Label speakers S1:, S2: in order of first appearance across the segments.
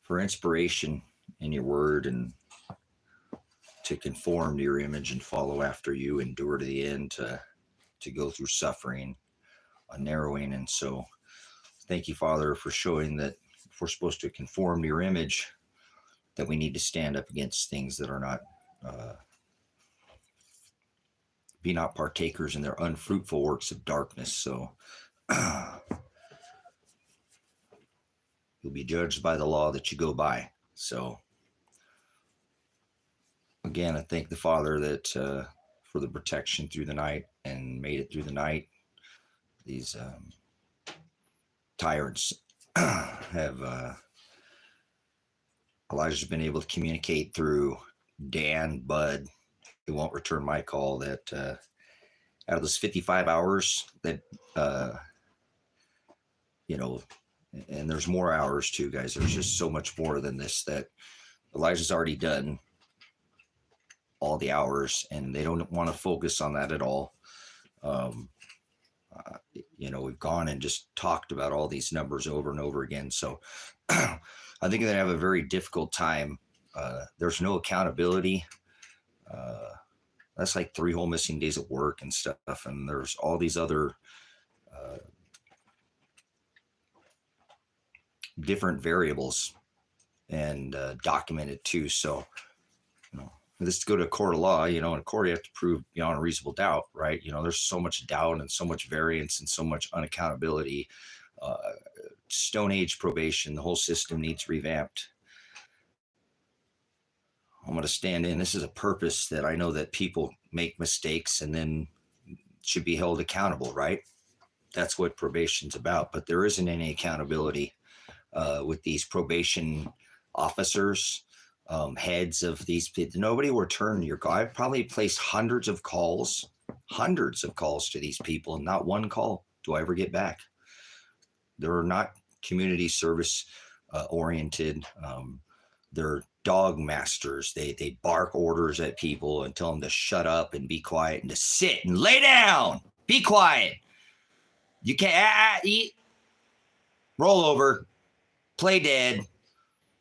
S1: for inspiration in your word, and to conform to your image and follow after you, endure to the end, to go through suffering, a narrowing. And so thank you, Father, for showing that if we're supposed to conform to your image, that we need to stand up against things that are not, be not partakers in their unfruitful works of darkness. So you'll be judged by the law that you go by. So again, I thank the Father that for the protection through the night, and made it through the night. These tyrants have Elijah's been able to communicate through Dan, Bud, who won't return my call, that out of those 55 hours that, and there's more hours too, guys. There's just so much more than this that Elijah's already done all the hours, and they don't want to focus on that at all. We've gone and just talked about all these numbers over and over again. So I think they have a very difficult time. There's no accountability. That's like 3 whole missing days of work and stuff. And there's all these other different variables, and documented too. So, this to go to a court of law, in a court, you have to prove beyond a reasonable doubt, right? There's so much doubt and so much variance and so much unaccountability. Stone Age probation, the whole system needs revamped. I'm going to stand in. This is a purpose that I know that people make mistakes and then should be held accountable, right? That's what probation's about. But there isn't any accountability with these probation officers, heads of these people. Nobody will return your call. I've probably placed hundreds of calls to these people, and not one call do I ever get back. They're not community service oriented. They're dog masters. They bark orders at people and tell them to shut up and be quiet and to sit and lay down, be quiet. You can't eat, roll over, play dead,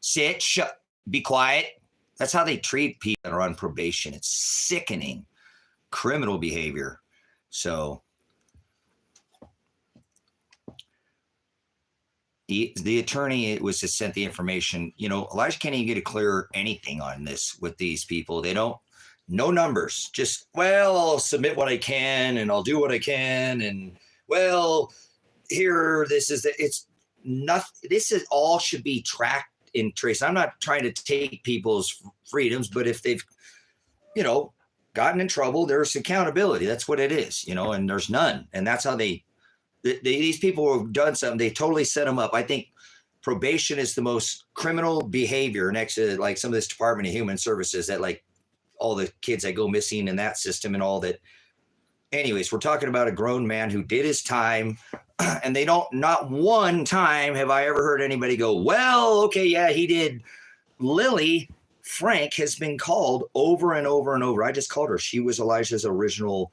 S1: sit, shut, be quiet. That's how they treat people that are on probation. It's sickening, criminal behavior. So the attorney was to send the information. Elijah can't even get a clear anything on this with these people. They don't, no numbers, just, I'll submit what I can and I'll do what I can. And here, it's nothing. This is all should be tracked and traced. I'm not trying to take people's freedoms, but if they've, gotten in trouble, there's accountability. That's what it is, and there's none. And that's how these people who have done something, they totally set them up. I think probation is the most criminal behavior next to like some of this Department of Human Services, that like all the kids that go missing in that system and all that. Anyways, we're talking about a grown man who did his time, and not one time have I ever heard anybody go, okay, yeah, he did. Lily Frank has been called over and over and over. I just called her. She was Elijah's original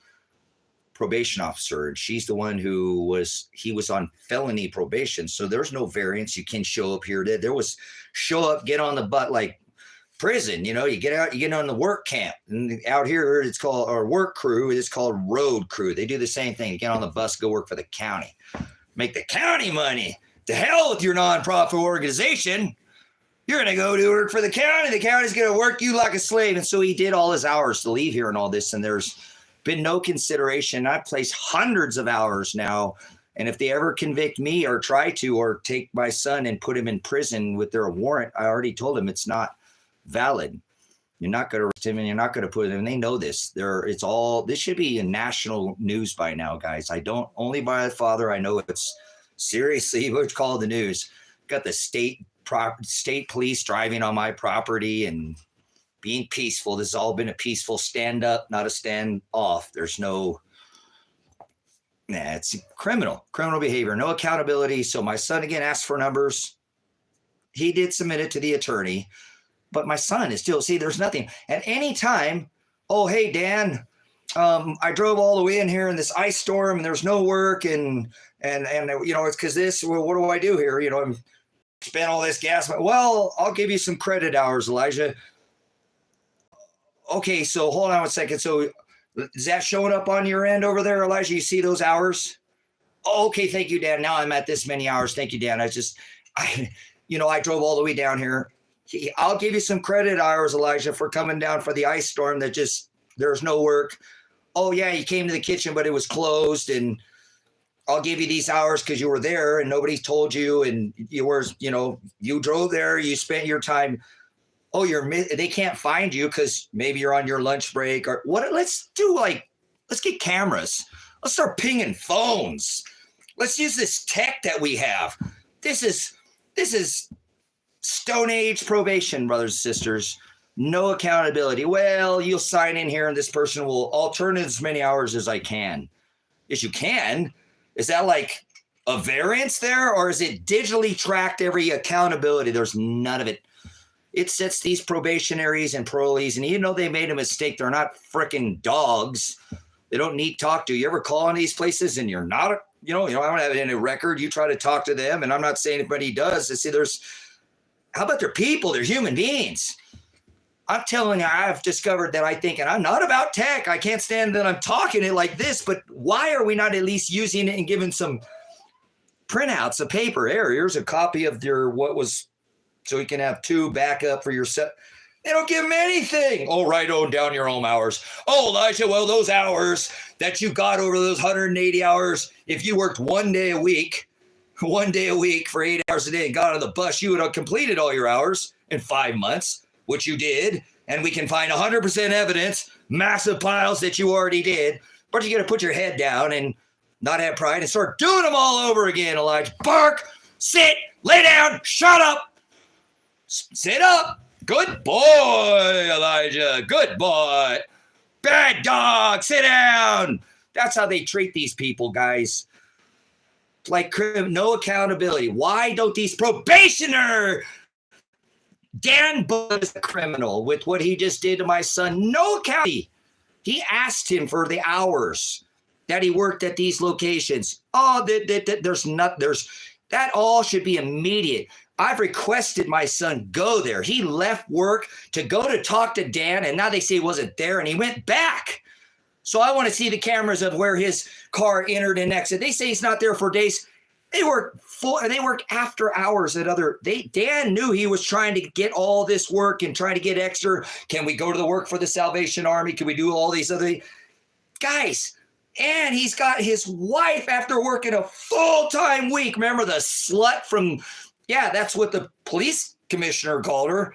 S1: probation officer, and she's the one he was on felony probation. So there's no variance. You can show up here. There was show up, get on the butt like prison. You get out, you get on the work camp, and out here it's called, or work crew. It's called road crew. They do the same thing. You get on the bus, go work for the county, make the county money. To hell with your nonprofit organization. You're going to go to work for the county. The county's going to work you like a slave. And so he did all his hours to leave here and all this. And there's been no consideration. I've placed hundreds of hours now. And if they ever convict me or try to, or take my son and put him in prison with their warrant, I already told him it's not valid. You're not going to arrest him, and you're not going to put him. And they know this. This should be in national news by now, guys. Only by the Father, I know it's seriously what's called the news. Got the state police driving on my property and being peaceful. This has all been a peaceful stand up, not a stand off. There's it's criminal behavior, no accountability. So my son again asked for numbers. He did submit it to the attorney, but my son is still, there's nothing. At any time, hey, Dan, I drove all the way in here in this ice storm and there's no work. And it's because this, what do I do here? spent all this gas. Well, I'll give you some credit hours, Elijah. Okay, so hold on 1 second. So is that showing up on your end over there, Elijah? You see those hours? Oh, okay, thank you, Dan. Now I'm at this many hours. Thank you, Dan. I drove all the way down here. I'll give you some credit hours, Elijah, for coming down for the ice storm that just, there's no work. Oh, yeah, you came to the kitchen, but it was closed, and I'll give you these hours because you were there and nobody told you, and you drove there, you spent your time. Oh, they can't find you because maybe you're on your lunch break or what. Let's get cameras. Let's start pinging phones. Let's use this tech that we have. This is Stone Age probation, brothers and sisters. No accountability. Well, you'll sign in here and this person I'll turn in as many hours as I can. Yes, you can. Is that like a variance there, or is it digitally tracked every accountability? There's none of it. It sets these probationaries and parolees, and even though they made a mistake, they're not freaking dogs. They don't need to talk to. You ever call on these places and you're not, I don't have it in a record. You try to talk to them, and I'm not saying anybody does. I see how about their people? They're human beings. I'm telling you, I've discovered that and I'm not about tech. I can't stand that I'm talking it like this, but why are we not at least using it and giving some printouts of paper? Here's a copy of so you can have two backup for your set. They don't give them anything. Oh, write on down your own hours. Oh, Elijah, well, those hours that you got over those 180 hours, if you worked 1 day a week for 8 hours a day and got on the bus, you would have completed all your hours in 5 months, which you did. And we can find 100% evidence, massive piles that you already did. But you got to put your head down and not have pride and start doing them all over again, Elijah. Bark, sit, lay down, shut up. Sit up. Good boy, Elijah. Good boy. Bad dog. Sit down. That's how they treat these people, guys. Like no accountability. Why don't these probationer Dan Buzz the criminal with what he just did to my son? No accountability. He asked him for the hours that he worked at these locations. Oh, that all should be immediate. I've requested my son go there. He left work to go to talk to Dan, and now they say he wasn't there, and he went back. So I want to see the cameras of where his car entered and exited. They say he's not there for days. They work after hours at Dan knew he was trying to get all this work and trying to get extra. Can we go to the work for the Salvation Army? Can we do all these other guys? And he's got his wife after working a full-time week. Remember the slut from... Yeah, that's what the police commissioner called her,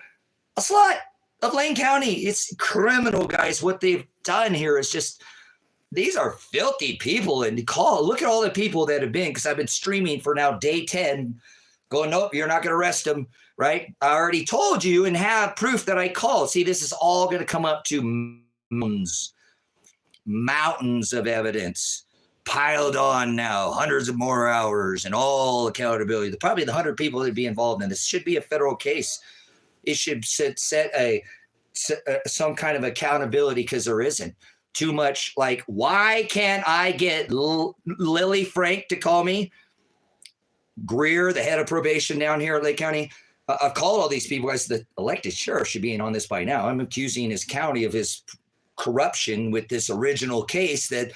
S1: a slut of Lane County. It's criminal, guys. What they've done here is just, these are filthy people. And look at all the people that have been, because I've been streaming for now day 10, going, nope, you're not going to arrest them, right? I already told you and have proof that I called. See, this is all going to come up to mountains of evidence. Piled on now, hundreds of more hours and all accountability. Probably the 100 people that would be involved in this should be a federal case. It should set some kind of accountability, because there isn't too much. Like, why can't I get Lily Frank to call me? Greer, the head of probation down here at Lake County. I've called all these people. Guys, the elected sheriff should be in on this by now. I'm accusing his county of his corruption with this original case that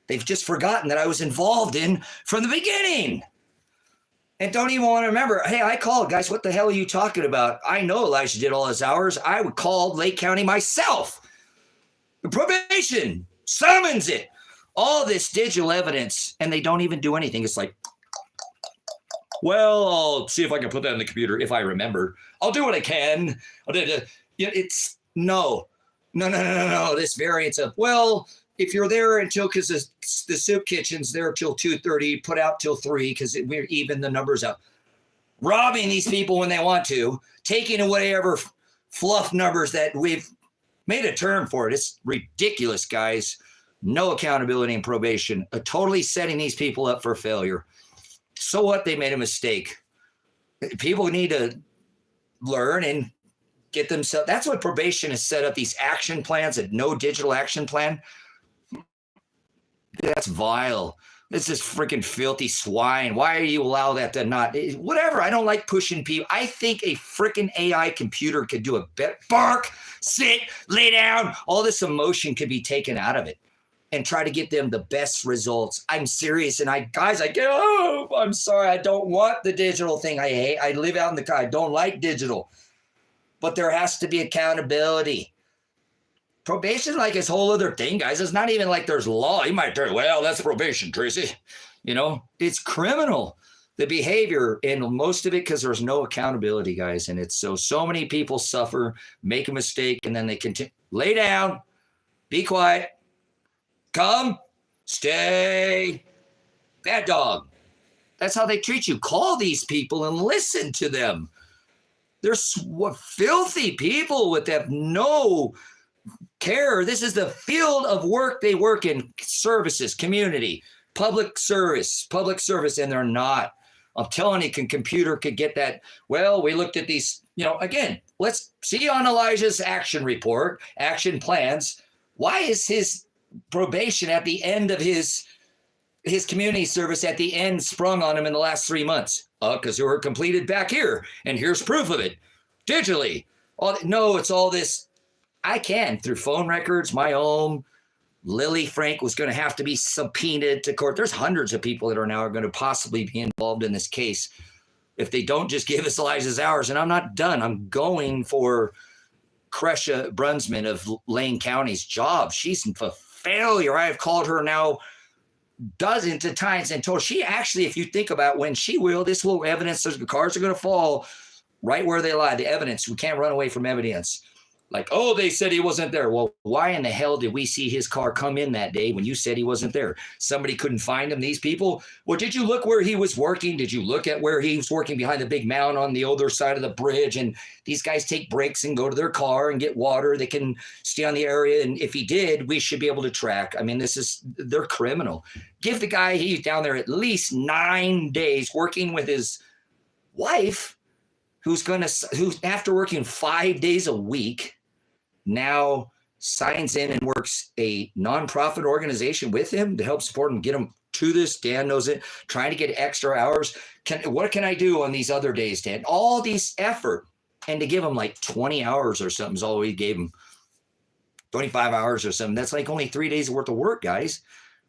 S1: they've just forgotten that I was involved in from the beginning, and don't even want to remember. Hey, I called, guys. What the hell are you talking about? I know Elijah did all his hours. I would call Lake County myself. The probation summons it. All this digital evidence, and they don't even do anything. It's like, well, I'll see if I can put that in the computer if I remember. I'll do what I can. It's no. This variance of, well, if you're there until, because the soup kitchen's there till 2:30, put out till 3 because we're even the numbers out. Robbing these people when they want to, taking whatever fluff numbers that we've made a term for it. It's ridiculous, guys. No accountability in probation. Totally setting these people up for failure. So what? They made a mistake. People need to learn and get themselves. That's what probation has set up, these action plans, a no digital action plan. That's vile. This is freaking filthy swine. Why are you allow that to not, whatever. I don't like pushing people. I think a freaking AI computer could do a better, bark, sit, lay down. All this emotion could be taken out of it and try to get them the best results. I'm serious. And guys, I'm sorry. I don't want the digital thing. I live out in the car. I don't like digital, but there has to be accountability. Probation, like this whole other thing, guys. It's not even like there's law. You might turn, well, that's probation, Tracy. You know, it's criminal, the behavior, and most of it because there's no accountability, guys. And it's so many people suffer, make a mistake, and then they continue. Lay down, be quiet, come, stay, bad dog. That's how they treat you. Call these people and listen to them. They're filthy people with have no care. This is the field of work they work in, services, community, public service, and they're not. I'm telling you, computer could get that. Well, we looked at these, again, let's see on Elijah's action report, action plans. Why is his probation at the end of his community service at the end sprung on him in the last 3 months? Because they were completed back here, and here's proof of it digitally. No, it's all this. I can, through phone records, my own. Lily Frank was going to have to be subpoenaed to court. There's hundreds of people that are now going to possibly be involved in this case if they don't just give us Elijah's hours. And I'm not done. I'm going for Cresha Brunsman of Lane County's job. She's a failure. I have called her now dozens of times and told she actually, if you think about when she will, this will evidence, the cards are going to fall right where they lie. The evidence, we can't run away from evidence. Like, oh, they said he wasn't there. Well, why in the hell did we see his car come in that day when you said he wasn't there? Somebody couldn't find him, these people? Well, did you look where he was working? Did you look at where he was working behind the big mound on the other side of the bridge? And these guys take breaks and go to their car and get water. They can stay on the area. And if he did, we should be able to track. I mean, they're criminal. Give the guy, he's down there at least 9 days working with his wife, who's after working 5 days a week, now signs in and works a nonprofit organization with him to help support him, get him to this. Dan knows it, trying to get extra hours. What can I do on these other days, Dan? All these effort, and to give him like 20 hours or something is all we gave him. 25 hours or something. That's like only 3 days worth of work, guys.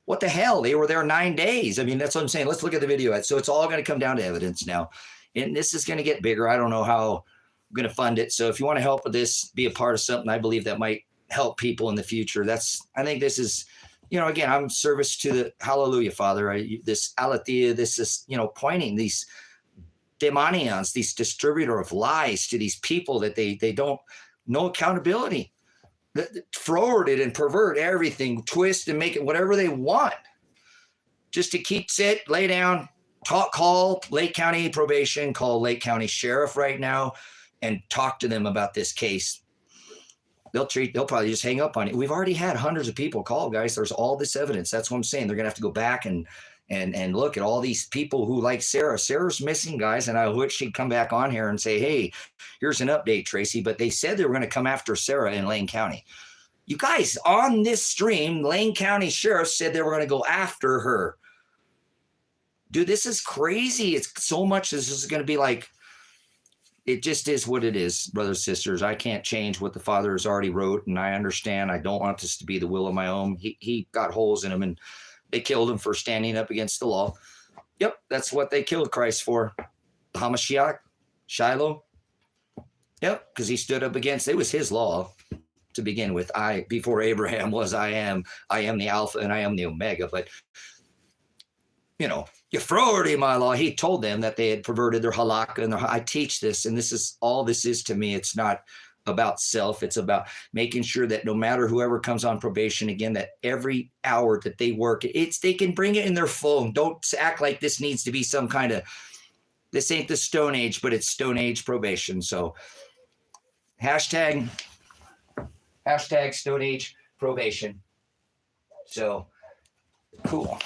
S1: What the hell? They were there 9 days. I mean, that's what I'm saying. Let's look at the video. So it's all going to come down to evidence now. And this is going to get bigger. I don't know how I'm going to fund it. So if you want to help with this, be a part of something I believe that might help people in the future. I think this is, again, I'm service to the hallelujah, Father. This aletheia, this is, pointing these demonions, these distributor of lies to these people that they don't know accountability, forward it and pervert everything, twist and make it whatever they want just to sit, lay down, call Lake County Probation, call Lake County Sheriff right now and talk to them about this case. They'll probably just hang up on it. We've already had hundreds of people call, guys. There's all this evidence. That's what I'm saying. They're going to have to go back and look at all these people who like Sarah. Sarah's missing, guys, and I wish she'd come back on here and say, hey, here's an update, Tracy. But they said they were going to come after Sarah in Lane County. You guys, on this stream, Lane County Sheriff said they were going to go after her. Dude, this is crazy. It's so much. This is going to be like, it just is what it is, brothers, sisters. I can't change what the Father has already wrote, and I understand. I don't want this to be the will of my own. He got holes in him, and they killed him for standing up against the law. Yep, that's what they killed Christ for. Hamashiach, Shiloh. Yep, because he stood up against, it was his law to begin with. Before Abraham was, I am the Alpha and I am the Omega. But, you forward in my law. He told them that they had perverted their halakha, and I teach this, and this is all this is to me. It's not about self. It's about making sure that no matter whoever comes on probation, again, that every hour that they work, they can bring it in their phone. Don't act like this needs to be some kind of, this ain't the Stone Age, but it's Stone Age probation. So hashtag Stone Age probation. So cool.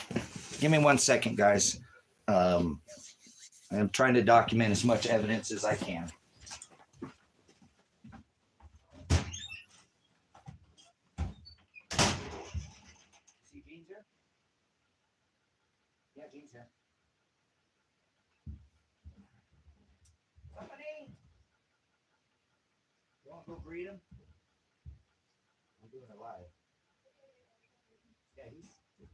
S1: Give me 1 second, guys. I'm trying to document as much evidence as I can. See beans here? Go greet him. I'm doing it live. Yeah, he's. Can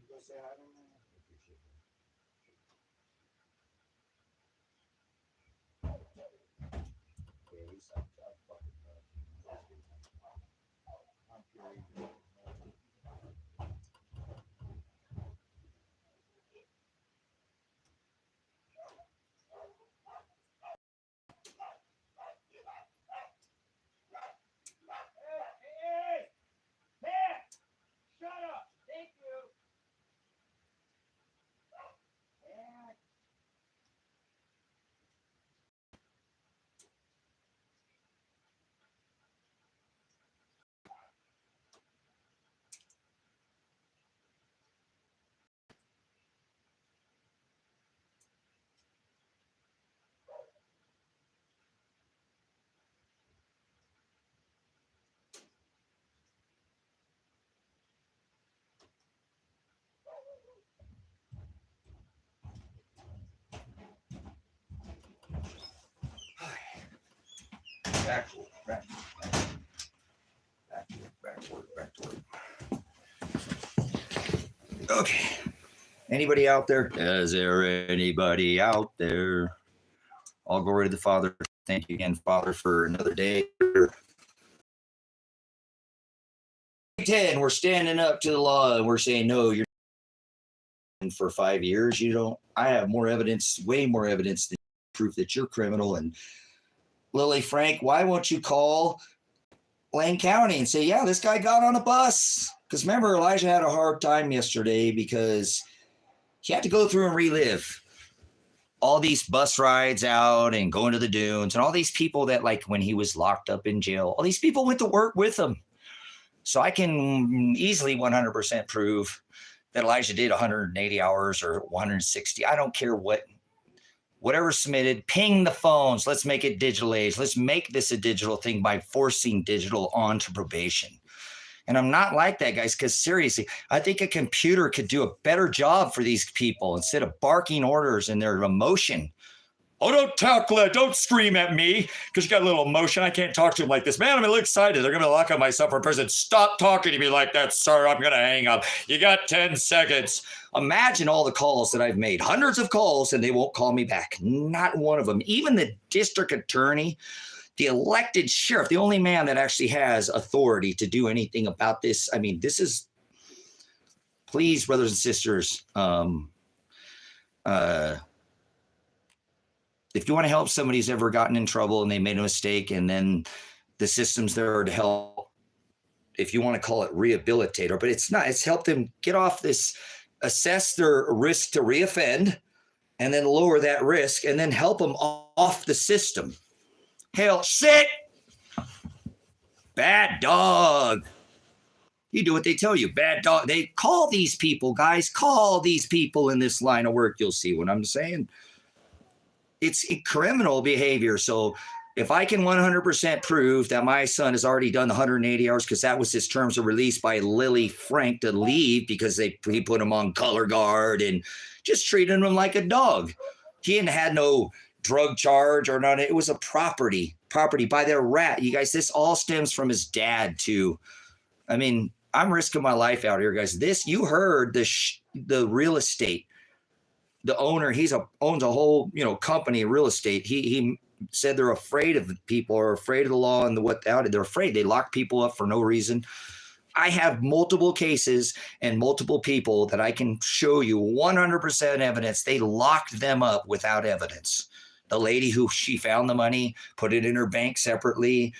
S1: you go say hi to him? I appreciate it. Yeah, he's I'm fucking. I'm curious. Back to work. Okay. Anybody out there? Is there anybody out there? All glory to the Father. Thank you again, Father, for another day. 10, we're standing up to the law and we're saying, no, you're for 5 years. You don't. I have more evidence, way more evidence than proof that you're criminal. And Lily Frank, why won't you call Lane County and say, yeah, this guy got on a bus? Because remember, Elijah had a hard time yesterday because he had to go through and relive all these bus rides out and going to the dunes and all these people that, like, when he was locked up in jail, all these people went to work with him. So I can easily 100% prove that Elijah did 180 hours or 160. I don't care whatever submitted. Ping the phones. Let's make it digital age. Let's make this a digital thing by forcing digital onto probation. And I'm not like that, guys, because seriously, I think a computer could do a better job for these people instead of barking orders and their emotion. Oh, don't tackle it. Don't scream at me because you got a little emotion. I can't talk to him like this. Man, I'm a little excited. They're going to lock up myself for prison. Stop talking to me like that, sir. I'm going to hang up. You got 10 seconds. Imagine all the calls that I've made, hundreds of calls, and they won't call me back. Not one of them. Even the district attorney, the elected sheriff, the only man that actually has authority to do anything about this. I mean, this is, please, brothers and sisters, if you want to help somebody who's ever gotten in trouble and they made a mistake, and then the system's there to help, if you want to call it rehabilitator, but it's not, it's help them get off this, assess their risk to reoffend, and then lower that risk, and then help them off the system. Hell, sit! Bad dog. You do what they tell you. Bad dog. They call these people, guys, call these people in this line of work. You'll see what I'm saying. It's criminal behavior. So if I can 100% prove that my son has already done the 180 hours, because that was his terms of release by Lily Frank to leave because he put him on color guard and just treated him like a dog. He hadn't had no drug charge or none. It was a property by their rat. You guys, this all stems from his dad too. I mean, I'm risking my life out here, guys. This, you heard the real estate. The owner, owns a whole, company, real estate. He said they're afraid of people, or afraid of the law and they're afraid. They lock people up for no reason. I have multiple cases and multiple people that I can show you 100% evidence. They locked them up without evidence. The lady who she found the money, put it in her bank separately,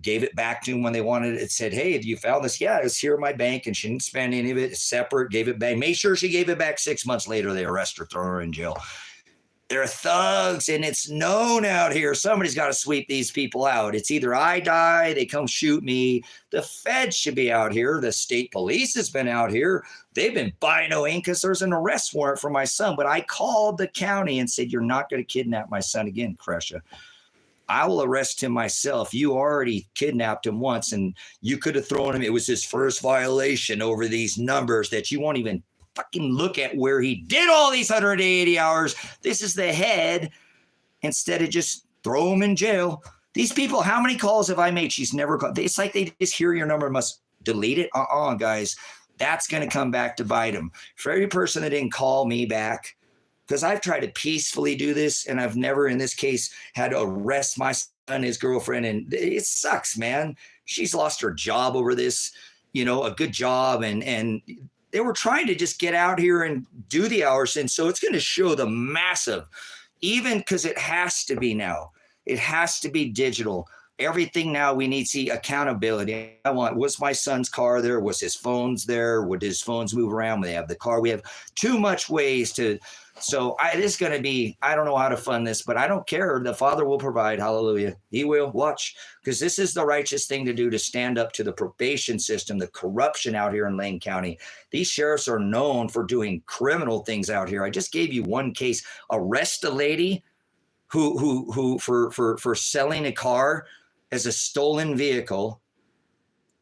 S1: gave it back to him when they wanted it. It said, hey, have you found this? Yeah, it's here in my bank. And she didn't spend any of it. It's separate, gave it back. Made sure she gave it back. 6 months later, they arrest her, throw her in jail. They're thugs, and it's known out here. Somebody's got to sweep these people out. It's either I die, they come shoot me. The feds should be out here. The state police has been out here. They've been binoing because there's an arrest warrant for my son. But I called the county and said, you're not going to kidnap my son again, Kresha. I will arrest him myself. You already kidnapped him once, and you could have thrown him. It was his first violation over these numbers that you won't even fucking look at where he did all these 180 hours. This is the head. Instead of just throw him in jail, These people, how many calls have I made? She's never called. It's like they just hear your number, must delete it. Guys, that's going to come back to bite them. For every person that didn't call me back, because I've tried to peacefully do this, and I've never, in this case, had to arrest my son, his girlfriend, and it sucks, man. She's lost her job over this, a good job, and they were trying to just get out here and do the hours, and so it's going to show the massive, even because it has to be now. It has to be digital. Everything now we need to see accountability. Was my son's car there? Was his phones there? Would his phones move around when they have the car? We have too much ways to. So it is going to be, I don't know how to fund this, but I don't care. The Father will provide. Hallelujah. He will. Watch. Because this is the righteous thing to do, to stand up to the probation system, the corruption out here in Lane County. These sheriffs are known for doing criminal things out here. I just gave you one case. Arrest a lady who for selling a car as a stolen vehicle,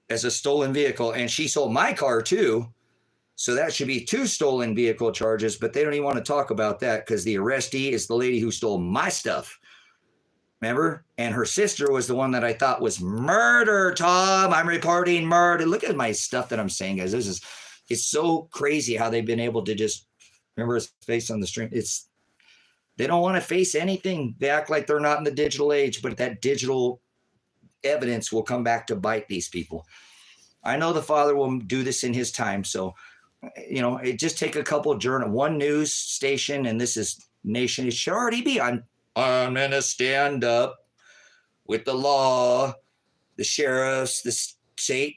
S1: and she sold my car too. So that should be 2 stolen vehicle charges, but they don't even want to talk about that because the arrestee is the lady who stole my stuff. Remember? And her sister was the one that I thought was murder, Tom. I'm reporting murder. Look at my stuff that I'm saying, guys. It's so crazy how they've been able to just, remember his face on the stream? They don't want to face anything. They act like they're not in the digital age, but that digital evidence will come back to bite these people. I know the Father will do this in his time. So, it just take a couple of one news station, and this is nation. It should already be on. I'm going to stand up with the law, the sheriffs, the state.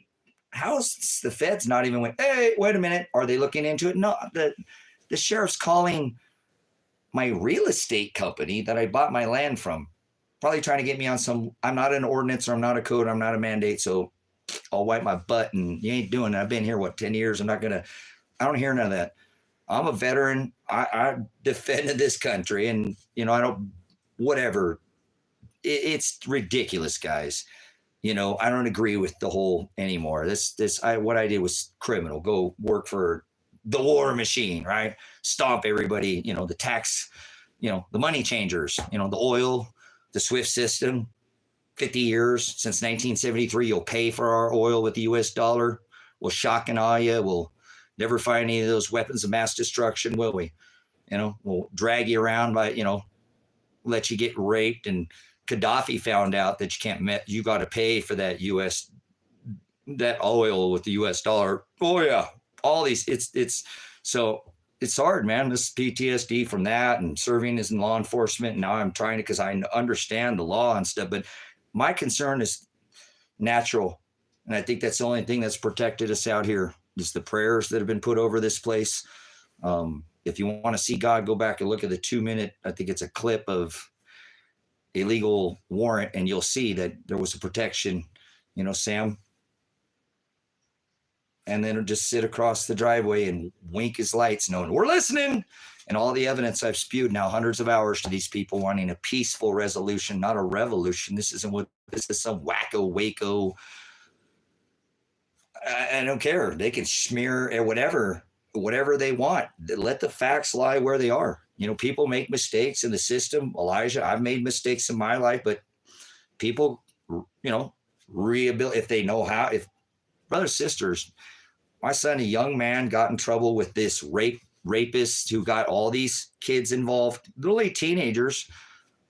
S1: How's the feds not even hey, wait a minute. Are they looking into it? No, the sheriff's calling my real estate company that I bought my land from, probably trying to get me on some. I'm not an ordinance, or I'm not a code, I'm not a mandate. So I'll wipe my butt, and you ain't doing it. I've been here, 10 years. I don't hear none of that. I'm a veteran. I defended this country, and, I don't, whatever. It's ridiculous, guys. I don't agree with the whole anymore. What I did was criminal. Go work for the war machine, right? Stomp everybody, the tax, the money changers, the oil, the SWIFT system. 50 years since 1973, you'll pay for our oil with the US dollar. We'll shock and awe you. We'll never find any of those weapons of mass destruction, will we? We'll drag you around by, let you get raped. And Gaddafi found out that you got to pay for that that oil with the US dollar. Oh yeah. All these, so it's hard, man. This PTSD from that, and serving as in law enforcement. Now I'm trying to, because I understand the law and stuff, but my concern is natural. And I think that's the only thing that's protected us out here, is the prayers that have been put over this place. If you want to see God, go back and look at the 2-minute, I think it's a clip of illegal warrant, and you'll see that there was a protection, Sam. And then just sit across the driveway and wink his lights, knowing we're listening. And all the evidence I've spewed now, hundreds of hours, to these people wanting a peaceful resolution, not a revolution. This is some wacko waco. I don't care. They can smear whatever they want. Let the facts lie where they are. People make mistakes in the system. Elijah, I've made mistakes in my life, but people, rehabilitate if they know how. If brothers, sisters, my son, a young man, got in trouble with this rapist who got all these kids involved. Literally teenagers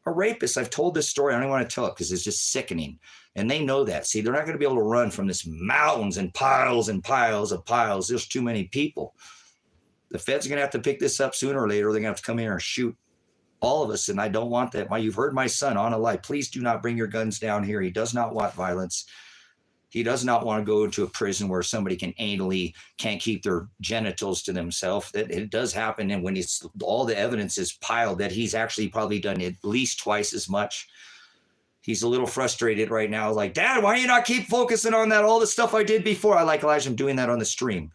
S1: are rapists. I've told this story. I don't even want to tell it because it's just sickening. And they know that. See, they're not going to be able to run from this mountains and piles of piles. There's too many people. The feds are going to have to pick this up sooner or later. They're going to have to come here and shoot all of us. And I don't want that. You've heard my son on a lie. Please do not bring your guns down here. He does not want violence. He does not want to go into a prison where somebody can't keep their genitals to themselves. That it does happen. And when all the evidence is piled that he's actually probably done at least twice as much. He's a little frustrated right now. Like, Dad, why do you not keep focusing on that? All the stuff I did before. I like Elijah. I'm doing that on the stream.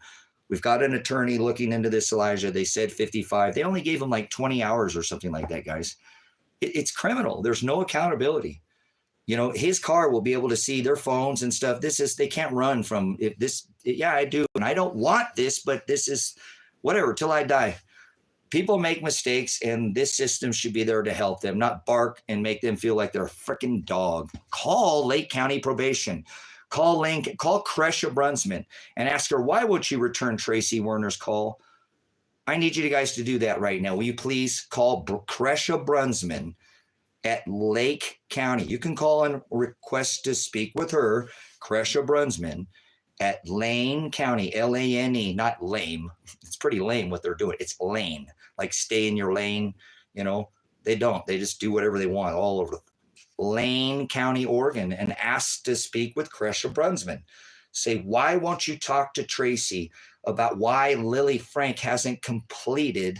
S1: We've got an attorney looking into this, Elijah. They said 55. They only gave him like 20 hours or something like that, guys. It's criminal. There's no accountability. His car will be able to see their phones and stuff. They can't run from this. Yeah, I do. And I don't want this, but this is whatever till I die. People make mistakes, and this system should be there to help them, not bark and make them feel like they're a freaking dog. Call Lake County Probation. Call Kresha Brunsman and ask her, why would she return Tracy Werner's call? I need you guys to do that right now. Will you please call Kresha Brunsman at Lake County? You can call and request to speak with her, Kresha Brunsman, at Lane County, L-A-N-E, not lame. It's pretty lame what they're doing. It's lane, like stay in your lane. You know, they don't. They just do whatever they want all over Lane County, Oregon, and ask to speak with Kresha Brunsman. Say, why won't you talk to Tracy about why Lily Frank hasn't completed?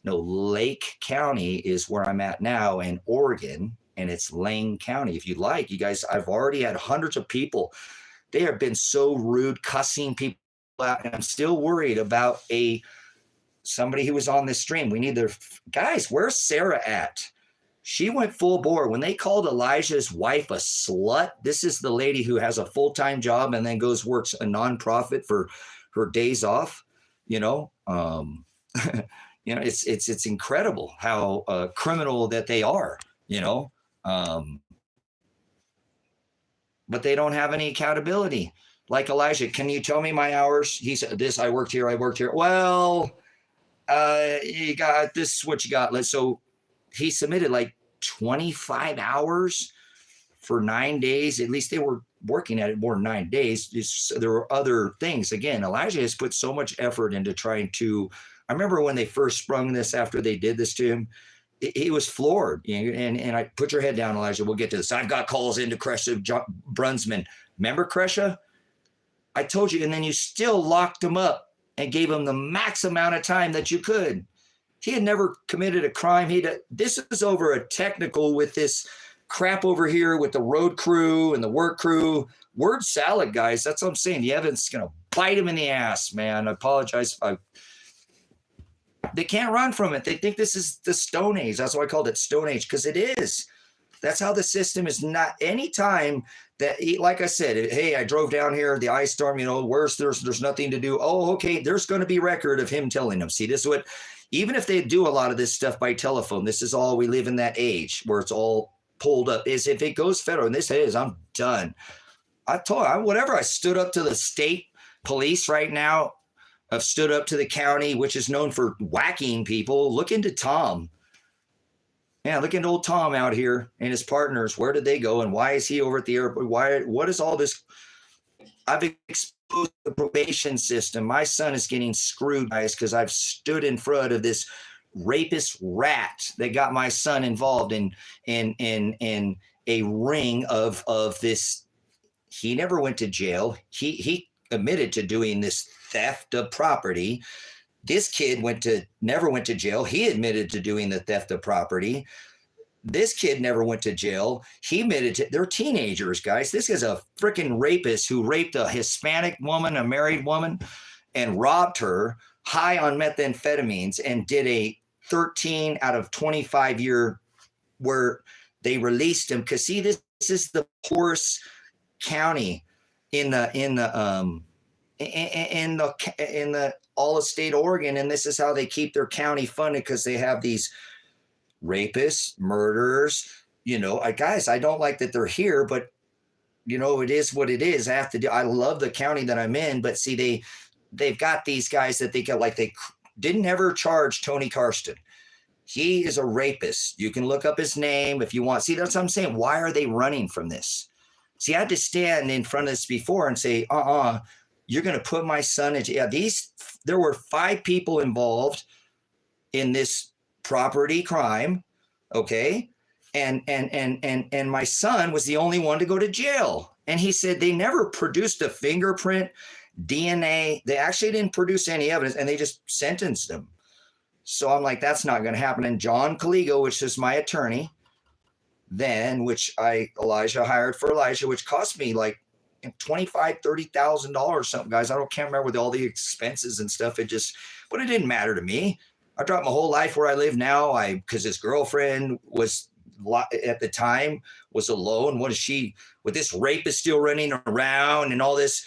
S1: No, Lake County is where I'm at now in Oregon, and it's Lane County. If you'd like, you guys, I've already had hundreds of people. They have been so rude, cussing people out, and I'm still worried about somebody who was on this stream. We need their guys. Where's Sarah at? She went full bore when they called Elijah's wife a slut. This is the lady who has a full-time job and then works a nonprofit for her days off. You know, you know, it's incredible how criminal that they are. You know. But they don't have any accountability. Like Elijah, can you tell me my hours? He said, I worked here. Well, you got, this is what you got. So he submitted like 25 hours for 9 days. At least they were working at it more than 9 days. There were other things. Again, Elijah has put so much effort into trying to, I remember when they first sprung this after they did this to him, he was floored, you know, and I put your head down, Elijah. We'll get to this. I've got calls into Kresha Brunsman. Remember Kresha? I told you, and then you still locked him up and gave him the max amount of time that you could. He had never committed a crime. This is over a technical with this crap over here with the road crew and the work crew. Word salad, guys. That's what I'm saying. The evidence is going to bite him in the ass, man. I apologize if they can't run from it. They think this is the Stone Age. That's why I called it Stone Age, because it is. That's how the system is. Not any time that, like I said, hey, I drove down here, the ice storm, you know, there's nothing to do. Oh, okay, there's going to be record of him telling them. See, this is what, even if they do a lot of this stuff by telephone, this is all, we live in that age where it's all pulled up. Is if it goes federal, and this is, I'm done. I stood up to the state police right now. I've stood up to the county, which is known for whacking people. Look into Tom. Yeah, look into old Tom out here and his partners. Where did they go, and why is he over at the airport? What is all this? I've exposed the probation system. My son is getting screwed, guys, because I've stood in front of this rapist rat that got my son involved in a ring of this. He never went to jail. He admitted to doing this theft of property. This kid never went to jail. He admitted to doing the theft of property. This kid never went to jail. He admitted to, they're teenagers, guys. This is a freaking rapist who raped a Hispanic woman, a married woman, and robbed her high on methamphetamines, and did a 13 out of 25 year where they released him. Cause see, this is the poorest county in the all of state Oregon, and this is how they keep their county funded, because they have these rapists, murderers. You know, guys, I don't like that they're here, but you know, it is what it is. I love the county that I'm in, but see, they've got these guys that they get, like, they didn't ever charge Tony Karsten. He is a rapist. You can look up his name if you want. See, that's what I'm saying. Why are they running from this? See, I had to stand in front of this before and say, you're going to put my son into, there were 5 people involved in this property crime. Okay. And my son was the only one to go to jail. And he said they never produced a fingerprint, DNA. They actually didn't produce any evidence, and they just sentenced him. So I'm like, that's not going to happen. And John Caligo, which is my attorney then, which Elijah hired for Elijah, which cost me like $25,000, $30,000 something, guys. Can't remember with all the expenses and stuff. But it didn't matter to me. I dropped my whole life where I live now. Because his girlfriend was, at the time, was alone. What is she, with this rapist still running around and all this?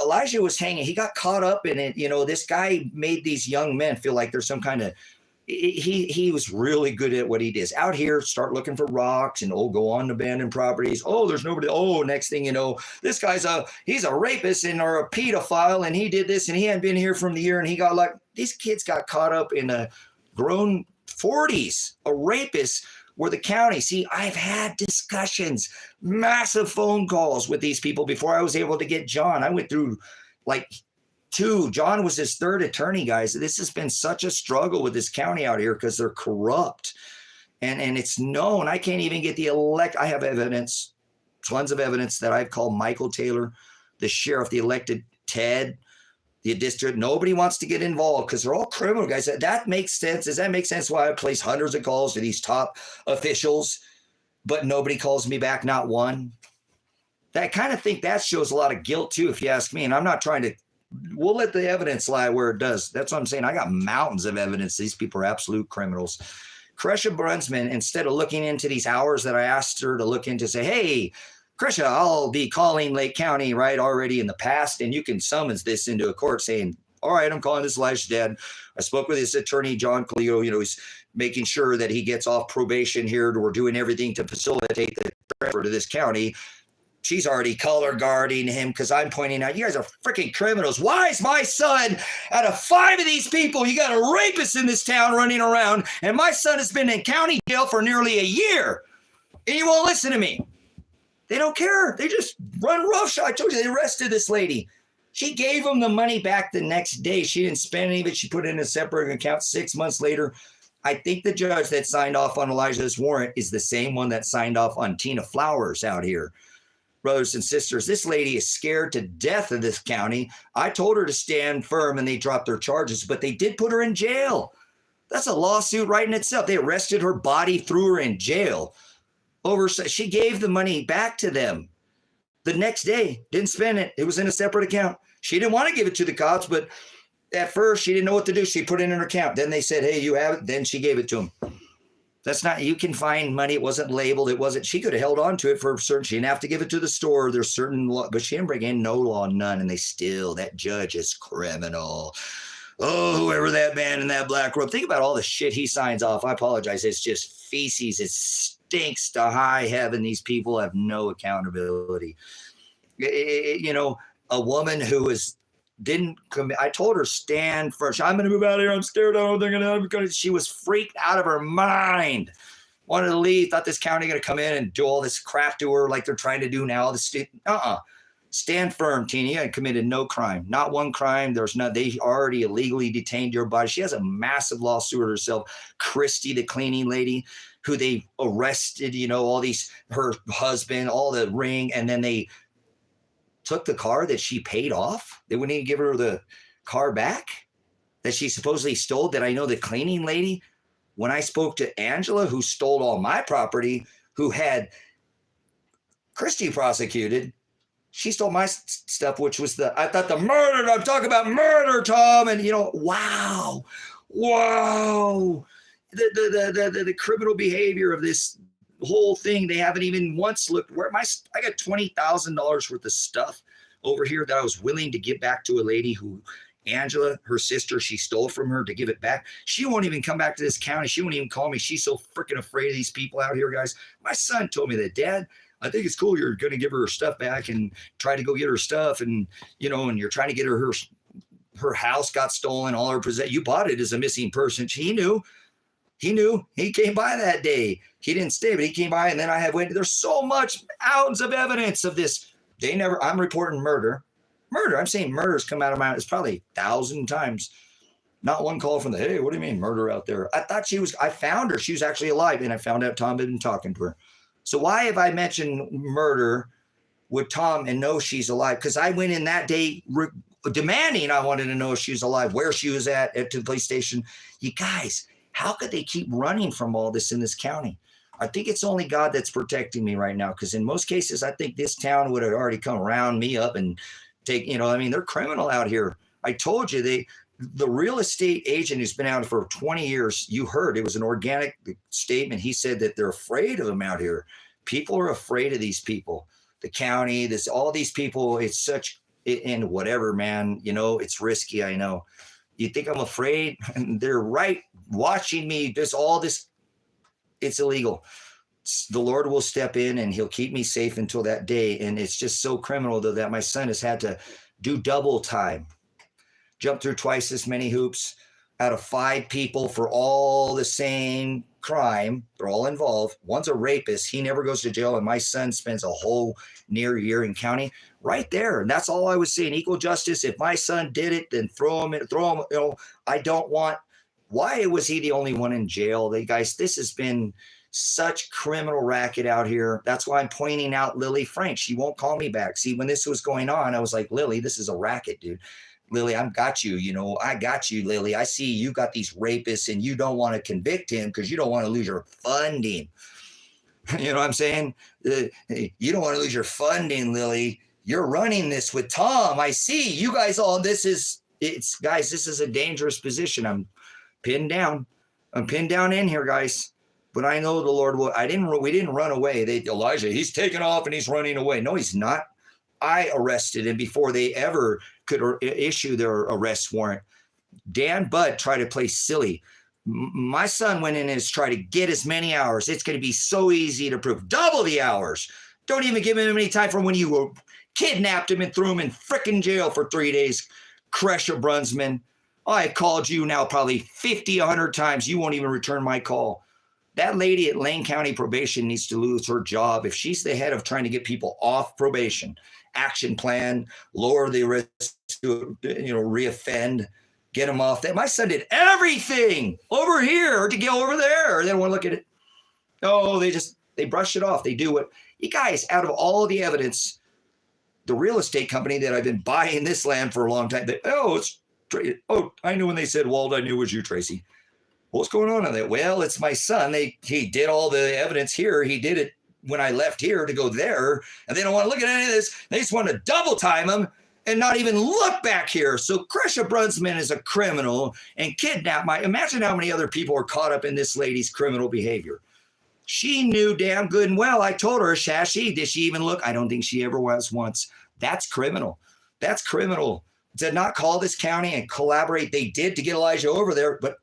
S1: Elijah was hanging. He got caught up in it. You know, this guy made these young men feel like there's some kind of he was really good at what he does. Out here, start looking for rocks and go on abandoned properties. Oh, there's nobody. Oh, next thing you know, this guy's he's a rapist or a pedophile, and he did this, and he hadn't been here from the year, and he got like these kids got caught up in a grown 40s, a rapist. Where the county, see, I've had discussions, massive phone calls with these people before I was able to get John. I went through like 2. John was his 3rd attorney, guys. This has been such a struggle with this county out here because they're corrupt. And it's known. I can't even get the I have evidence, tons of evidence that I've called Michael Taylor, the sheriff, the elected Ted, the district. Nobody wants to get involved because they're all criminal guys. That makes sense. Does that make sense why I place hundreds of calls to these top officials, but nobody calls me back, not one? I kind of think that shows a lot of guilt too, if you ask me. And I'm not trying to, we'll let the evidence lie where it does. That's what I'm saying. I got mountains of evidence. These people are absolute criminals. Kresha Brunsman, instead of looking into these hours that I asked her to look into, say, hey, Kresha, I'll be calling Lake County, right, already in the past, and you can summons this into a court saying, all right, I'm calling this Elijah's dad. I spoke with his attorney, John Calio. He's making sure that he gets off probation here. We're doing everything to facilitate the transfer to this county. She's already color guarding him because I'm pointing out, you guys are freaking criminals. Why is my son, out of 5 of these people, you got a rapist in this town running around, and my son has been in county jail for nearly a year, and you won't listen to me? They don't care. They just run roughshod. I told you they arrested this lady. She gave them the money back the next day. She didn't spend any of it. She put it in a separate account 6 months later. I think the judge that signed off on Elijah's warrant is the same one that signed off on Tina Flowers out here. Brothers and sisters, this lady is scared to death of this county. I told her to stand firm and they dropped their charges, but they did put her in jail. That's a lawsuit right in itself. They arrested her body, threw her in jail. She gave the money back to them the next day, didn't spend it. It was in a separate account. She didn't want to give it to the cops, but at first she didn't know what to do. She put it in her account. Then they said, hey, you have it. Then she gave it to them. That's not, you can find money. It wasn't labeled. It wasn't, she could have held on to it for certain. She didn't have to give it to the store. There's certain law, but she didn't bring in no law, none. And that judge is criminal. Oh, whoever that man in that black robe, think about all the shit he signs off. I apologize. It's just feces. It stinks to high heaven. These people have no accountability. A woman who didn't commit. I told her, stand first. I'm going to move out of here. I'm scared. I don't think I'm going to. She was freaked out of her mind. Wanted to leave. Thought this county going to come in and do all this crap to her like they're trying to do now. Stand firm, Tina. You committed no crime. Not one crime. They already illegally detained your body. She has a massive lawsuit herself. Christy, the cleaning lady, who they arrested, her husband, all the ring, and then they took the car that she paid off. They wouldn't even give her the car back that she supposedly stole. That I know the cleaning lady, when I spoke to Angela, who stole all my property, who had Christy prosecuted, she stole my stuff, which was I thought the murder. I'm talking about murder, Tom. And, wow. The criminal behavior of this whole thing. They haven't even once looked I got $20,000 worth of stuff over here that I was willing to give back to a lady who, Angela, her sister, she stole from her to give it back. She won't even come back to this county. She won't even call me. She's so freaking afraid of these people out here, guys. My son told me that, Dad, I think it's cool. You're going to give her stuff back and try to go get her stuff. And, and you're trying to get her house got stolen, all her possessions. You bought it as a missing person. He knew. He came by that day. He didn't stay, but he came by. And then there's so much ounce of evidence of this. I'm reporting murder. I'm saying murders come out of my mouth. It's probably 1,000 times. Not one call from hey, what do you mean murder out there? I thought I found her. She was actually alive. And I found out Tom had been talking to her. So why have I mentioned murder with Tom and know she's alive? Because I went in that day demanding I wanted to know if she was alive, where she was at the police station. You guys, how could they keep running from all this in this county? I think it's only God that's protecting me right now, because in most cases, I think this town would have already come round me up and take, they're criminal out here. I told you, the real estate agent who's been out for 20 years, you heard it was an organic statement. He said that they're afraid of them out here. People are afraid of these people. The county, all these people, and whatever, man, it's risky. I know. You think I'm afraid? And they're right watching me, just all this, it's illegal. The Lord will step in and he'll keep me safe until that day. And it's just so criminal though that my son has had to do double time, jump through twice as many hoops out of 5 people for all the same crime. They're all involved. One's a rapist. He never goes to jail. And my son spends a whole near year in county right there. And that's all I was saying. Equal justice. If my son did it, then throw him. You know, I don't want, why was he the only one in jail? Guys, this has been such criminal racket out here. That's why I'm pointing out Lily Frank. She won't call me back. See, when this was going on, I was like, Lily, this is a racket, dude. Lily, I've got you, I got you, Lily. I see you got these rapists and you don't want to convict him because you don't want to lose your funding. You know what I'm saying? You don't want to lose your funding, Lily. You're running this with Tom. I see you guys all, guys, this is a dangerous position. I'm pinned down. I'm pinned down in here, guys. But I know the Lord will. We didn't run away. Elijah, he's taking off and he's running away. No, he's not. I arrested him before they ever could issue their arrest warrant. Dan Budd tried to play silly. My son went in and has tried to get as many hours. It's going to be so easy to prove. Double the hours. Don't even give him any time from when you kidnapped him and threw him in frickin' jail for 3 days. Kresha Brunsman, I called you now probably 50, 100 times. You won't even return my call. That lady at Lane County Probation needs to lose her job. If she's the head of trying to get people off probation, action plan, lower the risk to, reoffend, get them off that. My son did everything over here to get over there. They don't want to look at it. No, they brush it off. They do what, you guys, out of all the evidence, the real estate company that I've been buying this land for a long time, I knew when they said Wald, I knew it was you, Tracy. What's going on in that? Well, it's my son. He did all the evidence here. He did it when I left here to go there, and they don't want to look at any of this. They just want to double time him and not even look back here. So Kresha Brunsman is a criminal and kidnapped imagine how many other people are caught up in this lady's criminal behavior. She knew damn good and well. I told her, Shashi, did she even look? I don't think she ever was once. That's criminal. That's criminal. To not call this county and collaborate. They did to get Elijah over there, but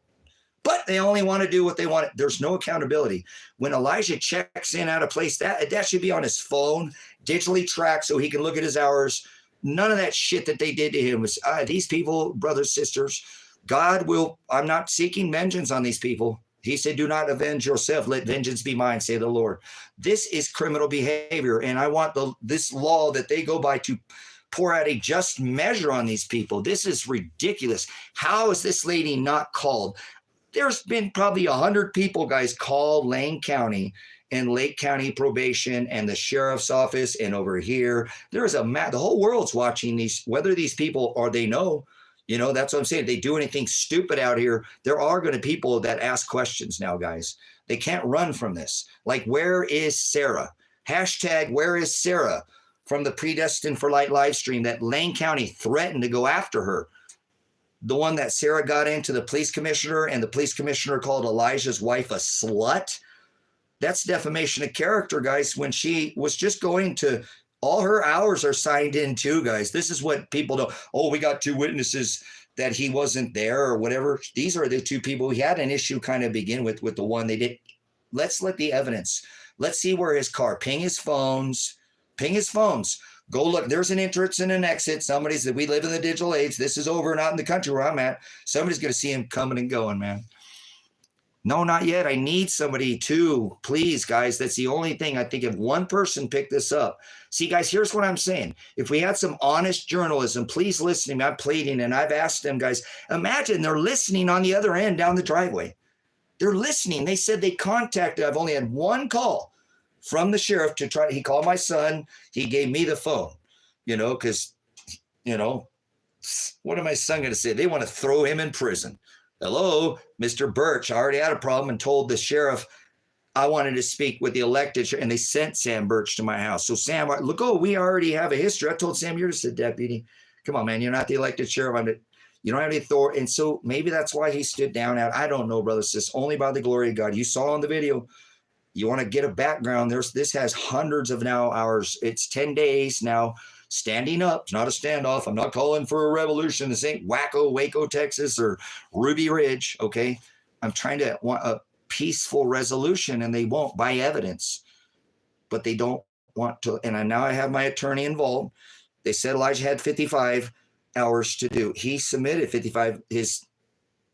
S1: they only want to do what they want. There's no accountability. When Elijah checks in out of place, that should be on his phone, digitally tracked so he can look at his hours. None of that shit that they did to him was, these people, brothers, sisters, God will, I'm not seeking vengeance on these people. He said, do not avenge yourself. Let vengeance be mine, say the Lord. This is criminal behavior. And I want this law that they go by to pour out a just measure on these people. This is ridiculous. How is this lady not called? There's been probably 100 people, guys, call Lane County and Lake County Probation and the sheriff's office and over here. There's the whole world's watching these, whether these people or they know, that's what I'm saying. If they do anything stupid out here, there are going to be people that ask questions now, guys. They can't run from this. Like, where is Sarah? Hashtag, where is Sarah? From the Predestined for Light live stream that Lane County threatened to go after her. The one that Sarah got into the police commissioner and the police commissioner called Elijah's wife a slut. That's defamation of character, guys, when she was just going to, all her hours are signed in too, guys. This is what people know. Oh, we got 2 witnesses that he wasn't there or whatever. These are the 2 people. We had an issue kind of begin with the one they did. Let's let the evidence. Let's see where his car, ping his phones. Go look. There's an entrance and an exit. We live in the digital age. This is over, not in the country where I'm at. Somebody's going to see him coming and going, man. No, not yet. I need somebody to, please, guys. That's the only thing. I think if one person picked this up. See, guys, here's what I'm saying. If we had some honest journalism, please listen to me. I'm pleading, and I've asked them, guys, imagine they're listening on the other end down the driveway. They're listening. They said they contacted. I've only had one call from the sheriff to try. He called my son. He gave me the phone, because, what am my son going to say? They want to throw him in prison. Hello, Mr. Birch. I already had a problem and told the sheriff I wanted to speak with the elected, and they sent Sam Birch to my house. So Sam, look, we already have a history. I told Sam, you're just a deputy. Come on, man. You're not the elected sheriff. You don't have any authority. And so maybe that's why he stood down out. I don't know, brother, sis, only by the glory of God. You saw on the video. You want to get a background. This has hundreds of hours. It's 10 days now. Standing up. It's not a standoff. I'm not calling for a revolution. This ain't Waco, Texas, or Ruby Ridge. Okay. I'm trying to want a peaceful resolution, and they won't by evidence, but they don't want to. And now I have my attorney involved. They said Elijah had 55 hours to do. He submitted 55. His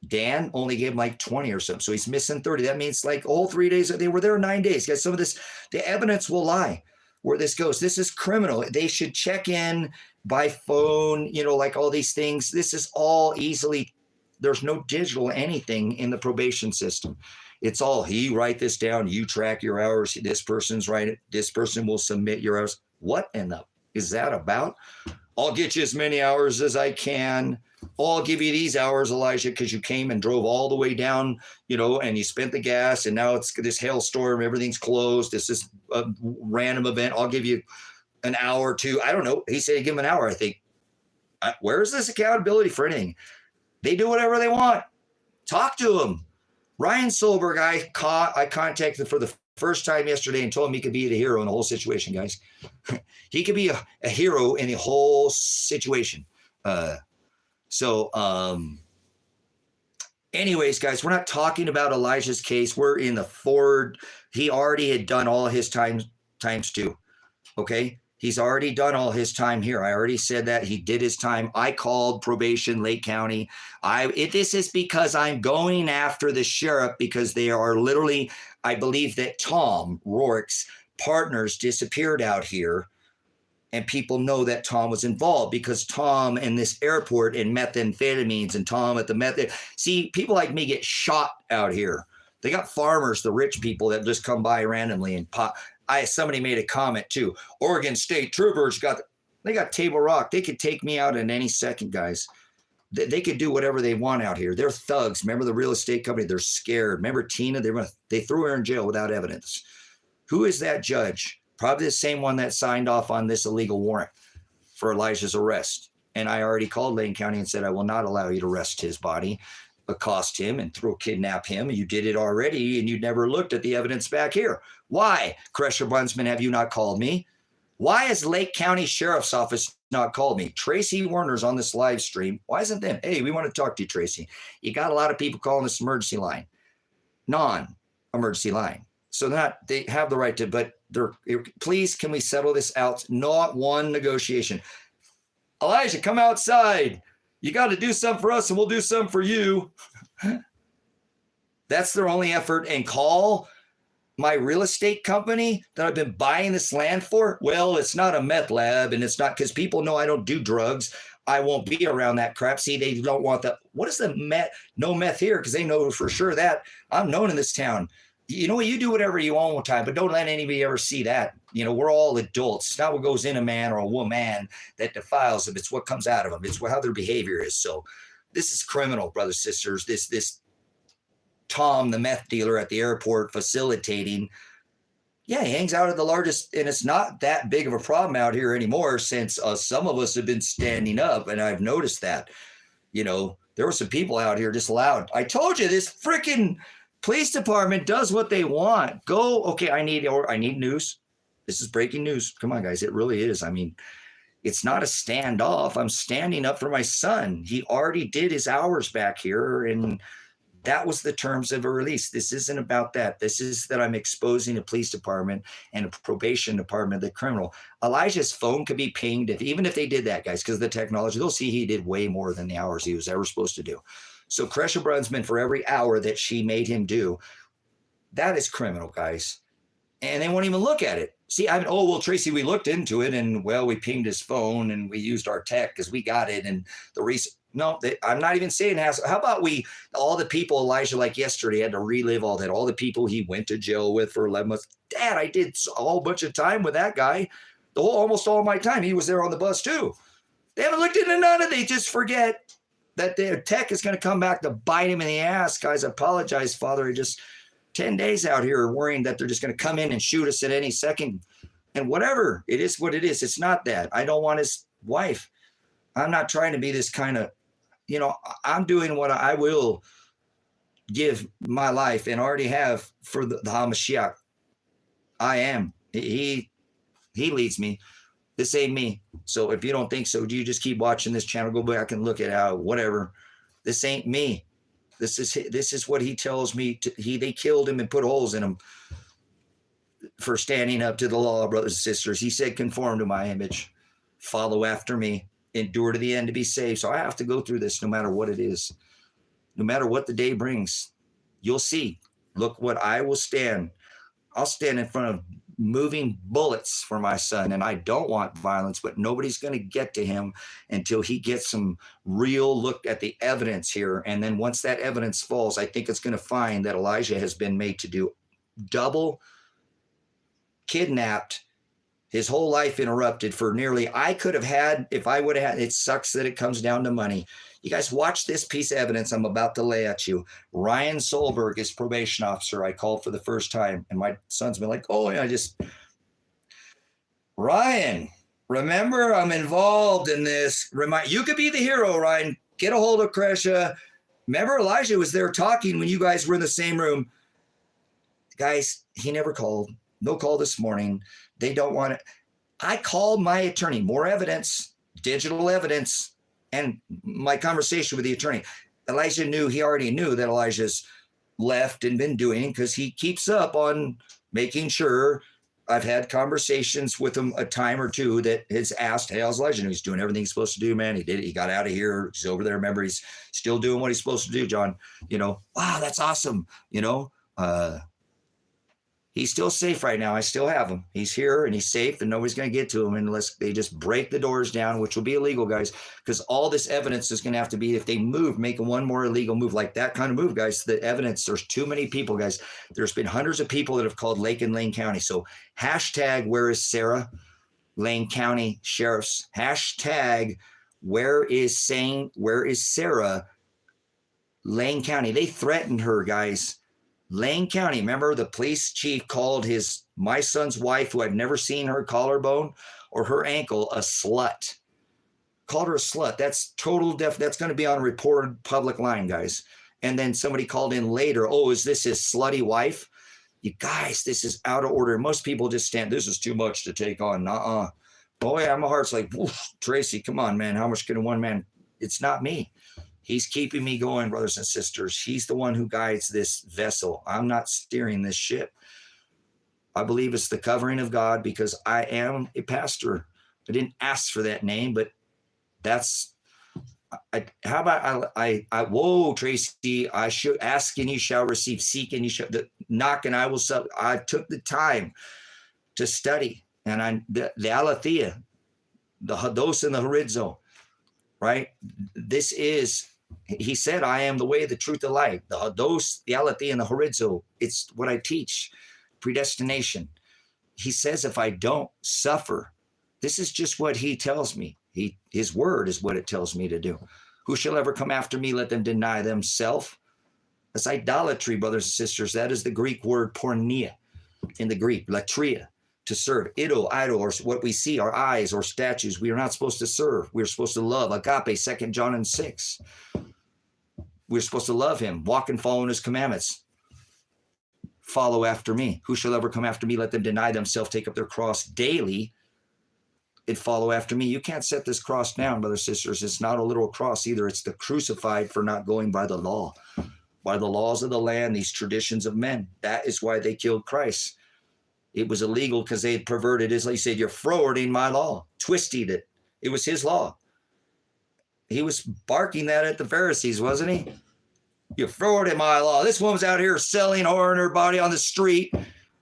S1: Dan only gave him like 20 or something. So he's missing 30. That means like all 3 days. They were there 9 days. Guys, some of this, the evidence will lie where this goes. This is criminal. They should check in by phone, like all these things. This is all easily, there's no digital anything in the probation system. It's all, you write this down, you track your hours. This person's right. This person will submit your hours. What in the is that about? I'll get you as many hours as I can. I'll give you these hours, Elijah, because you came and drove all the way down, and you spent the gas, and now it's this hailstorm, everything's closed. This is a random event. I'll give you an hour or two. I don't know. He said, give him an hour, I think. Where is this accountability for anything? They do whatever they want. Talk to them. Ryan Solberg, I contacted for the first time yesterday and told him he could be the hero in the whole situation, guys. He could be a hero in the whole situation. Anyways, guys, we're not talking about Elijah's case. We're in the forward. He already had done all his times 2. Okay. He's already done all his time here. I already said that he did his time. I called probation, Lake County. This is because I'm going after the sheriff because they are literally, I believe that Tom Rourke's partners disappeared out here. And people know that Tom was involved because Tom in this airport and methamphetamines and Tom at the meth. See, people like me get shot out here. They got farmers, the rich people that just come by randomly and pop. Somebody made a comment too. Oregon State Troopers they got Table Rock. They could take me out in any second, guys. They could do whatever they want out here. They're thugs. Remember the real estate company? They're scared. Remember Tina? They threw her in jail without evidence. Who is that judge? Probably the same one that signed off on this illegal warrant for Elijah's arrest. And I already called Lane County and said, I will not allow you to arrest his body, accost him, and kidnap him. You did it already, and you never looked at the evidence back here. Why, Kresher Bunsman, have you not called me? Why has Lake County Sheriff's Office not called me? Tracy Warner's on this live stream. Why isn't them? Hey, we want to talk to you, Tracy. You got a lot of people calling this emergency line, non-emergency line. So they have the right to, but please, can we settle this out? Not one negotiation. Elijah, come outside. You got to do something for us and we'll do something for you. That's their only effort. And call my real estate company that I've been buying this land for. Well, it's not a meth lab and it's not because people know I don't do drugs. I won't be around that crap. See, they don't want that. What is the meth? No meth here because they know for sure that I'm known in this town. You know what? You do whatever you want one time, but don't let anybody ever see that. We're all adults. It's not what goes in a man or a woman that defiles them. It's what comes out of them. It's how their behavior is. So this is criminal, brothers, sisters. This Tom, the meth dealer at the airport facilitating. Yeah, he hangs out at the largest, and it's not that big of a problem out here anymore since some of us have been standing up, and I've noticed that. There were some people out here just loud. I told you, this freaking police department does what they want. Go, okay, I need news. This is breaking news. Come on, guys, it really is. I mean, it's not a standoff. I'm standing up for my son. He already did his hours back here, and that was the terms of a release. This isn't about that. This is that I'm exposing a police department and a probation department, the criminal. Elijah's phone could be pinged even if they did that, guys, because of the technology. They'll see he did way more than the hours he was ever supposed to do. So Kresha Brunsman, for every hour that she made him do, that is criminal, guys. And they won't even look at it. See, Tracy, we looked into it and, we pinged his phone and we used our tech because we got it. And the reason, I'm not even saying how about all the people Elijah, like yesterday, had to relive all that, all the people he went to jail with for 11 months. Dad, I did a whole bunch of time with that guy. Almost all my time. He was there on the bus too. They haven't looked into none of it. They just forget that their tech is going to come back to bite him in the ass. Guys, I apologize, Father. I just 10 days out here worrying that they're just going to come in and shoot us at any second. And whatever, it is what it is. It's not that. I don't want his wife. I'm not trying to be this kind of, I'm doing what I will give my life and already have for the HaMashiach. I am. He leads me. This ain't me. So if you don't think so, do you just keep watching this channel? Go back and look at whatever. This ain't me. This is what he tells me. They killed him and put holes in him for standing up to the law, brothers and sisters. He said, conform to my image, follow after me, endure to the end to be saved. So I have to go through this no matter what it is, no matter what the day brings. You'll see. Look what I will stand. I'll stand in front of moving bullets for my son, and I don't want violence, but nobody's going to get to him until he gets some real look at the evidence here. And then once that evidence falls, I think it's going to find that Elijah has been made to do double, kidnapped, his whole life interrupted for nearly, I could have had, if I would have had, it sucks that it comes down to money. You guys watch this piece of evidence I'm about to lay at you. Ryan Solberg is probation officer. I called for the first time, and my son's been like, oh, yeah, Ryan, remember I'm involved in this. You could be the hero, Ryan. Get a hold of Kresha. Remember Elijah was there talking when you guys were in the same room. Guys, he never called. No call this morning. They don't want it. I called my attorney, more evidence, digital evidence, and my conversation with the attorney. Elijah he already knew that Elijah's left and been doing, because he keeps up on making sure. I've had conversations with him a time or two that has asked, hey, how's Elijah? He's doing everything he's supposed to do, man. He did it. He got out of here. He's over there. Remember, he's still doing what he's supposed to do, John. Wow, that's awesome. He's still safe right now. I still have him. He's here and he's safe, and nobody's going to get to him unless they just break the doors down, which will be illegal, guys, because all this evidence is going to have to be, if they make one more illegal move, like that kind of move, guys, the evidence, there's too many people, guys. There's been hundreds of people that have called Lake and Lane County. So hashtag, where is Sarah? Lane County Sheriffs. Hashtag, where is Sarah? Lane County. They threatened her, guys. Lane County, remember the police chief called my son's wife, who I've never seen her collarbone or her ankle, a slut. Called her a slut. That's that's going to be on a reported public line, guys. And then somebody called in later, oh, is this his slutty wife? You guys, this is out of order. Most people just this is too much to take on. Oh yeah, my heart's like, Tracy, come on, man. How much can one man? It's not me. He's keeping me going, brothers and sisters. He's the one who guides this vessel. I'm not steering this ship. I believe it's the covering of God, because I am a pastor. I didn't ask for that name, but how about whoa, Tracy, I should ask and you shall receive, seek and you shall, knock and I will sub. I took the time to study, and the aletheia, the hados and the horizo, right? This is, he said, I am the way, the truth, the life. The hados, the aletheia, and the horizo. It's what I teach. Predestination. He says, if I don't suffer, this is just what he tells me. His word is what it tells me to do. Who shall ever come after me? Let them deny themselves. That's idolatry, brothers and sisters. That is the Greek word porneia in the Greek, latria, to serve. Idol, or what we see, our eyes or statues. We are not supposed to serve. We're supposed to love. Agape, 2 John 6. We're supposed to love him, walk and follow in his commandments. Follow after me. Who shall ever come after me? Let them deny themselves, take up their cross daily, and follow after me. You can't set this cross down, brothers and sisters. It's not a literal cross either. It's the crucified for not going by the law, by the laws of the land, these traditions of men. That is why they killed Christ. It was illegal because they had perverted his law. He said, you're forwarding my law, twisted it. It was his law. He was barking that at the Pharisees, wasn't he? You're forwarding my law. This woman's out here selling whore in her body on the street,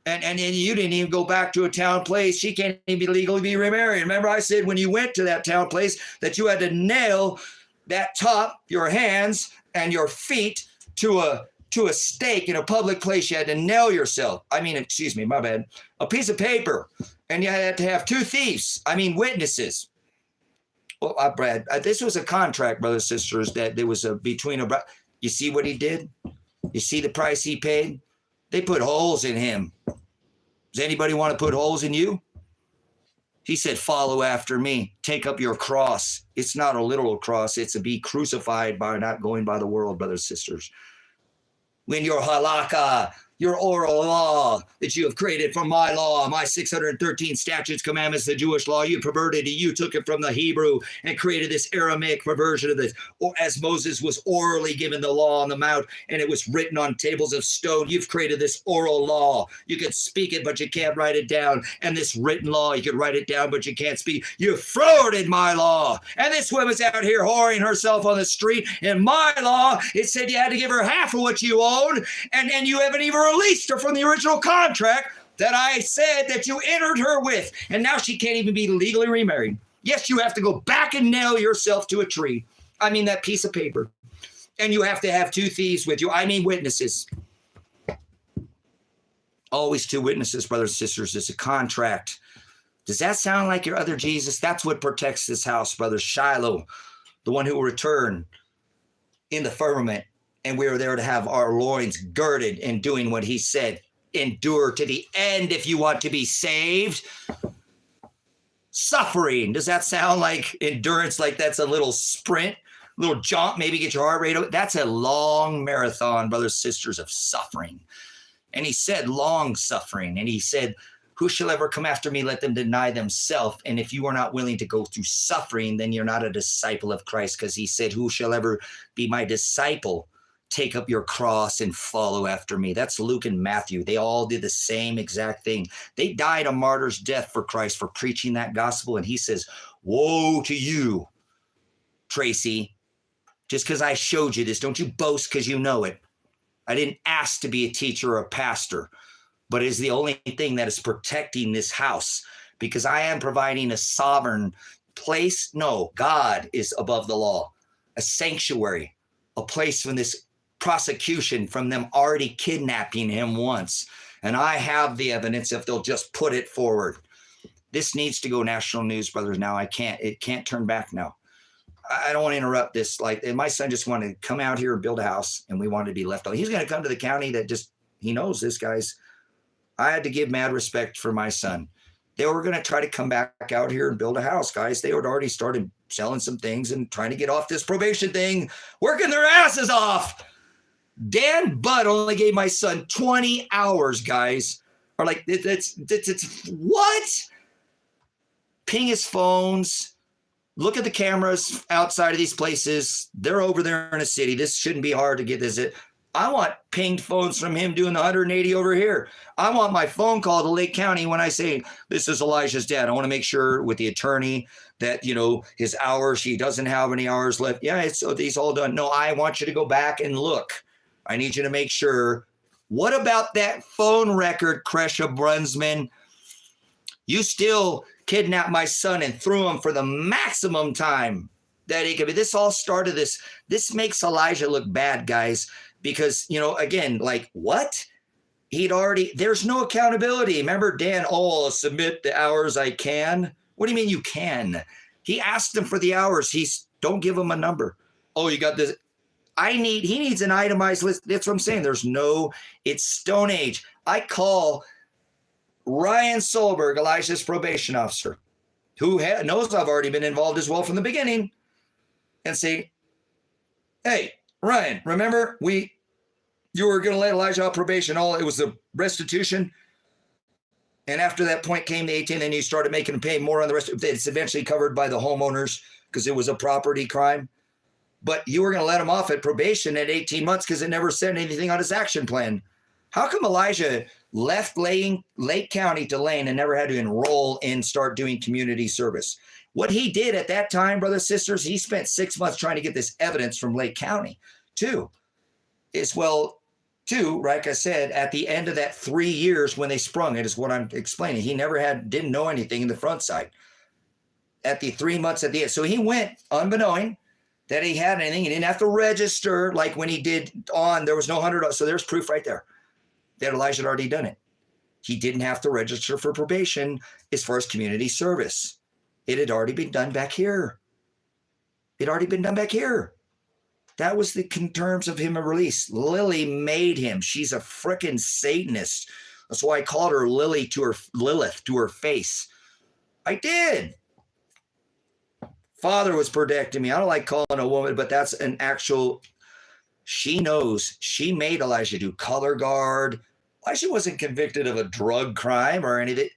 S1: and you didn't even go back to a town place. She can't even legally be remarried. Remember, I said when you went to that town place that you had to nail that top, your hands and your feet, to a stake in a public place. You had to nail yourself. Excuse me, my bad. A piece of paper, and you had to have two thieves. Witnesses. Well, Brad, this was a contract, brothers and sisters, that there was you see what he did? You see the price he paid? They put holes in him. Does anybody want to put holes in you? He said, follow after me. Take up your cross. It's not a literal cross. It's to be crucified by not going by the world, brothers and sisters. When your halakha, your oral law that you have created from my law, my 613 statutes, commandments, the Jewish law. You perverted it. You took it from the Hebrew and created this Aramaic perversion of this. Or as Moses was orally given the law on the mount and it was written on tables of stone, you've created this oral law. You could speak it, but you can't write it down. And this written law, you could write it down, but you can't speak. You thwarted my law. And this woman's out here whoring herself on the street. In my law, it said you had to give her half of what you own, and you haven't even released her from the original contract that I said that you entered her with. And now she can't even be legally remarried. Yes, you have to go back and nail yourself to a tree. I mean, that piece of paper. And you have to have 2 thieves with you. I mean, witnesses. Always 2 witnesses, brothers and sisters. It's a contract. Does that sound like your other Jesus? That's what protects this house, brother. Shiloh, the one who will return in the firmament. And we are there to have our loins girded in doing what he said. Endure to the end if you want to be saved. Suffering. Does that sound like endurance? Like that's a little sprint, little jump, maybe get your heart rate up? That's a long marathon, brothers and sisters, of suffering. And he said long suffering. And he said, who shall ever come after me? Let them deny themselves. And if you are not willing to go through suffering, then you're not a disciple of Christ, because he said, who shall ever be my disciple? Take up your cross and follow after me. That's Luke and Matthew. They all did the same exact thing. They died a martyr's death for Christ, for preaching that gospel. And he says, woe to you, Tracy. Just because I showed you this, don't you boast because you know it. I didn't ask to be a teacher or a pastor, but it is the only thing that is protecting this house, because I am providing a sovereign place. No, God is above the law, a sanctuary, a place from this prosecution, from them already kidnapping him once. And I have the evidence if they'll just put it forward. This needs to go national news, brothers. Now it can't turn back now. I don't want to interrupt this. Like, my son just wanted to come out here and build a house, and we wanted to be left alone. He's going to come to the county that just, he knows this guy's. I had to give mad respect for my son. They were going to try to come back out here and build a house, guys. They had already started selling some things and trying to get off this probation thing, working their asses off. Dan Budd only gave my son 20 hours, guys. Or like, it's what? Ping his phones. Look at the cameras outside of these places. They're over there in a city. This shouldn't be hard to get this. I want pinged phones from him doing the 180 over here. I want my phone call to Lake County when I say, this is Elijah's dad. I want to make sure with the attorney that, you know, his hours, he doesn't have any hours left. Yeah, he's all done. No, I want you to go back and look. I need you to make sure. What about that phone record, Kresha Brunsman? You still kidnapped my son and threw him for the maximum time that he could be. This all started this makes Elijah look bad, guys, because, you know, again, like, what? There's no accountability. Remember, Dan, I'll submit the hours I can. What do you mean you can? He asked him for the hours. Don't give him a number. Oh, you got this. He needs an itemized list. That's what I'm saying. It's Stone Age. I call Ryan Solberg, Elijah's probation officer, who knows I've already been involved as well from the beginning, and say, hey, Ryan, remember you were going to let Elijah off probation. It was the restitution. And after that point came the 18, and you started making him pay more on the rest. It's eventually covered by the homeowners because it was a property crime. But you were going to let him off at probation at 18 months because it never said anything on his action plan. How come Elijah left Lake County to Lane and never had to enroll and start doing community service? What he did at that time, brothers and sisters, he spent 6 months trying to get this evidence from Lake County too. Like I said, at the end of that 3 years when they sprung it is what I'm explaining. He didn't know anything in the front side. At the 3 months at the end. So he went unbeknowing that he had anything. He didn't have to register like when he did there was no $100. So there's proof right there that Elijah had already done it. He didn't have to register for probation as far as community service. It had already been done back here. That was the terms of him a release. Lily made him. She's a frickin' Satanist. That's why I called her Lilith to her face. I did. Father was protecting me. I don't like calling a woman, but that's an actual, she knows. She made Elijah do color guard, Elijah wasn't convicted of a drug crime or anything.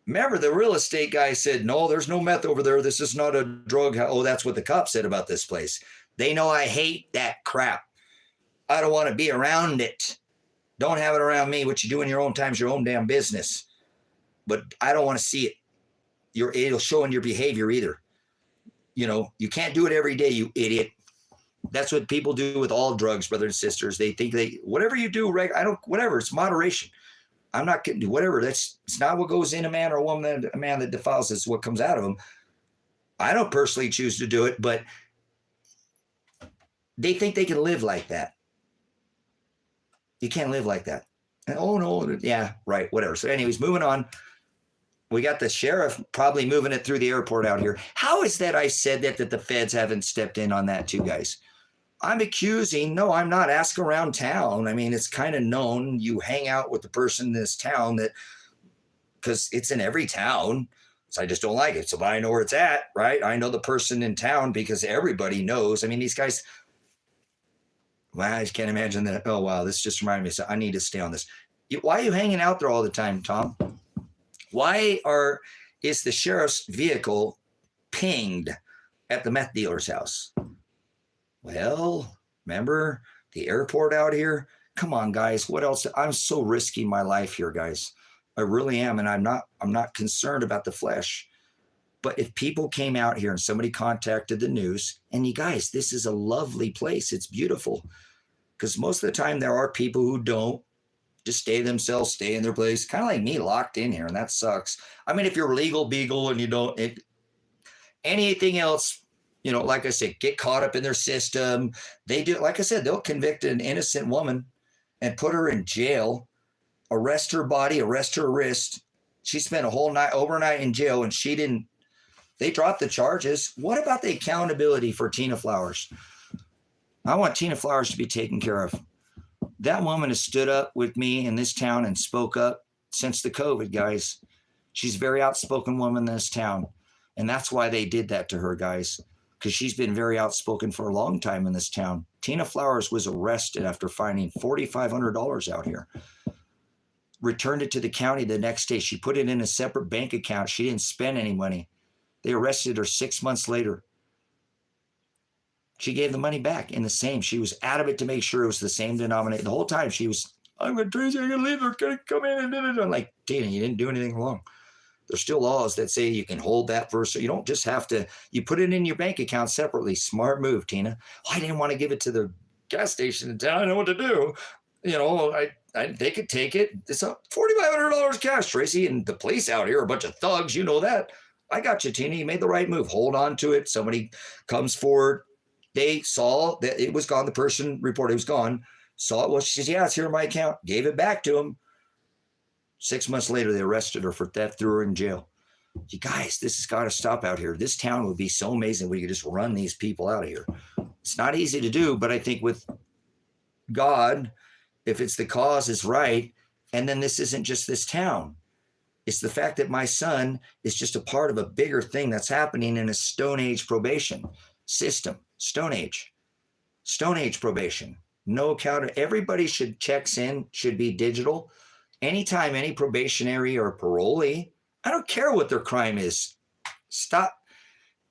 S1: Remember, the real estate guy said, no, there's no meth over there. This is not a drug. Oh, that's what the cops said about this place. They know I hate that crap. I don't want to be around it. Don't have it around me. What you do in your own time is your own damn business. But I don't want to see it. It'll show in your behavior either. You know, you can't do it every day, you idiot. That's what people do with all drugs, brothers and sisters. They think whatever you do, whatever, it's moderation. I'm not kidding you, whatever. It's not what goes in a man or a woman, a man that defiles, it's what comes out of them. I don't personally choose to do it, but they think they can live like that. You can't live like that. And, oh no, yeah, right, whatever. So anyways, moving on. We got the sheriff probably moving it through the airport out here. How is that I said that the feds haven't stepped in on that too, guys? I'm accusing, no, I'm not. Ask around town. I mean, it's kind of known. You hang out with the person in this town because it's in every town. So I just don't like it. So I know where it's at, right? I know the person in town because everybody knows. I mean, these guys, well, I just can't imagine that. Oh, wow, this just reminded me. So I need to stay on this. Why are you hanging out there all the time, Tom? Why is the sheriff's vehicle pinged at the meth dealer's house? Well, remember the airport out here? Come on, guys. What else? I'm so risking my life here, guys. I really am. And I'm not concerned about the flesh. But if people came out here and somebody contacted the news, and you guys, this is a lovely place. It's beautiful. Because most of the time there are people who don't just stay in their place, kind of like me, locked in here, and that sucks. I mean, if you're legal beagle and you don't, anything else, you know, like I said, get caught up in their system. They do, like I said, they'll convict an innocent woman and put her in jail, arrest her body, arrest her wrist. She spent a whole night, overnight in jail, and they dropped the charges. What about the accountability for Tina Flowers? I want Tina Flowers to be taken care of. That woman has stood up with me in this town and spoke up since the COVID, guys. She's a very outspoken woman in this town. And that's why they did that to her, guys, because she's been very outspoken for a long time in this town. Tina Flowers was arrested after finding $4,500 out here. Returned it to the county the next day. She put it in a separate bank account. She didn't spend any money. They arrested her 6 months later. She gave the money back in the same. She was adamant to make sure it was the same denominator. The whole time she was, I'm going to Tracy, I'm going to leave. They're going to come in and I'm like, Tina, you didn't do anything wrong. There's still laws that say you can hold that first. So you don't just have to, you put it in your bank account separately. Smart move, Tina. Well, I didn't want to give it to the gas station in town. I know what to do. You know, they could take it. It's a $4,500 cash, Tracy. And the police out here are a bunch of thugs. You know that. I got you, Tina. You made the right move. Hold on to it. Somebody comes forward. They saw that it was gone. The person reported it was gone. Saw it. Well, she says, yeah, it's here in my account. Gave it back to him. 6 months later, they arrested her for theft, threw her in jail. You guys, this has got to stop out here. This town would be so amazing if we could just run these people out of here. It's not easy to do, but I think with God, if it's the cause is right, and then this isn't just this town. It's the fact that my son is just a part of a bigger thing that's happening in a Stone Age probation system. Stone Age probation. No account. Everybody checks in, should be digital. Anytime any probationary or parolee, I don't care what their crime is. Stop.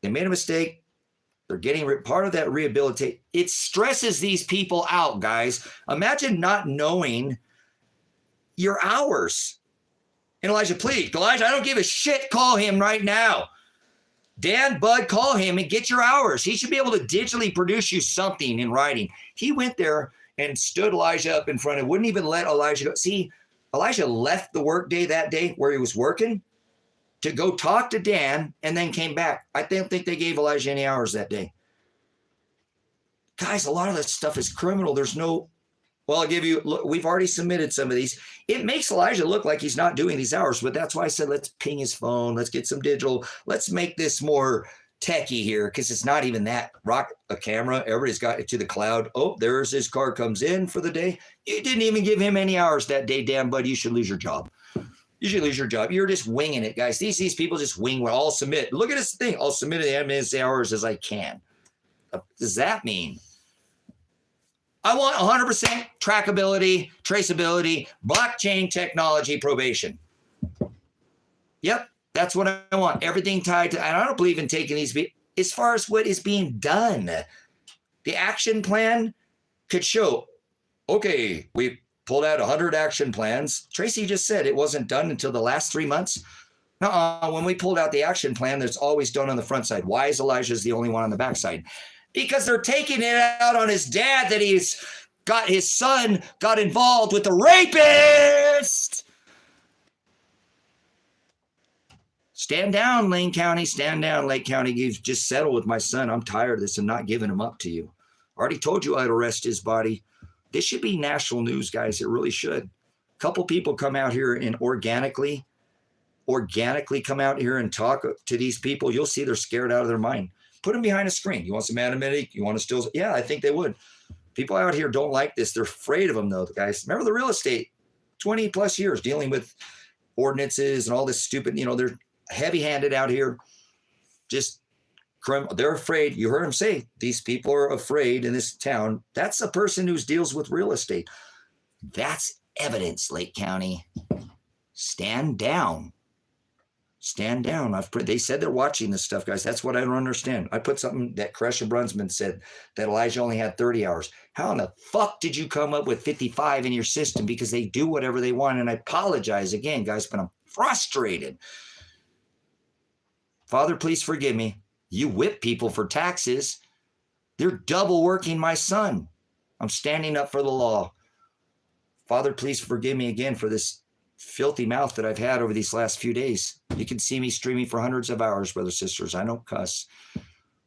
S1: They made a mistake. They're getting part of that rehabilitate. It stresses these people out, guys. Imagine not knowing your hours. And Elijah, please, Elijah, I don't give a shit. Call him right now. Dan, Bud, call him and get your hours. He should be able to digitally produce you something in writing. He went there and stood Elijah up in front and wouldn't even let Elijah go. See, Elijah left the work day that day where he was working to go talk to Dan and then came back. I don't think they gave Elijah any hours that day. Guys, a lot of that stuff is criminal. There's no, well, I'll give you, look, we've already submitted some of these. It makes Elijah look like he's not doing these hours, but that's why I said, let's ping his phone. Let's get some digital. Let's make this more techie here because it's not even that. Rock a camera. Everybody's got it to the cloud. Oh, there's his car comes in for the day. You didn't even give him any hours that day, damn bud. You should lose your job. You should lose your job. You're just winging it, guys. These people just wing. Well, I'll submit. Look at this thing. I'll submit as many hours as I can. What does that mean? I want 100% trackability, traceability, blockchain technology probation. Yep, that's what I want. Everything tied to, and I don't believe in taking these, as far as what is being done. The action plan could show, okay, we pulled out 100 action plans. Tracy just said it wasn't done until the last 3 months. When we pulled out the action plan, that's always done on the front side. Why is Elijah's the only one on the backside? Because they're taking it out on his dad that his son got involved with the rapist. Stand down, Lane County. Stand down, Lake County. You've just settled with my son. I'm tired of this and not giving him up to you. I already told you I'd arrest his body. This should be national news, guys. It really should. A couple people come out here and organically come out here and talk to these people. You'll see they're scared out of their mind. Put them behind a screen. You want some anonymity? You want to still? Yeah, I think they would. People out here don't like this. They're afraid of them, though, guys. Remember the real estate, 20 plus years dealing with ordinances and all this stupid, they're heavy-handed out here. They're afraid. You heard him say, these people are afraid in this town. That's a person who deals with real estate. That's evidence, Lake County. Stand down. Stand down. They said they're watching this stuff, guys. That's what I don't understand. I put something that Kresha Brunsman said that Elijah only had 30 hours. How in the fuck did you come up with 55 in your system? Because they do whatever they want. And I apologize again, guys, but I'm frustrated. Father, please forgive me. You whip people for taxes. They're double working my son. I'm standing up for the law. Father, please forgive me again for this filthy mouth that I've had over these last few days. You can see me streaming for hundreds of hours, brothers, sisters. I don't cuss.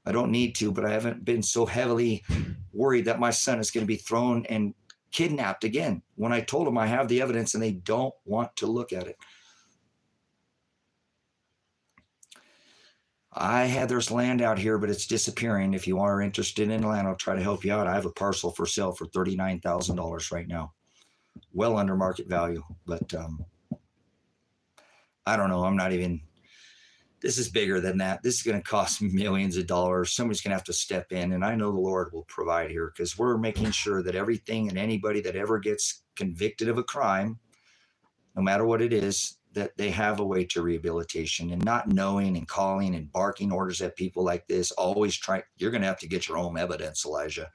S1: I don't need to, but I haven't been so heavily worried that my son is going to be thrown and kidnapped again when I told them I have the evidence and they don't want to look at it. There's land out here, but it's disappearing. If you are interested in land, I'll try to help you out. I have a parcel for sale for $39,000 right now. Well under market value, but I don't know. This is bigger than that. This is going to cost millions of dollars. Somebody's going to have to step in, and I know the Lord will provide here because we're making sure that everything and anybody that ever gets convicted of a crime, no matter what it is, that they have a way to rehabilitation. And not knowing and calling and barking orders at people like this, you're going to have to get your own evidence, Elijah.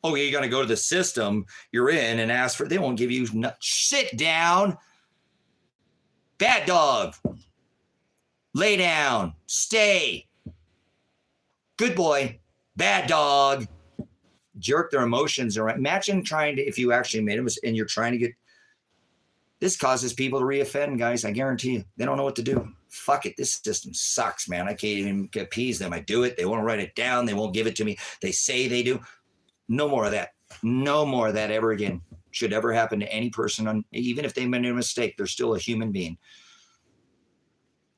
S1: Oh, you're going to go to the system you're in and ask for, they won't give you, sit down. Bad dog. Lay down. Stay. Good boy. Bad dog. Jerk their emotions around. Imagine if you actually made a mistake and you're trying to this causes people to reoffend, guys. I guarantee you. They don't know what to do. Fuck it. This system sucks, man. I can't even appease them. I do it. They won't write it down. They won't give it to me. They say they do. No more of that. No more of that ever again. Should ever happen to any person, even if they made a mistake, they're still a human being.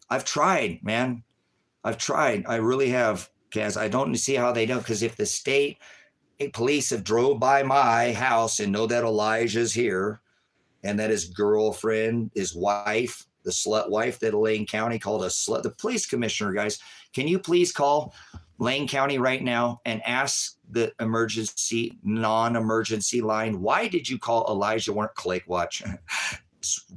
S1: I've tried, man. I've tried. I really have, Kaz. I don't see how they don't, because if the state police have drove by my house and know that Elijah's here and that his girlfriend, his wife, the slut wife that Lane County called a slut, the police commissioner, guys, can you please call Lane County right now and ask the non-emergency line, why did you call Elijah Warner? Click watch.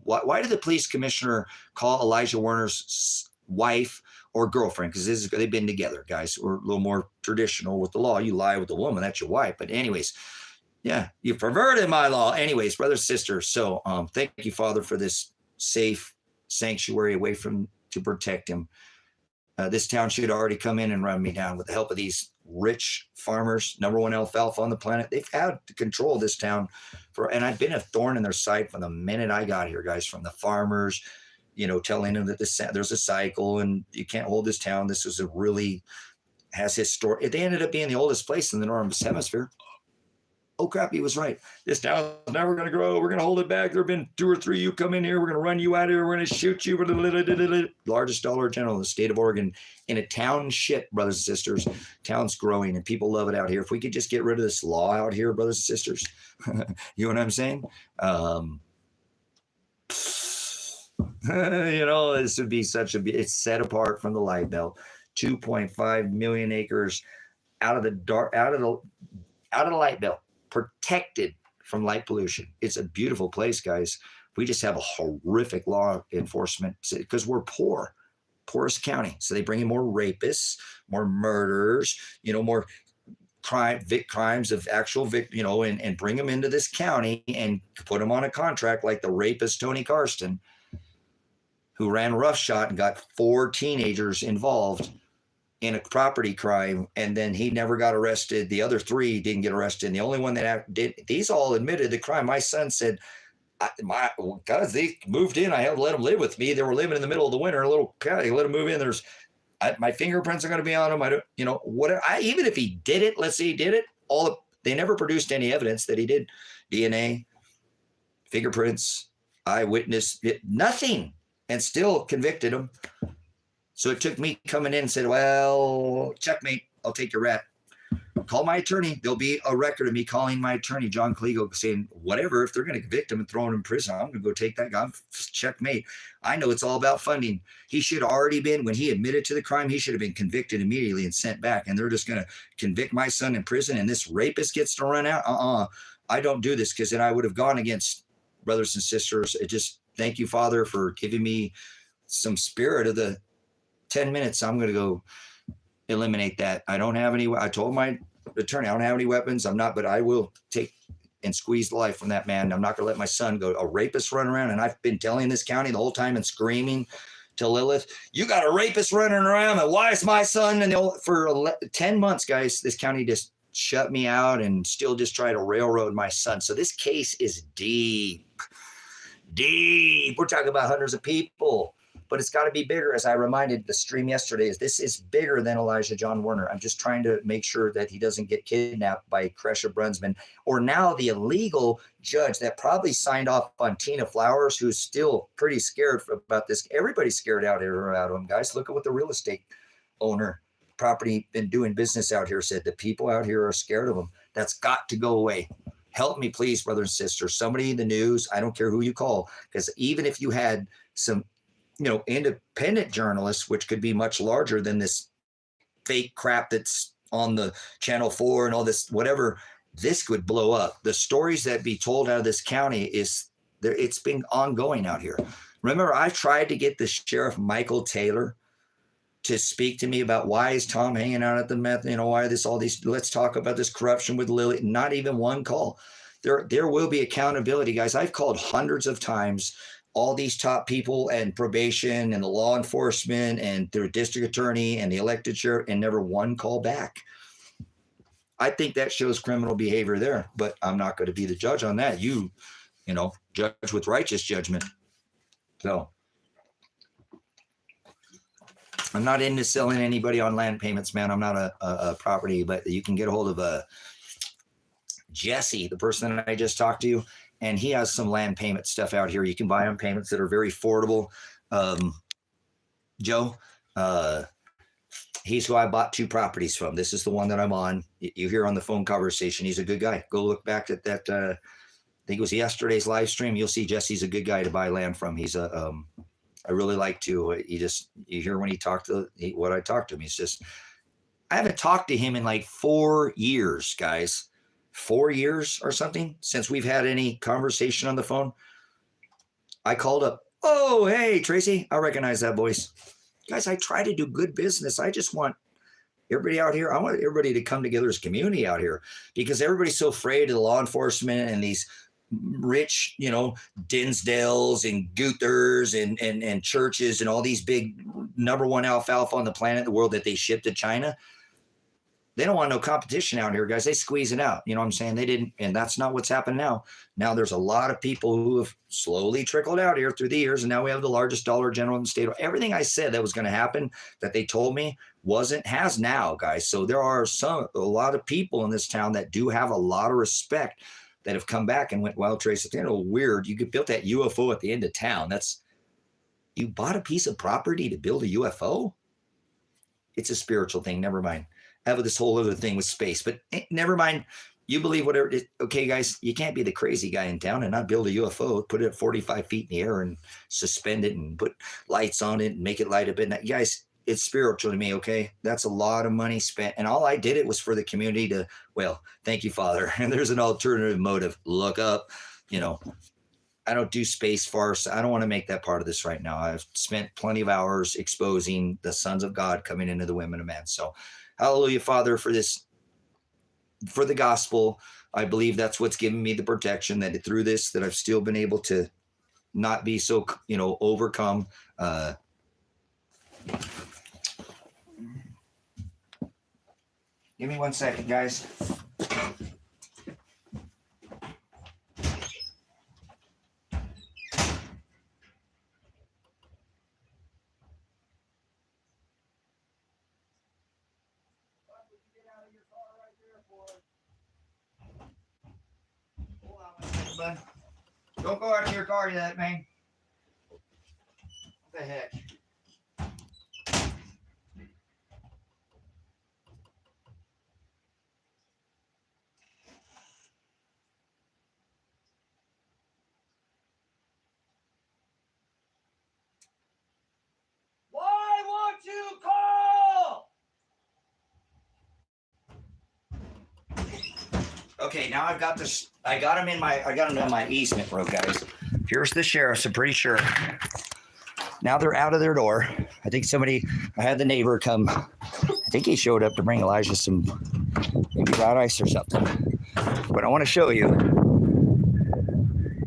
S1: Why did the police commissioner call Elijah Warner's wife or girlfriend? Because they've been together, guys. We're a little more traditional with the law. You lie with a woman, that's your wife. But anyways, yeah, you perverted my law. Anyways, brothers, sisters. So thank you, Father, for this safe sanctuary away from to protect him. This town should already come in and run me down with the help of these rich farmers, number one alfalfa on the planet. They've had to control this town and I've been a thorn in their side from the minute I got here, guys, from the farmers, telling them that there's a cycle and you can't hold this town. This is has history. They ended up being the oldest place in the Northern Hemisphere. Oh crap, he was right. This town's never going to grow. We're going to hold it back. There have been 2 or 3 you come in here. We're going to run you out of here. We're going to shoot you. Largest dollar general in the state of Oregon. In a township, brothers and sisters. Town's growing and people love it out here. If we could just get rid of this law out here, brothers and sisters. You know what I'm saying? This would be it's set apart from the light belt. 2.5 million acres out of the light belt. protected from light pollution. It's a beautiful place, guys. We just have a horrific law enforcement because we're poor, poorest county. So they bring in more rapists, more murderers, more crimes of actual and bring them into this county and put them on a contract like the rapist Tony Karsten, who ran roughshod and got 4 teenagers involved in a property crime, and then he never got arrested. The other 3 didn't get arrested. And the only one that did, these all admitted the crime. My son said, guys, they moved in. I had to let them live with me. They were living in the middle of the winter, a little county. Let them move in. My fingerprints are going to be on them. I don't, whatever. Even if he did it, let's say he did it. They never produced any evidence that he did. DNA, fingerprints, eyewitness, nothing, and still convicted him. So it took me coming in and said, well, checkmate, I'll take your rat. Call my attorney. There'll be a record of me calling my attorney, John Kliego, saying, whatever, if they're going to convict him and throw him in prison, I'm going to go take that guy. Checkmate. I know it's all about funding. He should have already been, when he admitted to the crime, he should have been convicted immediately and sent back. And they're just going to convict my son in prison and this rapist gets to run out. I don't do this, because then I would have gone against brothers and sisters. Thank you, Father, for giving me some spirit of the 10 minutes. I'm going to go eliminate that. I don't have any. I told my attorney, I don't have any weapons. But I will take and squeeze the life from that man. I'm not going to let my son go. A rapist run around. And I've been telling this county the whole time and screaming to Lilith, you got a rapist running around. And why is my son? And for 10 months, guys, this county just shut me out and still just try to railroad my son. So this case is deep. We're talking about hundreds of people, but it's got to be bigger. As I reminded the stream yesterday, this is bigger than Elijah John Werner. I'm just trying to make sure that he doesn't get kidnapped by Kresha Brunsman, or now the illegal judge that probably signed off on Tina Flowers, who's still pretty scared about this. Everybody's scared out here about him, guys. Look at what the real estate owner, property been doing business out here, said. The people out here are scared of him. That's got to go away. Help me, please, brothers and sisters. Somebody in the news, I don't care who you call, because even if you had some, independent journalists, which could be much larger than this fake crap that's on the Channel 4 and all this, whatever, this would blow up. The stories that be told out of this county it's been ongoing out here. Remember, I tried to get the Sheriff Michael Taylor to speak to me about why is Tom hanging out at the meth, why let's talk about this corruption with Lily. Not even one call. There will be accountability, guys. I've called hundreds of times all these top people and probation and the law enforcement and their district attorney and the elected sheriff, and never one call back. I think that shows criminal behavior there, but I'm not going to be the judge on that. You judge with righteous judgment. So I'm not into selling anybody on land payments, man. I'm not a property, but you can get a hold of Jesse, the person that I just talked to, and he has some land payment stuff out here. You can buy on payments that are very affordable. Joe, he's who I bought 2 properties from. This is the one that I'm on. You hear on the phone conversation. He's a good guy. Go look back at that. I think it was yesterday's live stream. You'll see Jesse's a good guy to buy land from. He's I really like to. You hear when he talked what I talked to him. He's just, I haven't talked to him in like 4 years, guys. 4 years or something since we've had any conversation on the phone. I called up. Oh, hey, Tracy. I recognize that voice. Guys, I try to do good business. I just want everybody out here. I want everybody to come together as a community out here, because everybody's so afraid of the law enforcement and these rich, Dinsdales and Guthers and churches and all these big #1 alfalfa on the planet, in the world, that they ship to China. They don't want no competition out here, guys. They squeeze it out. You know what I'm saying? They didn't, and that's not what's happened now. Now there's a lot of people who have slowly trickled out here through the years, and now we have the largest Dollar General in the state. Everything I said that was going to happen, that they told me has now, guys. So there are a lot of people in this town that do have a lot of respect, that have come back and went, well, Trace, it's weird. You could build that UFO at the end of town. You bought a piece of property to build a UFO? It's a spiritual thing. Never mind. I have this whole other thing with space, but never mind. You believe whatever it is. Okay, guys, you can't be the crazy guy in town and not build a UFO, put it at 45 feet in the air and suspend it and put lights on it and make it light up at night. You guys, it's spiritual to me. Okay. That's a lot of money spent. And all I did it was for the community to, well, thank you, Father. And there's an alternative motive. Look up, you know, I don't do space farce. I don't want to make that part of this right now. I've spent plenty of hours exposing the sons of God coming into the women of men. So hallelujah, Father, for this, for the gospel. I believe that's what's given me the protection, that through this, that I've still been able to not be so, you know, overcome. Give me 1 second, guys. Bud. Don't go out to your car yet, man. What the heck? Why won't you call? Okay, now I've got this. I got him in my easement road, guys. Here's the sheriffs. I'm pretty sure. Now they're out of their door. I think I had the neighbor come. I think he showed up to bring Elijah some maybe brown ice or something. But I want to show you.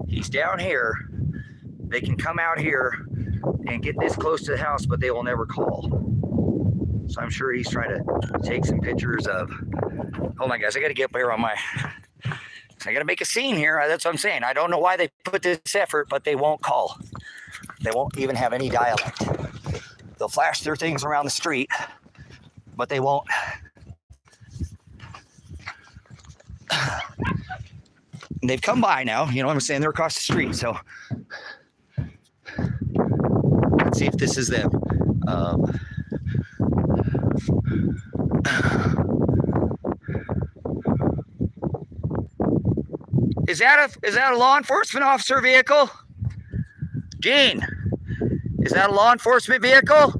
S1: He's down here. They can come out here and get this close to the house, but they will never call. So I'm sure he's trying to take some pictures of. Hold on, guys. I got to get up here on my. I got to make a scene here. That's what I'm saying. I don't know why they put this effort, but they won't call. They won't even have any dialect. They'll flash their things around the street, but they won't. They've come by now. You know what I'm saying? They're across the street. So let's see if this is them. Is that a law enforcement officer vehicle? Gene, is that a law enforcement vehicle?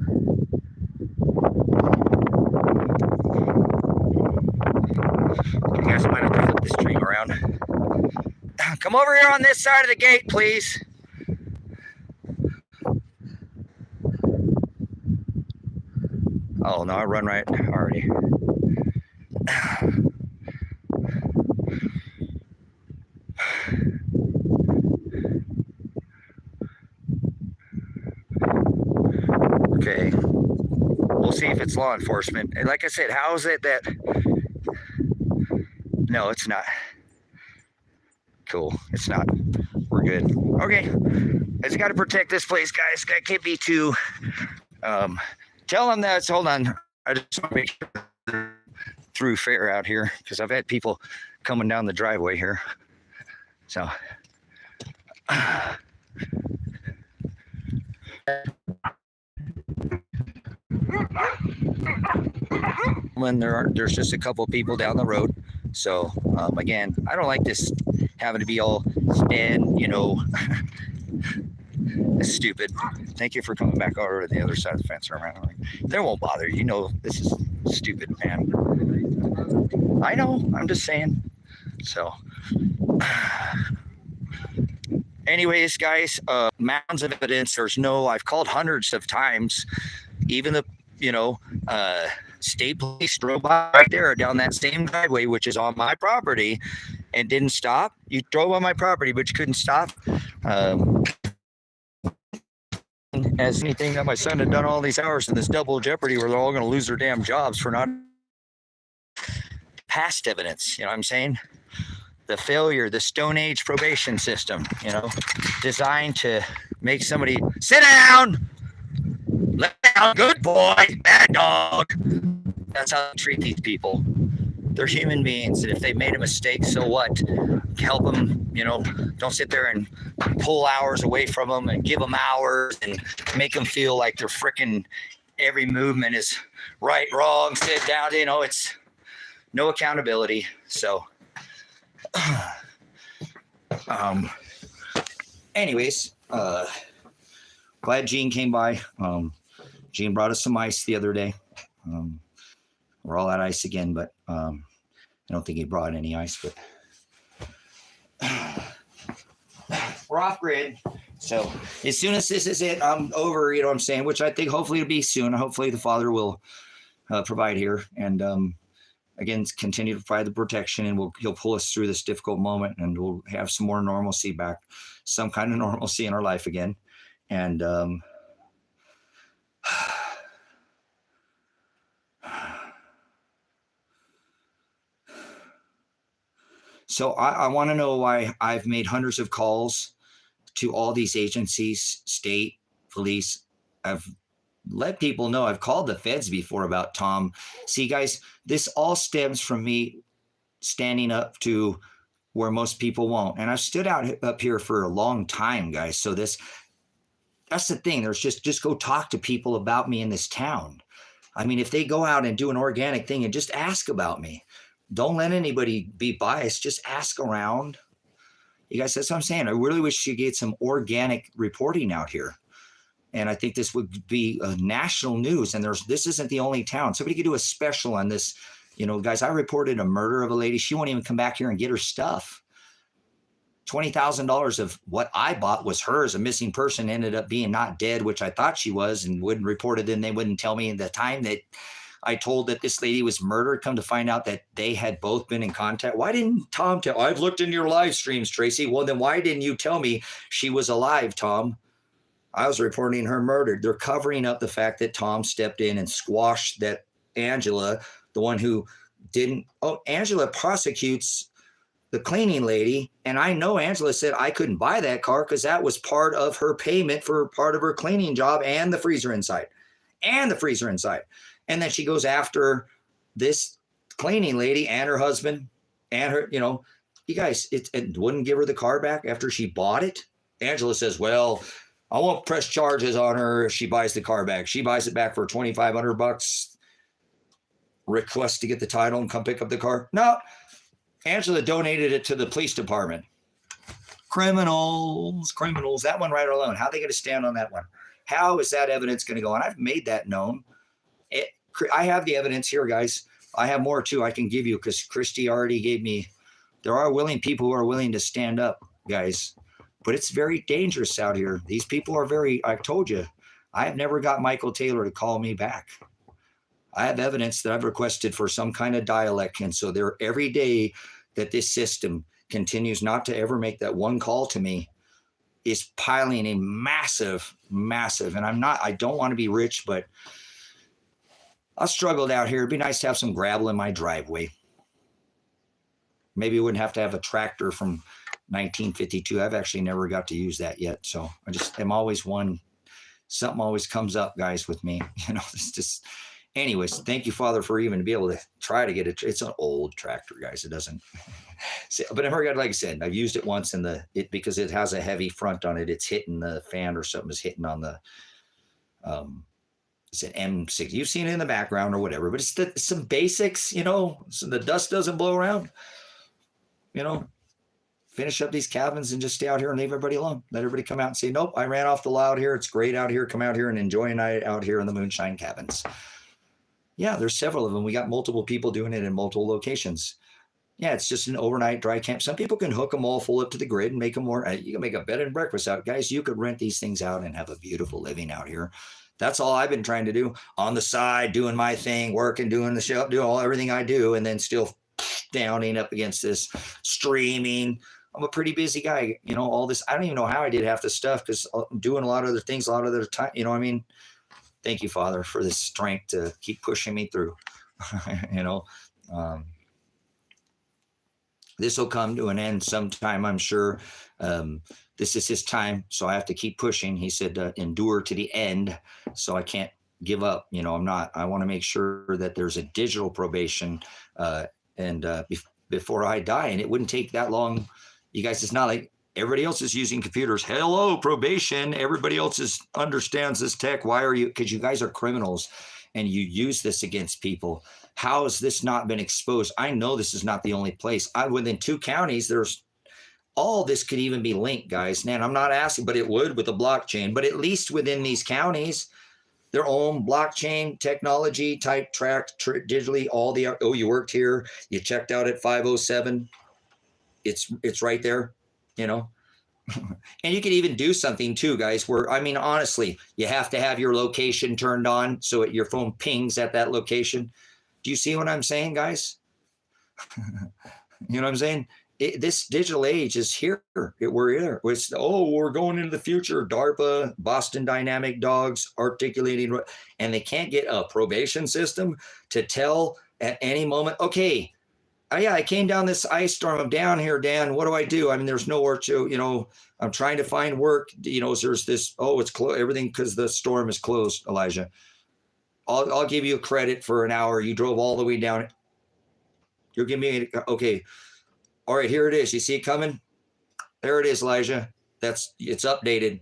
S1: You guys might have to flip this stream around. Come over here on this side of the gate, please. Oh, no, I run right already. Okay, we'll see if it's law enforcement. And like I said, how is it that... No, it's not. Cool, it's not. We're good. Okay, I just got to protect this place, guys. I can't be too... Tell them that, hold on. I just want to make sure they're through fair out here, because I've had people coming down the driveway here. So... when there's just a couple people down the road. So again, I don't like this having to be all and you know it's stupid. Thank you for coming back over to the other side of the fence around. They won't bother you. You know this is stupid, man. I know, I'm just saying. So anyways, guys, mounds of evidence. I've called hundreds of times. Even the state police drove by right there down that same driveway, which is on my property, and didn't stop. You drove on my property, but you couldn't stop. As anything that my son had done all these hours in this double jeopardy where they're all going to lose their damn jobs for not past evidence. You know what I'm saying? The failure, the Stone Age probation system, designed to make somebody sit down. Lay down, good boy, bad dog. That's how they treat these people. They're human beings, and if they made a mistake, so what? Help them, don't sit there and pull hours away from them and give them hours and make them feel like they're freaking every movement is right, wrong, sit down. It's no accountability. So, anyways, glad Gene came by. Gene brought us some ice the other day. We're all at ice again, but I don't think he brought any ice, but we're off grid. So as soon as this is it, I'm over, you know what I'm saying, which I think hopefully it'll be soon. Hopefully the Father will provide here and again, continue to provide the protection, and he'll pull us through this difficult moment, and we'll have some more normalcy back, some kind of normalcy in our life again. And so I want to know why I've made hundreds of calls to all these agencies, state, police. I've let people know. I've called the feds before about Tom. See, guys, this all stems from me standing up to where most people won't. And I've stood up here for a long time, guys. So that's the thing. There's just go talk to people about me in this town. I mean, if they go out and do an organic thing and just ask about me, don't let anybody be biased. Just ask around. You guys, that's what I'm saying. I really wish you get some organic reporting out here. And I think this would be national news. And this isn't the only town. Somebody could do a special on this. You know, guys, I reported a murder of a lady. She won't even come back here and get her stuff. $20,000 of what I bought was hers. A missing person ended up being not dead, which I thought she was, and wouldn't report it. Then they wouldn't tell me the time that I told that this lady was murdered. Come to find out that they had both been in contact. Why didn't Tom tell? I've looked into your live streams, Tracy. Well, then why didn't you tell me she was alive, Tom? I was reporting her murdered. They're covering up the fact that Tom stepped in and squashed that Angela, the one who didn't. Oh, Angela prosecutes the cleaning lady. And I know Angela said I couldn't buy that car because that was part of her payment for part of her cleaning job and the freezer inside. And then she goes after this cleaning lady and her husband and her, you know, you guys, it wouldn't give her the car back after she bought it. Angela says, well, I won't press charges on her if she buys the car back. She buys it back for $2,500. Request to get the title and come pick up the car. No, Angela donated it to the police department. Criminals. That one right alone. How are they going to stand on that one? How is that evidence going to go on? I've made that known. I have the evidence here, guys. I have more too I can give you because Christy already gave me. There are willing people who are willing to stand up, guys. But it's very dangerous out here. These people are I told you, I have never got Michael Taylor to call me back. I have evidence that I've requested for some kind of dialect. And so every day that this system continues not to ever make that one call to me is piling a massive. And I don't want to be rich, but I struggled out here. It'd be nice to have some gravel in my driveway. Maybe we wouldn't have to have a tractor from 1952. I've actually never got to use that yet. So I just am always something always comes up, guys, with me. You know, it's just, anyways, thank you, Father, for even to be able to try to get it. It's an old tractor, guys. It doesn't, but I've heard, like I said, I've used it once because it has a heavy front on it. It's hitting the fan or something is hitting on the, it's an M6. You've seen it in the background or whatever, but it's some basics, you know, so the dust doesn't blow around, you know. Finish up these cabins and just stay out here and leave everybody alone. Let everybody come out and say, nope, I ran off the lot here. It's great out here. Come out here and enjoy a night out here in the moonshine cabins. Yeah, there's several of them. We got multiple people doing it in multiple locations. Yeah, it's just an overnight dry camp. Some people can hook them all full up to the grid and make them more. You can make a bed and breakfast out. Guys, you could rent these things out and have a beautiful living out here. That's all I've been trying to do on the side, doing my thing, working, doing the show, doing everything I do, and then still downing up against this streaming. I'm a pretty busy guy, you know, all this. I don't even know how I did half the stuff because I'm doing a lot of other things, a lot of other time. You know what I mean? Thank you, Father, for this strength to keep pushing me through. You know, this will come to an end sometime, I'm sure. This is his time, so I have to keep pushing. He said, endure to the end, so I can't give up. You know, I want to make sure that there's a digital probation before I die, and it wouldn't take that long. You guys, it's not like everybody else is using computers. Hello, probation. Everybody else understands this tech. Why are you? Because you guys are criminals and you use this against people. How has this not been exposed? I know this is not the only place. Within 2 counties, there's all this could even be linked, guys. Man, I'm not asking, but it would with the blockchain. But at least within these counties, their own blockchain technology type track digitally. All the, oh, you worked here, you checked out at 5:07. It's right there, you know. And you can even do something too, guys, where, I mean, honestly, you have to have your location turned on so your phone pings at that location. Do you see what I'm saying, guys? You know what I'm saying? This digital age is here. We're here. We're going into the future. DARPA, Boston Dynamic dogs articulating, and they can't get a probation system to tell at any moment, okay, oh, yeah, I came down this ice storm. I'm down here, Dan. What do I do? I mean, there's nowhere to, you know, I'm trying to find work. You know, there's this, oh, it's closed, everything because the storm is closed, Elijah. I'll give you credit for an hour. You drove all the way down. You'll give me, okay. All right, here it is. You see it coming? There it is, Elijah. It's updated.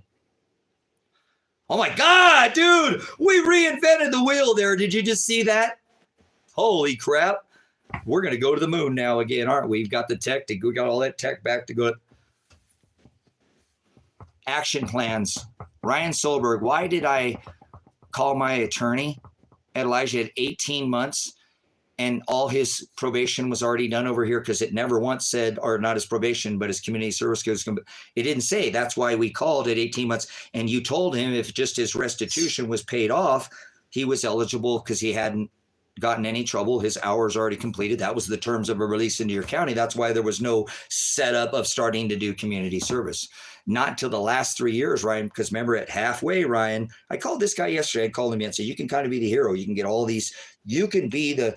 S1: Oh my God, dude, we reinvented the wheel there. Did you just see that? Holy crap. We're going to go to the moon now again, aren't we? We've got the tech. We got all that tech back to go. Action plans. Ryan Solberg, why did I call my attorney? Elijah had 18 months and all his probation was already done over here because it never once said, or not his probation, but his community service goes. It didn't say. That's why we called it 18 months. And you told him if just his restitution was paid off, he was eligible because he hadn't gotten any trouble. His hours already completed. That was the terms of a release into your county. That's why there was no setup of starting to do community service. Not until the last 3 years, Ryan, because remember at halfway, Ryan, I called this guy yesterday. I called him and said, you can kind of be the hero. You can get all these, you could be the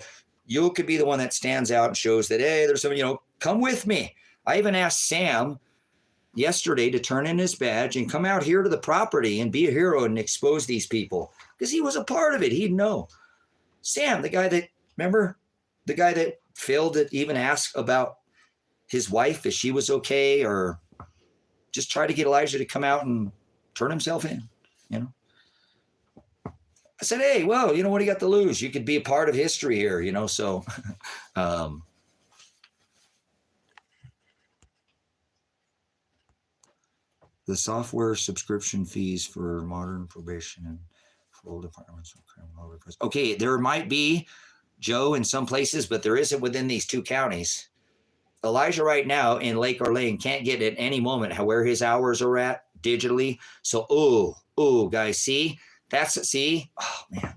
S1: one that stands out and shows that, hey, there's some, you know, come with me. I even asked Sam yesterday to turn in his badge and come out here to the property and be a hero and expose these people because he was a part of it. He'd know. Sam, the guy that failed to even ask about his wife, if she was okay, or just try to get Elijah to come out and turn himself in, you know. I said, hey, well, you know, what do you got to lose? You could be a part of history here, you know, so the software subscription fees for modern probation and parole departments. Okay, there might be, Joe, in some places, but there isn't within these two counties. Elijah right now in Lake Arlene can't get at any moment where his hours are at digitally. So, guys, see? Oh, man.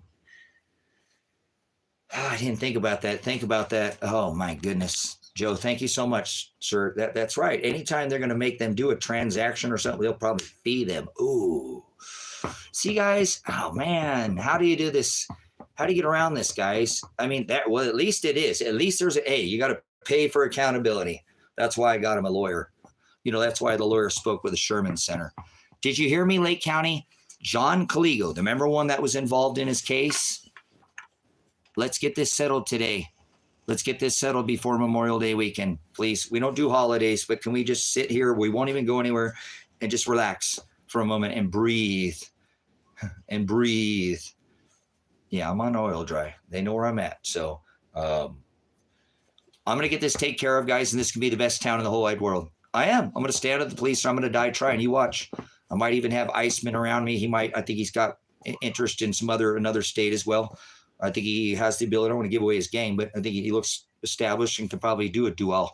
S1: Oh, I didn't think about that. Think about that. Oh, my goodness. Joe, thank you so much, sir. That's right. Anytime they're going to make them do a transaction or something, they'll probably fee them. Ooh. See, guys? Oh, man. How do you do this? How do you get around this, guys? I mean, at least it is. At least there's you got to pay for accountability. That's why I got him a lawyer. You know, that's why the lawyer spoke with the Sherman Center. Did you hear me, Lake County? John Caligo, the member one that was involved in his case. Let's get this settled today. Let's get this settled before Memorial Day weekend, please. We don't do holidays, but can we just sit here? We won't even go anywhere and just relax for a moment and breathe and breathe. Yeah, I'm on oil dry. They know where I'm at. So I'm going to get this taken care of, guys, and this can be the best town in the whole wide world. I am. I'm going to stand at the police, or I'm going to die trying. You watch. I might even have Iceman around me. I think he's got interest in another state as well. I think he has the ability. I don't want to give away his game, but I think he looks established and can probably do a duel.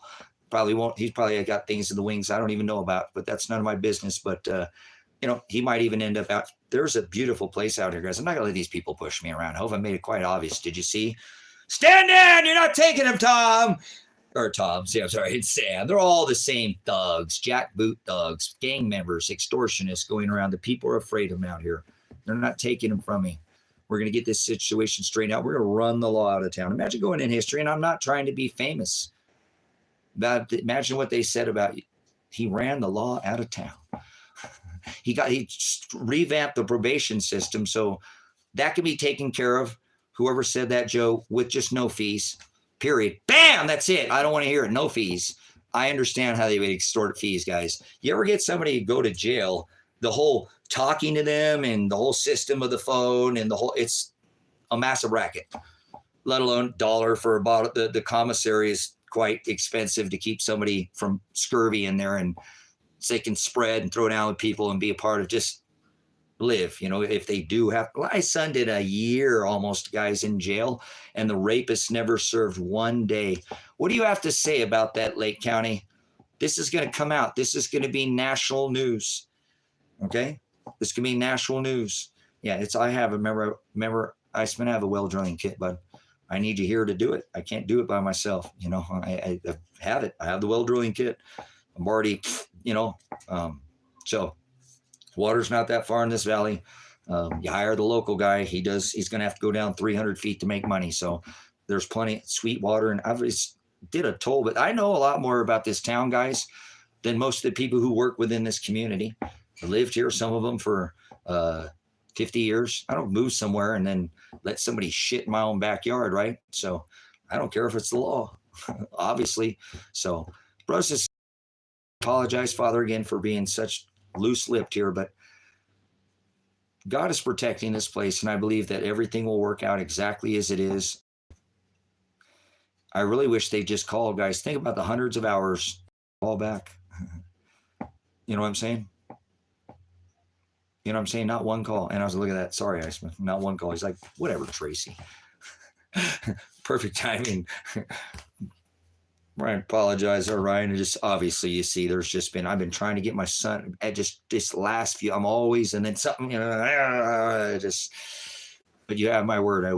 S1: Probably won't. He's probably got things in the wings I don't even know about, but that's none of my business. But, you know, he might even end up out. There's a beautiful place out here, guys. I'm not going to let these people push me around. I hope I made it quite obvious. Did you see? Stand down. You're not taking him, Tom. Or Tom, I'm sorry, it's Sam. They're all the same thugs, jackboot thugs, gang members, extortionists going around. The people are afraid of them out here. They're not taking them from me. We're going to get this situation straightened out. We're going to run the law out of town. Imagine going in history, and I'm not trying to be famous. Imagine what they said about you. He ran the law out of town. He revamped the probation system so that can be taken care of. Whoever said that, Joe, with just no fees. Period. Bam! That's it. I don't want to hear it. No fees. I understand how they would extort fees, guys. You ever get somebody to go to jail, the whole talking to them and the whole system of the phone and it's a massive racket, let alone dollar for a bottle. The commissary is quite expensive to keep somebody from scurvy in there, and so they can spread and throw down with people and be a part of just live. You know, if they do have, my son did a year almost, guys, in jail, and the rapist never served one day. What do you have to say about that, Lake County? This is going to come out. This is going to be national news. Okay, this can be national news. Yeah, it's. I have a remember. I have a well drilling kit, but I need you here to do it. I can't do it by myself. You know, I have it. I have the well drilling kit. I'm already, you know, so water's not that far in this valley. You hire the local guy. He's going to have to go down 300 feet to make money. So there's plenty of sweet water. And I've just did a toll, but I know a lot more about this town, guys, than most of the people who work within this community. I lived here, some of them for 50 years. I don't move somewhere and then let somebody shit in my own backyard, right? So I don't care if it's the law, obviously. So, brothers, just apologize, Father, again for being such loose-lipped here, but God is protecting this place, and I believe that everything will work out exactly as it is. I really wish they just called, guys. Think about the hundreds of hours. Call back. You know what I'm saying? You know what I'm saying? Not one call. And I was like, look at that. Sorry, Iceman. Not one call. He's like, whatever, Tracy. Perfect timing. Ryan, apologize there, Ryan. And just obviously, you see, there's just been, I've been trying to get my son at just this last few, I'm always, and then something, you know, but you have my word.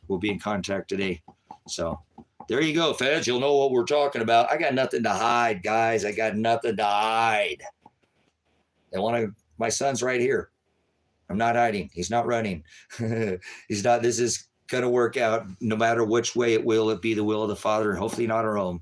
S1: We'll be in contact today. So there you go, feds. You'll know what we're talking about. I got nothing to hide, guys. I got nothing to hide. My son's right here. I'm not hiding. He's not running. He's not, this is going to work out no matter which way it will. It be the will of the Father, and hopefully not our own.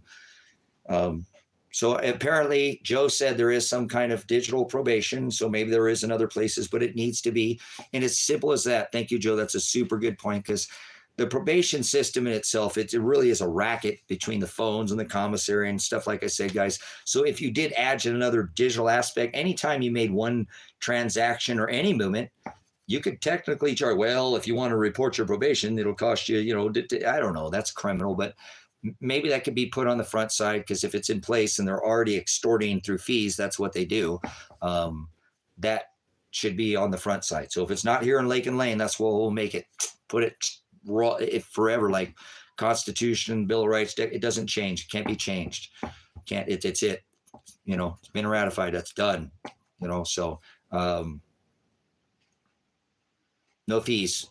S1: So apparently Joe said there is some kind of digital probation. So maybe there is in other places, but it needs to be. And it's simple as that. Thank you, Joe. That's a super good point, because the probation system in itself, it really is a racket between the phones and the commissary and stuff, like I said, guys. So if you did add another digital aspect, anytime you made one transaction or any movement, you could technically charge, well, if you want to report your probation, it'll cost you, you know, I don't know, that's criminal, but maybe that could be put on the front side, because if it's in place and they're already extorting through fees, that's what they do. That should be on the front side. So if it's not here in Lake and Lane, that's what we'll make it. Put it raw forever, like Constitution, Bill of Rights. It doesn't change. It can't be changed. It's it. You know, it's been ratified. That's done. You know, so no fees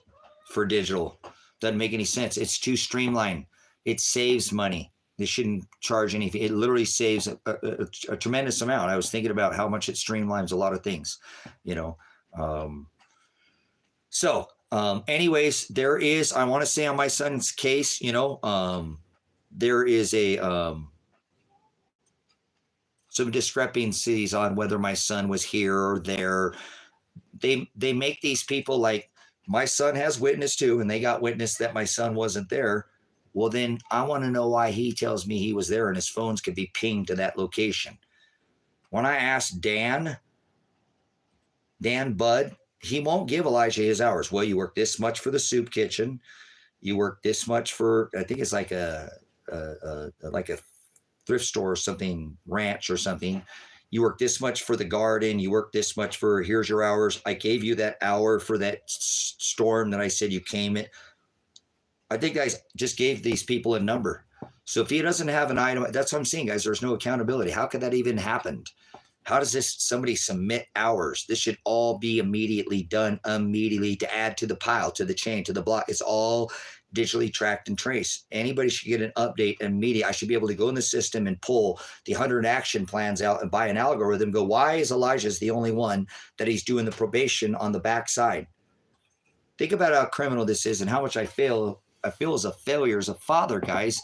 S1: for digital. Doesn't make any sense. It's too streamlined. It saves money. They shouldn't charge any fee. It literally saves a tremendous amount. I was thinking about how much it streamlines a lot of things, you know. Anyways, there is, I want to say on my son's case, you know, there is some discrepancies on whether my son was here or there. They make these people like, my son has witness too, and they got witness that my son wasn't there. Well, then I want to know why he tells me he was there and his phones could be pinged to that location. When I asked Dan Budd, he won't give Elijah his hours. Well, you work this much for the soup kitchen. You work this much for, I think it's like a thrift store or something, ranch or something. You work this much for the garden. You work this much for, here's your hours. I gave you that hour for that storm that I said you came in. I think I just gave these people a number. So if he doesn't have an item, that's what I'm saying, guys. There's no accountability. How could that even happen? How does somebody submit hours? This should all be immediately done, immediately, to add to the pile, to the chain, to the block. It's all digitally tracked and traced. Anybody should get an update immediately. I should be able to go in the system and pull the 100 action plans out and buy an algorithm. Go, why is Elijah's the only one that he's doing the probation on the backside? Think about how criminal this is and how much I feel as a failure as a father, guys.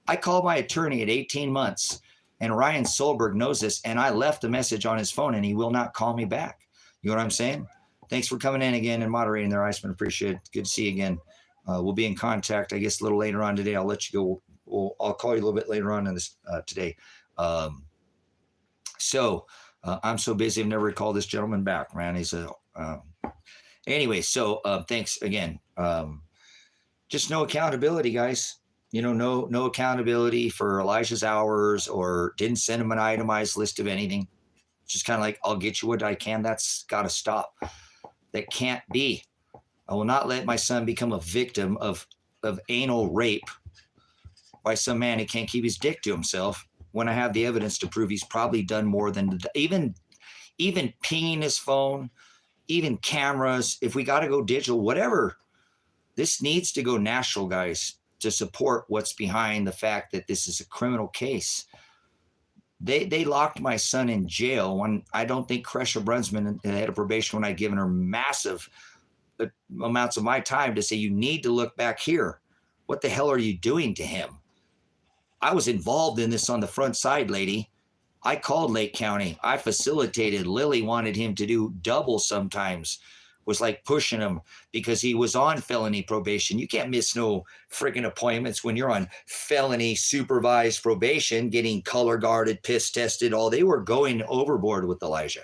S1: I called my attorney at 18 months, and Ryan Solberg knows this, and I left a message on his phone, and he will not call me back. You know what I'm saying? Thanks for coming in again and moderating there, Iceman. Appreciate it. Good to see you again. We'll be in contact, I guess, a little later on today. I'll let you go. I'll call you a little bit later on in this today. I'm so busy, I've never called this gentleman back, man. He's anyway, so thanks again. Just no accountability, guys. You know, no accountability for Elijah's hours, or didn't send him an itemized list of anything. Just kind of like, I'll get you what I can. That's got to stop. That can't be. I will not let my son become a victim of anal rape by some man who can't keep his dick to himself when I have the evidence to prove he's probably done more than even pinging his phone, even cameras. If we got to go digital, whatever, this needs to go national, guys, to support what's behind the fact that this is a criminal case. They locked my son in jail when I don't think Kresha Brunsman, the head of probation, when I'd given her massive amounts of my time to say, you need to look back here. What the hell are you doing to him? I was involved in this on the front side, lady. I called Lake County. I facilitated. Lily wanted him to do double sometimes. Was like pushing him because he was on felony probation. You can't miss no freaking appointments when you're on felony supervised probation, getting color guarded, piss tested. They were going overboard with Elijah.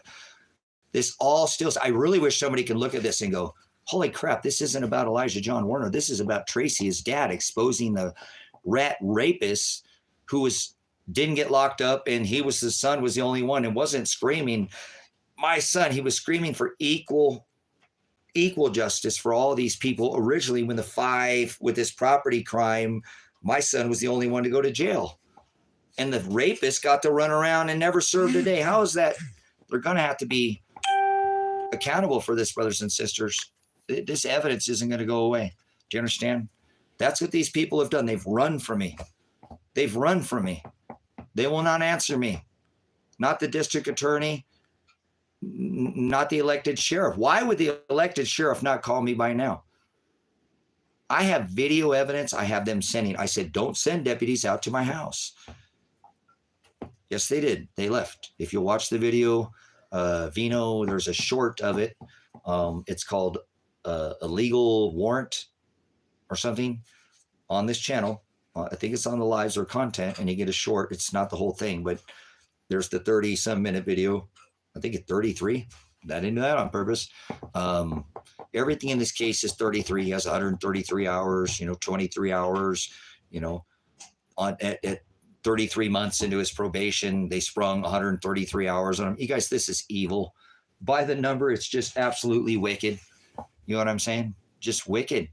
S1: This all still, I really wish somebody could look at this and go, holy crap, this isn't about Elijah John Warner. This is about Tracy, his dad, exposing the rat rapist who didn't get locked up, and the son was the only one and wasn't screaming. My son, he was screaming for equal justice for all these people. Originally, when the 5 with this property crime, my son was the only one to go to jail. And the rapist got to run around and never served a day. How is that? They're going to have to be accountable for this, brothers and sisters. This evidence isn't going to go away. Do you understand? That's what these people have done. They've run from me. They've run from me. They will not answer me. Not the district attorney, not the elected sheriff. Why would the elected sheriff not call me by now? I have video evidence. I have them sending. I said, don't send deputies out to my house. Yes, they did. They left. If you watch the video, Vino, there's a short of it. It's called a legal warrant or something on this channel. I think it's on the lives or content, and you get a short. It's not the whole thing, but there's the 30-some minute video. I think it's 33. I didn't do that on purpose. Everything in this case is 33. He has 133 hours, 23 hours, at 33 months into his probation, they sprung 133 hours on him. You guys, this is evil. By the number, it's just absolutely wicked. You know what I'm saying? Just wicked.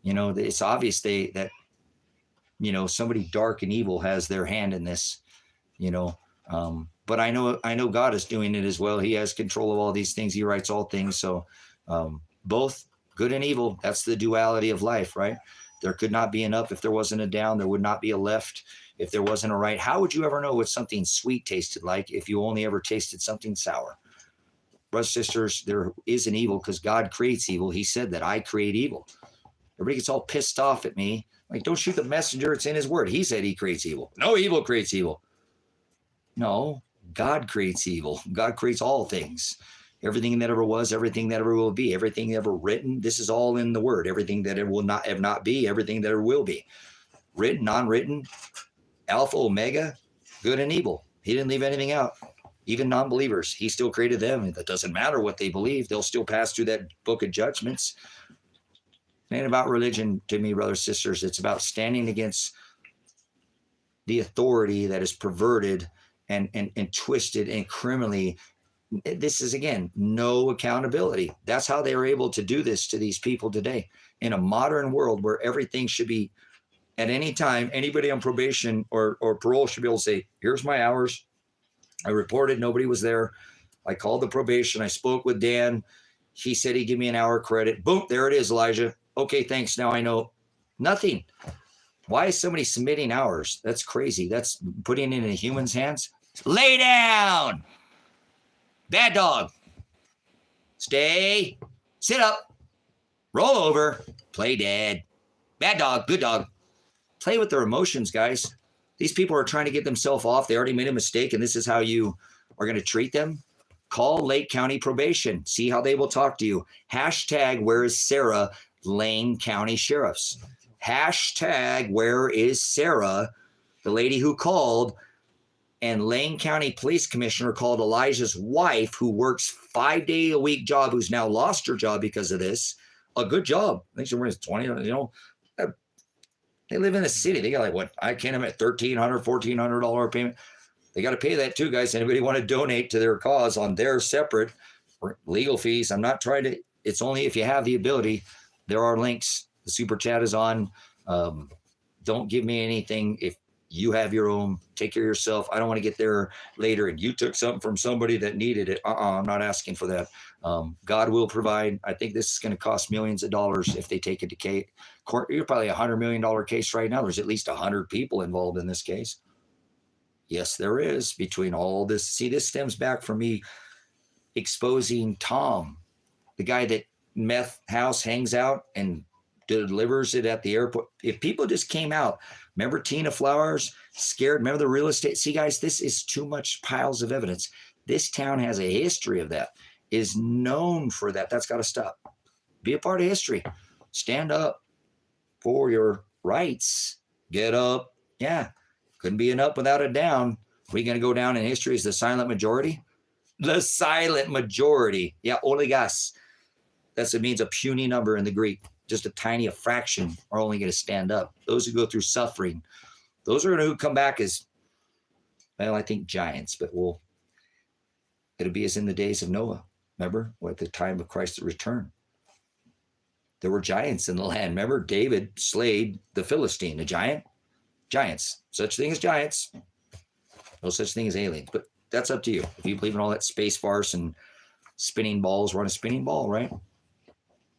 S1: It's obvious that somebody dark and evil has their hand in this, but I know God is doing it as well. He has control of all these things. He writes all things. So both good and evil, that's the duality of life, right? There could not be an up if there wasn't a down. There would not be a left if there wasn't a right. How would you ever know what something sweet tasted like if you only ever tasted something sour? Brothers, sisters, there is an evil because God creates evil. He said that I create evil. Everybody gets all pissed off at me. Like, don't shoot the messenger. It's in his word. He said he creates evil. No, evil creates evil. No, God creates evil. God creates all things. Everything that ever was, everything that ever will be, everything ever written. This is all in the word. Everything that it will not have not be, everything that it will be. Written, non-written, alpha, omega, good and evil. He didn't leave anything out. Even non-believers, he still created them. It doesn't matter what they believe. They'll still pass through that book of judgments. It ain't about religion to me, brothers, sisters. It's about standing against the authority that is perverted and twisted and criminally. This is, again, no accountability. That's how they are able to do this to these people today in a modern world where everything should be, at any time, anybody on probation or parole should be able to say, here's my hours. I reported nobody was there. I called the probation. I spoke with Dan. He said he'd give me an hour credit. Boom, there it is, Elijah. Okay, thanks. Now I know. Nothing. Why is somebody submitting hours? That's crazy. That's putting it in a human's hands. Lay down. Bad dog. Stay. Sit up. Roll over. Play dead. Bad dog. Good dog. Play with their emotions, guys. These people are trying to get themselves off. They already made a mistake, and this is how you are going to treat them. Call Lake County Probation. See how they will talk to you. Hashtag where is Sarah, Lane County Sheriffs. Hashtag where is Sarah, the lady who called, and Lane County Police Commissioner called Elijah's wife, who works 5-day-a-week job, who's now lost her job because of this. A good job. I think she earns 20, They live in a city. They got like, what? I can't imagine, $1,300, $1,400 payment. They got to pay that too, guys. Anybody want to donate to their cause on their separate legal fees? I'm not trying to it's only if you have the ability. There are links. The super chat is on. Don't give me anything if you have your own. Take care of yourself. I don't want to get there later and you took something from somebody that needed it. I'm not asking for that. God will provide. I think this is going to cost millions of dollars if they take it to court. You're probably $100 million case right now. There's at least 100 people involved in this case. Yes, there is. Between all this. See, this stems back from me exposing Tom, the guy that meth house hangs out and delivers it at the airport. If people just came out, remember Tina Flowers, scared, remember the real estate? See, guys, this is too much piles of evidence. This town has a history of that, is known for that. That's got to stop. Be a part of history. Stand up for your rights. Get up. Yeah. Couldn't be an up without a down. We're going to go down in history as the silent majority? The silent majority. Yeah, oligas. That's, it means a puny number in the Greek. Just a tiny fraction are only going to stand up. Those who go through suffering, those are going to come back as, well, I think giants, but it'll be as in the days of Noah. Remember, at the time of Christ's return, there were giants in the land. Remember, David slayed the Philistine, a giant. Giants, such thing as giants, no such thing as aliens. But that's up to you. If you believe in all that space farce and spinning balls, run a spinning ball, right?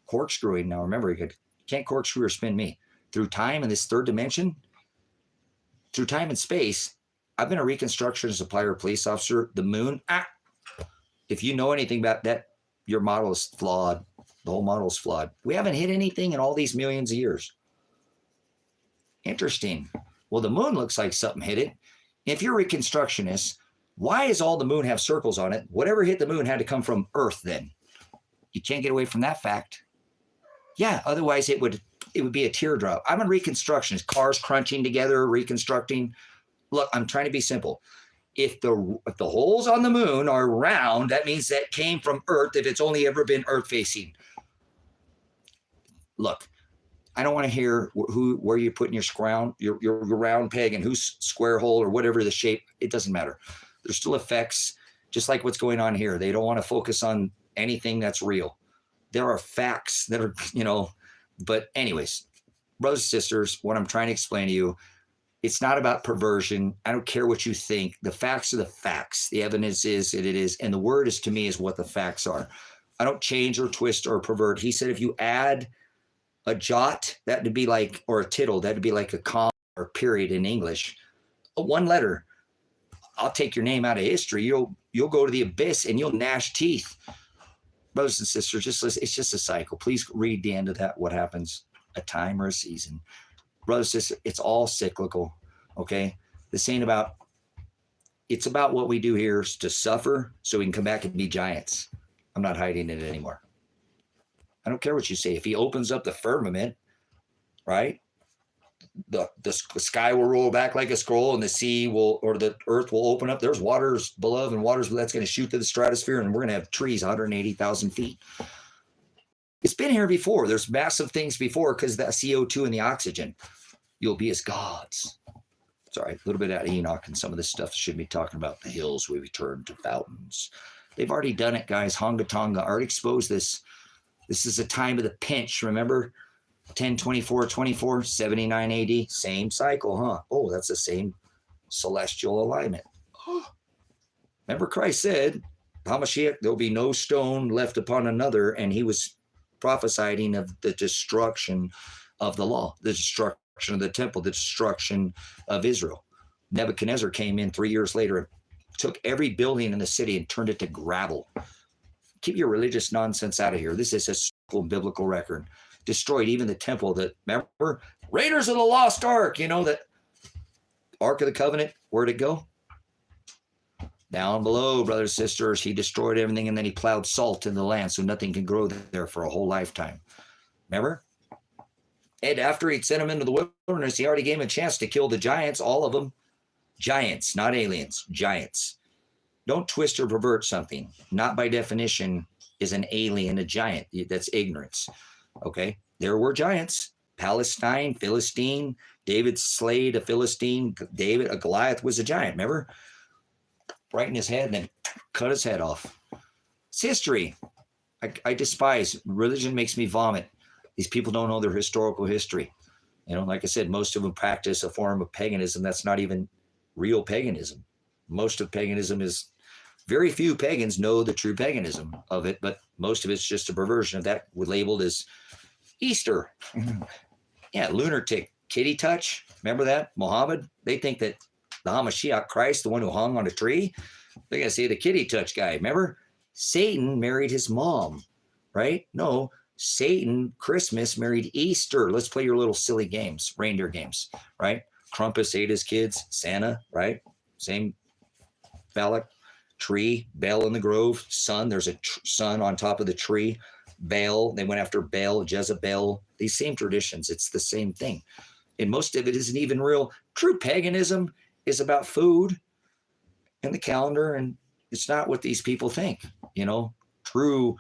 S1: Corkscrewing. Now remember, you can't corkscrew or spin me. Through time in this third dimension, through time and space, I've been a reconstruction supplier, police officer. The moon. If you know anything about that, your model is flawed. The whole model is flawed. We haven't hit anything in all these millions of years. Interesting. Well, the moon looks like something hit it. If you're a reconstructionist, why does all the moon have circles on it? Whatever hit the moon had to come from Earth then. You can't get away from that fact. Yeah, otherwise it would be a teardrop. I'm a reconstructionist. Cars crunching together, reconstructing. Look, I'm trying to be simple. If the holes on the moon are round, that means that came from Earth if it's only ever been Earth facing. Look, I don't want to hear where you're putting your round peg and whose square hole or whatever the shape. It doesn't matter. There's still effects, just like what's going on here. They don't want to focus on anything that's real. There are facts that are, but anyways, brothers and sisters, what I'm trying to explain to you, it's not about perversion. I don't care what you think. The facts are the facts. The evidence is it is. And the word is, to me, is what the facts are. I don't change or twist or pervert. He said, if you add a jot, that would be like, or a tittle, that would be like a comma or period in English. One letter, I'll take your name out of history. You'll go to the abyss and you'll gnash teeth. Brothers and sisters, just listen. It's just a cycle. Please read the end of that. What happens? A time or a season. Brothers and sisters, it's all cyclical. Okay? This ain't about, it's about what we do here is to suffer so we can come back and be giants. I'm not hiding it anymore. I don't care what you say. If he opens up the firmament, right? The sky will roll back like a scroll and the sea will, or the earth will open up. There's waters below and waters that's going to shoot to the stratosphere and we're going to have trees 180,000 feet. It's been here before. There's massive things before because the CO2 and the oxygen. You'll be as gods. Sorry, a little bit out of Enoch and some of this stuff should be talking about the hills we return to fountains. They've already done it, guys. Honga Tonga already exposed this. This is a time of the pinch, remember? 10/24/24, 79 AD, same cycle, huh? Oh, that's the same celestial alignment. Remember Christ said, Hamashiach, there'll be no stone left upon another, and he was prophesying of the destruction of the law, the destruction of the temple, the destruction of Israel. Nebuchadnezzar came in 3 years later and took every building in the city and turned it to gravel. Keep your religious nonsense out of here. This is a historical biblical record. Destroyed even the temple that, remember, Raiders of the Lost Ark, that Ark of the Covenant, where'd it go? Down below, brothers and sisters. He destroyed everything and then he plowed salt in the land so nothing can grow there for a whole lifetime. Remember? And after he'd sent them into the wilderness, he already gave him a chance to kill the giants, all of them. Giants, not aliens, giants. Don't twist or pervert something. Not by definition is an alien a giant. That's ignorance. Okay, there were giants. Palestine, Philistine. David slayed a Philistine. A Goliath was a giant. Remember? Right in his head and then cut his head off. It's history. I despise religion. Makes me vomit. These people don't know their historical history. You know, like I said, most of them practice a form of paganism that's not even real paganism. Most of paganism is, very few pagans know the true paganism of it, but most of it's just a perversion of that, labeled as Easter. Yeah, lunatic, kitty touch. Remember that? Muhammad? They think that the Hamashiach, Christ, the one who hung on a tree, they're going to say the kitty touch guy. Remember? Satan married his mom, right? No, Satan, Christmas, married Easter. Let's play your little silly games, reindeer games, right? Krampus ate his kids, Santa, right? Same phallic. Tree, Baal in the grove, sun, there's a sun on top of the tree. Baal, they went after Baal, Jezebel, these same traditions. It's the same thing. And most of it isn't even real. True paganism is about food and the calendar, and it's not what these people think. You know, true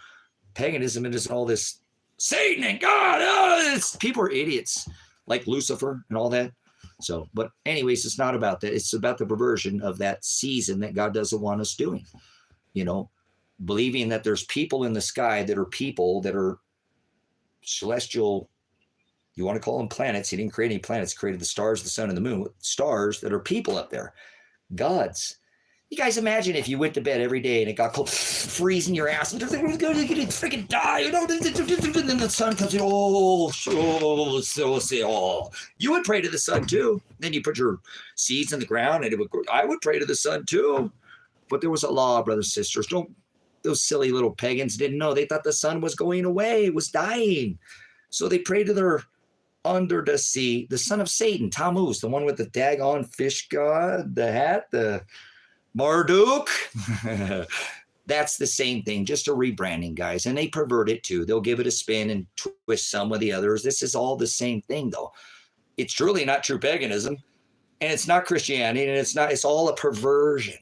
S1: paganism, it isn't all this Satan and God. Oh, people are idiots, like Lucifer and all that. So, but anyways, it's not about that. It's about the perversion of that season that God doesn't want us doing. You know, believing that there's people in the sky that are people that are celestial. You want to call them planets. He didn't create any planets. He created the stars, the sun, and the moon. Stars that are people up there. Gods. You guys imagine if you went to bed every day and it got cold, freezing your ass, and you're going to freaking die, you know, and then the sun comes in, you would pray to the sun too. Then you put your seeds in the ground and it would grow. I would pray to the sun too. But there was a law, brothers and sisters. Those silly little pagans didn't know. They thought the sun was going away, it was dying. So they prayed to their under the sea, the son of Satan, Tammuz, the one with the daggone fish god, the hat, the Marduk. That's the same thing, just a rebranding, guys. And they pervert it too. They'll give it a spin and twist some with the others. This is all the same thing, though. It's truly not true paganism, and it's not Christianity, and it's all a perversion.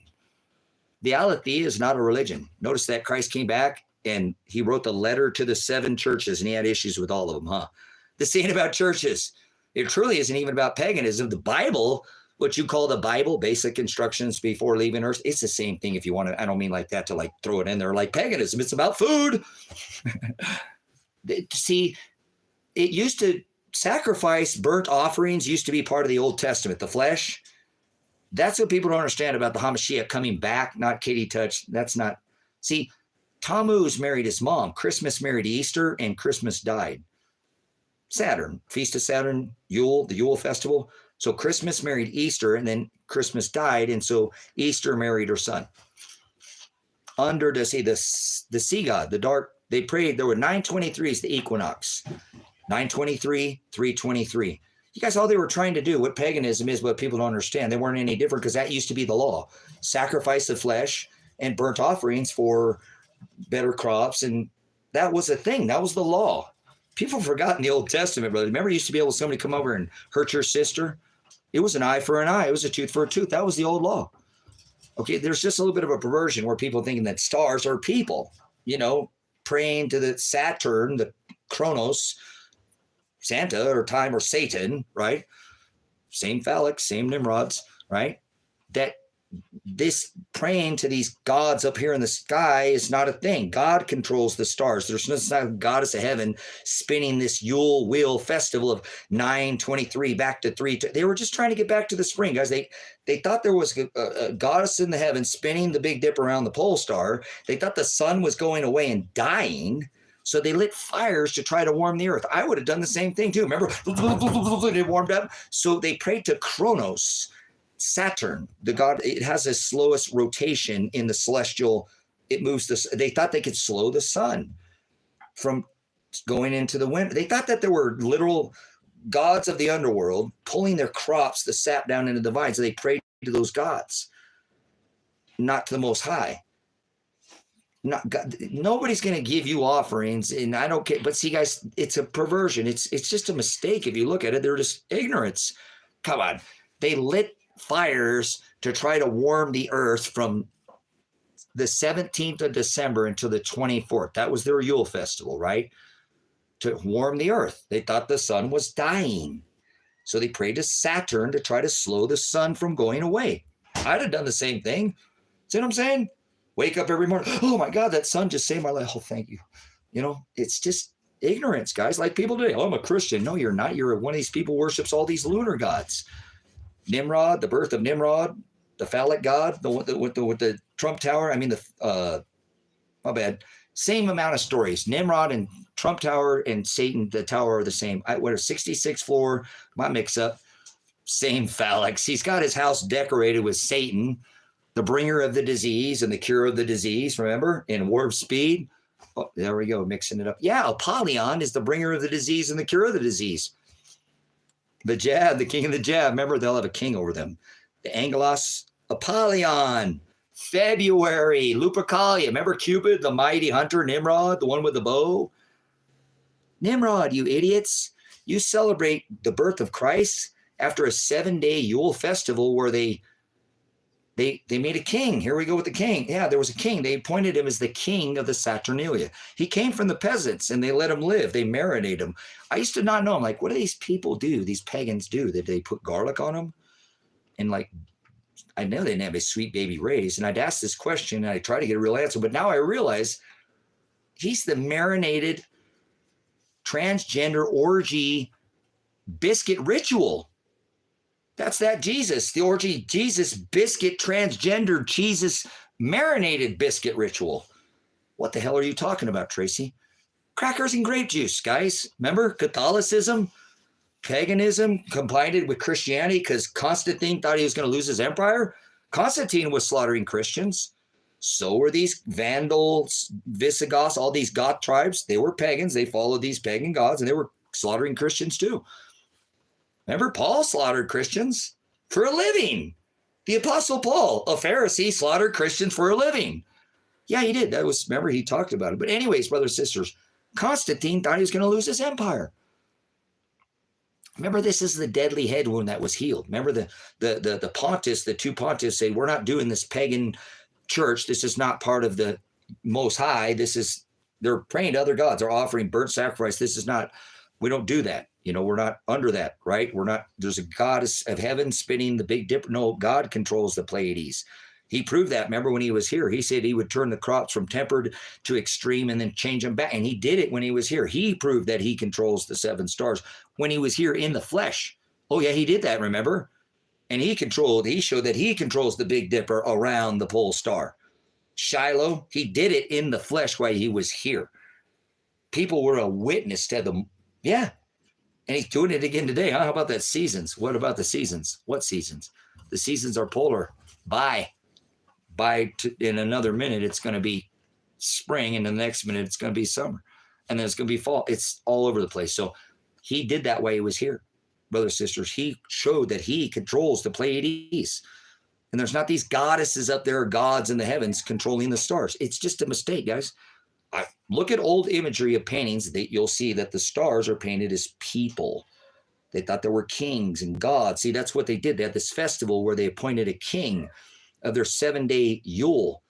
S1: The aletheia is not a religion. Notice that Christ came back and he wrote the letter to the 7 churches, and he had issues with all of them, huh? The saying about churches, it truly isn't even about paganism. The Bible, what you call the Bible, basic instructions before leaving earth, it's the same thing. If you want to, I don't mean like that to like throw it in there like paganism. It's about food. See, it used to sacrifice, burnt offerings used to be part of the Old Testament, the flesh. That's what people don't understand about the Hamashiach coming back, not Katie Touch. That's not, see, Tammuz married his mom. Christmas married Easter, and Christmas died. Saturn, Feast of Saturn, Yule, the Yule festival. So Christmas married Easter, and then Christmas died, and so Easter married her son. Under the sea god, the dark, they prayed. There were 923s, the equinox. 923, 323. You guys, all they were trying to do, what paganism is, what people don't understand, they weren't any different because that used to be the law. Sacrifice of flesh and burnt offerings for better crops, and that was a thing. That was the law. People forgot in the Old Testament, brother. Remember, you used to be able to somebody come over and hurt your sister? It was an eye for an eye. It was a tooth for a tooth. That was the old law. Okay, there's just a little bit of a perversion where people thinking that stars are people, you know, praying to the Saturn, the Kronos, Santa or time or Satan, right? Same phallic, same Nimrods, right? That this praying to these gods up here in the sky is not a thing. God controls the stars. There's no goddess of heaven spinning this Yule wheel festival of 923 back to 3. They were just trying to get back to the spring, guys. They thought there was a goddess in the heavens spinning the Big Dip around the pole star. They thought the sun was going away and dying. So they lit fires to try to warm the earth. I would have done the same thing too. Remember, it warmed up. So they prayed to Kronos, Saturn, the god. It has the slowest rotation in the celestial. It moves this. They thought they could slow the sun from going into the winter. They thought that there were literal gods of the underworld pulling their crops, the sap down into the vines. So they prayed to those gods, not to the Most High. Not God, nobody's going to give you offerings, and I don't care. But see, guys, it's a perversion. It's just a mistake. If you look at it, they're just ignorance. Come on. They lit fires to try to warm the earth from the 17th of December until the 24th. That was their Yule festival, right? To warm the earth. They thought the sun was dying. So they prayed to Saturn to try to slow the sun from going away. I'd have done the same thing. See what I'm saying? Wake up every morning. Oh my God, that sun just saved my life. Oh, thank you. It's just ignorance, guys. Like people today, oh, I'm a Christian. No, you're not. You're one of these people who worships all these lunar gods. Nimrod, the birth of Nimrod, the phallic god, the with the Trump Tower. I mean, my bad. Same amount of stories. Nimrod and Trump Tower and Satan, the tower are the same. What are 66th floor? My mix up. Same phallics. He's got his house decorated with Satan, the bringer of the disease and the cure of the disease. Remember, in Warp Speed. Oh, there we go, mixing it up. Yeah, Apollyon is the bringer of the disease and the cure of the disease. The jab, the king of the jab. Remember, they'll have a king over them. The Angelos, Apollyon. February, Lupercalia. Remember Cupid, the mighty hunter, Nimrod, the one with the bow? Nimrod, you idiots. You celebrate the birth of Christ after a 7-day Yule festival where they made a king. Here we go with the king. Yeah, there was a king. They appointed him as the king of the Saturnalia. He came from the peasants and they let him live. They marinated him. I used to not know. I'm like, what do these people do? These pagans do? That they put garlic on them? And like, I know they didn't have a sweet baby raised. And I'd ask this question and I try to get a real answer. But now I realize he's the marinated transgender orgy biscuit ritual. That's that Jesus, the orgy Jesus biscuit transgender Jesus marinated biscuit ritual. What the hell are you talking about, Tracy? Crackers and grape juice, guys. Remember Catholicism, paganism combined with Christianity because Constantine thought he was going to lose his empire. Constantine was slaughtering Christians. So were these Vandals, Visigoths, all these Goth tribes. They were pagans. They followed these pagan gods and they were slaughtering Christians too. Remember, Paul slaughtered Christians for a living. The Apostle Paul, a Pharisee, slaughtered Christians for a living. Yeah, he did. Remember, he talked about it. But anyways, brothers and sisters, Constantine thought he was going to lose his empire. Remember, this is the deadly head wound that was healed. Remember the pontiffs, the two pontiffs say, we're not doing this pagan church. This is not part of the Most High. They're praying to other gods. They're offering burnt sacrifice. We don't do that. We're not under that, right? There's a goddess of heaven spinning the Big Dipper. No, God controls the Pleiades. He proved that. Remember when he was here, he said he would turn the crops from tempered to extreme and then change them back. And he did it when he was here. He proved that he controls the 7 stars when he was here in the flesh. Oh yeah, he did that, remember? And he showed that he controls the Big Dipper around the pole star. Shiloh, he did it in the flesh while he was here. People were a witness to them. Yeah. And he's doing it again today. Huh? How about that seasons? What about the seasons? What seasons? The seasons are polar. In another minute, it's going to be spring. And the next minute, it's going to be summer. And then it's going to be fall. It's all over the place. So he did that while he was here. Brothers and sisters, he showed that he controls the Pleiades. And there's not these goddesses up there, gods in the heavens controlling the stars. It's just a mistake, guys. Look at old imagery of paintings that you'll see that the stars are painted as people. They thought there were kings and gods. See, that's what they did. They had this festival where they appointed a king of their 7-day Yule.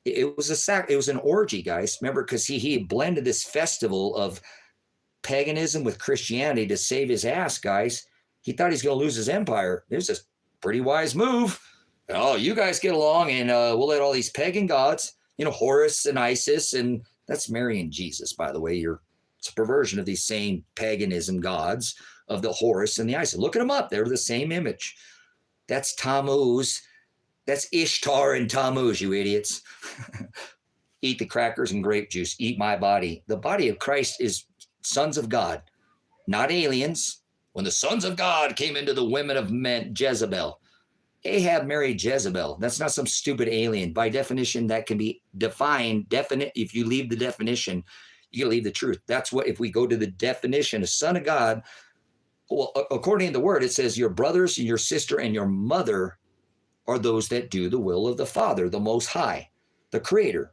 S1: It was an orgy, guys. Remember, because he blended this festival of paganism with Christianity to save his ass, guys. He thought he's going to lose his empire. It was a pretty wise move. Oh, you guys get along and we'll let all these pagan gods, Horus and Isis, and that's Mary and Jesus, by the way. It's a perversion of these same paganism gods of the Horus and the Isis. Look at them up. They're the same image. That's Tammuz. That's Ishtar and Tammuz, you idiots. Eat the crackers and grape juice. Eat my body. The body of Christ is sons of God, not aliens. When the sons of God came into the women of men, Jezebel. Ahab married Jezebel. That's not some stupid alien. By definition, that can be defined. Definite. If you leave the definition, you can leave the truth. That's what, if we go to the definition, a son of God, well, according to the word, it says your brothers and your sister and your mother are those that do the will of the Father, the Most High, the Creator.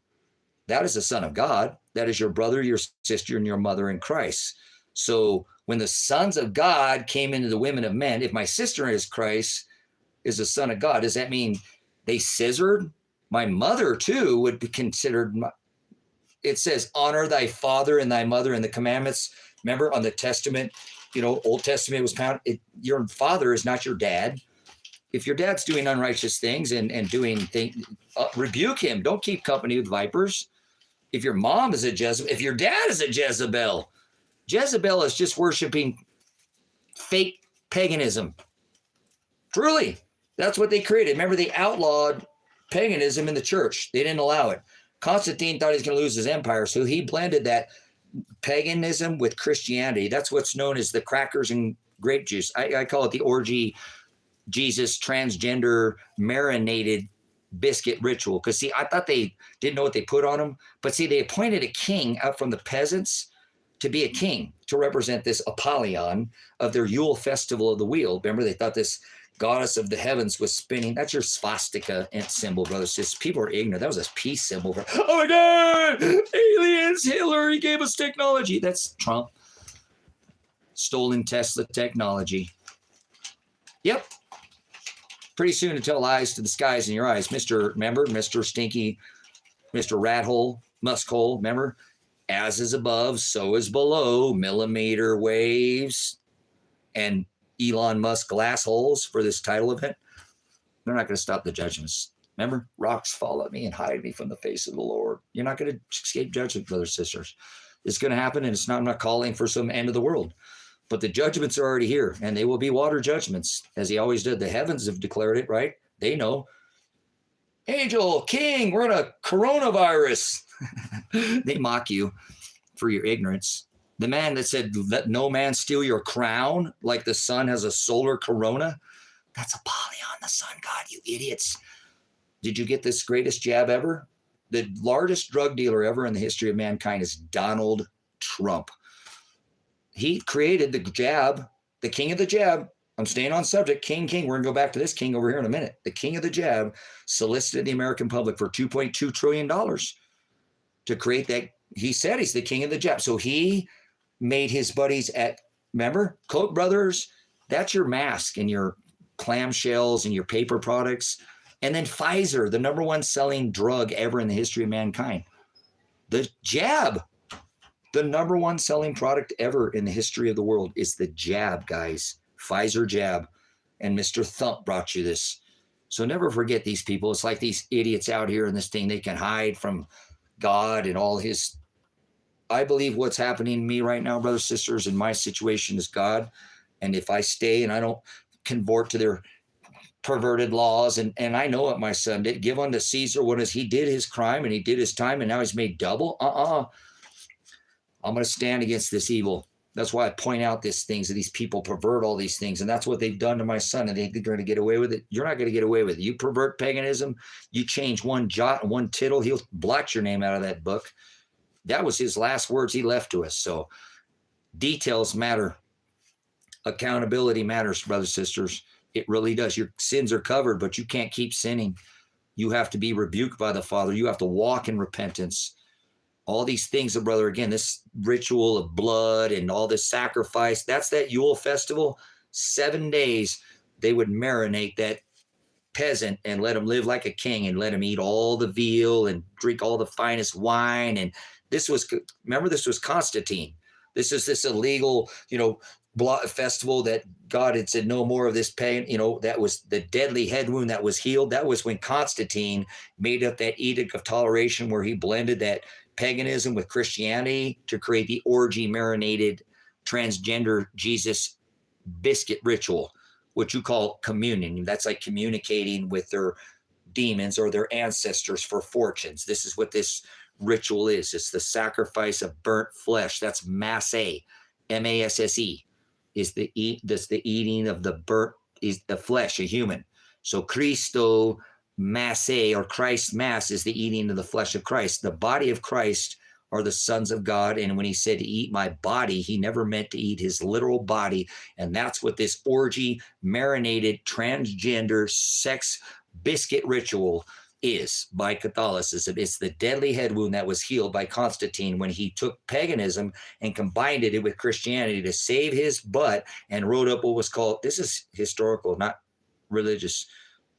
S1: That is the Son of God. That is your brother, your sister, and your mother in Christ. So when the sons of God came into the women of men, if my sister is Christ, is the son of God, does that mean they scissored? My mother too would be considered. It says, honor thy father and thy mother in the commandments. Remember on the Testament, Old Testament was found. Your father is not your dad. If your dad's doing unrighteous things and doing things, rebuke him. Don't keep company with vipers. If your mom is a Jezebel, if your dad is a Jezebel, Jezebel is just worshiping fake paganism. Truly, that's what they created. Remember, they outlawed paganism in the church. They didn't allow it. Constantine thought he was going to lose his empire, so he blended that paganism with Christianity. That's what's known as the crackers and grape juice. I call it the orgy Jesus transgender marinated biscuit ritual. Because, see, I thought they didn't know what they put on them. But, see, they appointed a king out from the peasants to be a king, to represent this Apollyon of their Yule festival of the wheel. Remember, they thought this goddess of the heavens was spinning. That's your swastika symbol, brothers. Just people are ignorant. That was a peace symbol. Oh my God, aliens, Hitler, he gave us technology. That's Trump. Stolen Tesla technology. Yep. Pretty soon to tell lies to the skies in your eyes. Remember, Mr. Stinky, Mr. Rat Hole, Musk Hole, remember? As is above, so is below, millimeter waves. And Elon Musk glass holes for this title event. They're not going to stop the judgments. Remember, rocks fall at me and hide me from the face of the Lord. You're not going to escape judgment, brothers and sisters. It's going to happen, and I'm not calling for some end of the world. But the judgments are already here, and they will be water judgments, as he always did. The heavens have declared it, right? They know. Angel, king, we're in a coronavirus. They mock you for your ignorance. The man that said, let no man steal your crown, like the sun has a solar corona. That's Apollyon, the sun god, you idiots. Did you get this greatest jab ever? The largest drug dealer ever in the history of mankind is Donald Trump. He created the jab, the king of the jab. I'm staying on subject. King. We're going to go back to this king over here in a minute. The king of the jab solicited the American public for $2.2 trillion to create that. He said he's the king of the jab. So he made his buddies at, remember, Koch brothers, that's your mask and your clamshells and your paper products. And then Pfizer, the number one selling drug ever in the history of mankind. The jab, the number one selling product ever in the history of the world is the jab, guys. Pfizer jab. And Mr. Thump brought you this. So never forget these people. It's like these idiots out here in this thing. They can hide from God and all his. I believe what's happening to me right now, brothers, sisters, in my situation is God. And if I stay and I don't convert to their perverted laws, and I know what my son did, give unto Caesar what is, he did his crime and he did his time and now he's made double. I'm going to stand against this evil. That's why I point out these things, that these people pervert all these things. And that's what they've done to my son. And they think they're going to get away with it. You're not going to get away with it. You pervert paganism, you change one jot and one tittle, he'll blot your name out of that book. That was his last words he left to us. So details matter. Accountability matters, brothers, sisters. It really does. Your sins are covered, but you can't keep sinning. You have to be rebuked by the Father. You have to walk in repentance. All these things, brother, again, this ritual of blood and all this sacrifice, that's that Yule festival. 7 days, they would marinate that peasant and let him live like a king and let him eat all the veal and drink all the finest wine. And this was, remember, this was Constantine. This is this illegal, festival that God had said no more of this pain. That was the deadly head wound that was healed. That was when Constantine made up that edict of toleration where he blended that paganism with Christianity to create the orgy marinated transgender Jesus biscuit ritual, which you call communion. That's like communicating with their demons or their ancestors for fortunes. This is what this ritual is. It's the sacrifice of burnt flesh. That's masse, M-A-S-S-E, is the eating of the burnt, is the flesh, a human. So Christo Masse, or Christ Mass, is the eating of the flesh of Christ. The body of Christ are the sons of God. And when he said to eat my body, he never meant to eat his literal body. And that's what this orgy marinated transgender sex biscuit ritual is by Catholicism. It's the deadly head wound that was healed by Constantine when he took paganism and combined it with Christianity to save his butt and wrote up what was called, this is historical, not religious.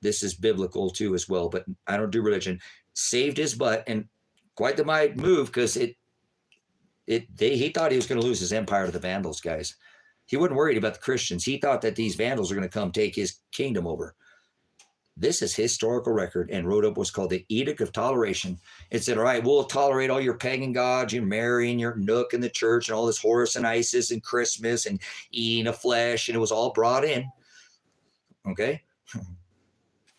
S1: This is biblical too as well, but I don't do religion. Saved his butt, and quite the might move, because he thought he was going to lose his empire to the Vandals, guys. He wasn't worried about the Christians. He thought that these Vandals are going to come take his kingdom over. This is historical record, and wrote up what's called the Edict of Toleration. It said, all right, we'll tolerate all your pagan gods, your Mary and your Nook in the church, and all this Horus and Isis and Christmas and eating of flesh, and it was all brought in. Okay?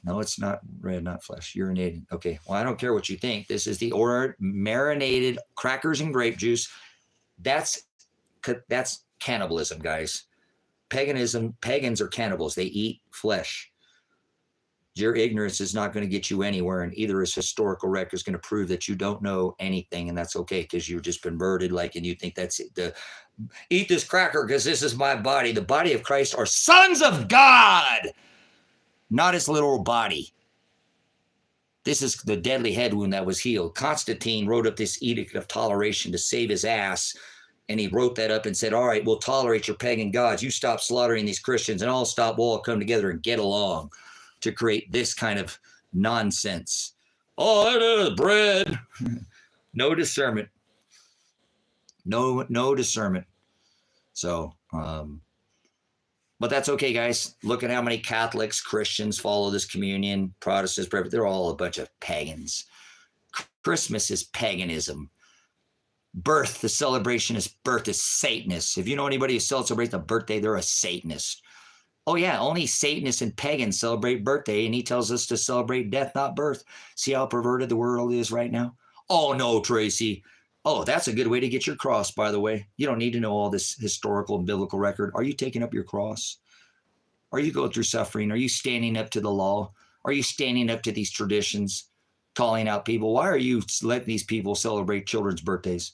S1: No, it's not red, not flesh. Urinated. Okay. Well, I don't care what you think. This is the marinated crackers and grape juice. That's cannibalism, guys. Pagans are cannibals. They eat flesh. Your ignorance is not going to get you anywhere, and either is historical record is going to prove that you don't know anything, and that's okay because you've just converted, and you think that's it. Eat this cracker because this is my body. The body of Christ are sons of God, not his literal body. This is the deadly head wound that was healed. Constantine wrote up this edict of toleration to save his ass, and he wrote that up and said, all right, we'll tolerate your pagan gods. You stop slaughtering these Christians, and we'll all come together and get along, to create this kind of nonsense. Oh, that is bread. No discernment. No discernment. So, but that's okay, guys. Look at how many Catholics, Christians follow this communion. Protestants, they're all a bunch of pagans. Christmas is paganism. Birth, the celebration is birth, is Satanist. If you know anybody who celebrates a birthday, they're a Satanist. Oh, yeah, only Satanists and pagans celebrate birthday, and he tells us to celebrate death, not birth. See how perverted the world is right now? Oh, no, Tracy. Oh, that's a good way to get your cross, by the way. You don't need to know all this historical and biblical record. Are you taking up your cross? Are you going through suffering? Are you standing up to the law? Are you standing up to these traditions, calling out people? Why are you letting these people celebrate children's birthdays?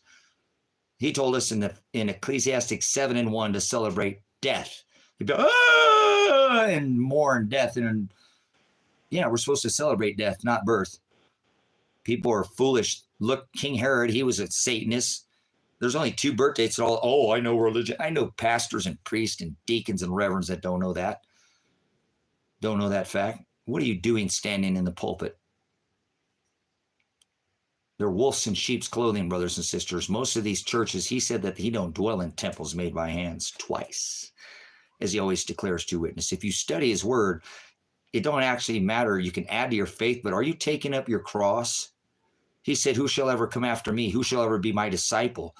S1: He told us in Ecclesiastes 7:1 to celebrate death. He'd be, and mourn death. And yeah, we're supposed to celebrate death, not birth. People are foolish. Look, King Herod, he was a Satanist. There's only 2 birthdays at all. Oh, I know religion. I know pastors and priests and deacons and reverends that don't know that. Don't know that fact. What are you doing standing in the pulpit? They're wolves in sheep's clothing, brothers and sisters. Most of these churches, he said that he don't dwell in temples made by hands, twice, as he always declares to witness. If you study his word, it don't actually matter. You can add to your faith, but are you taking up your cross? He said, who shall ever come after me? Who shall ever be my disciple?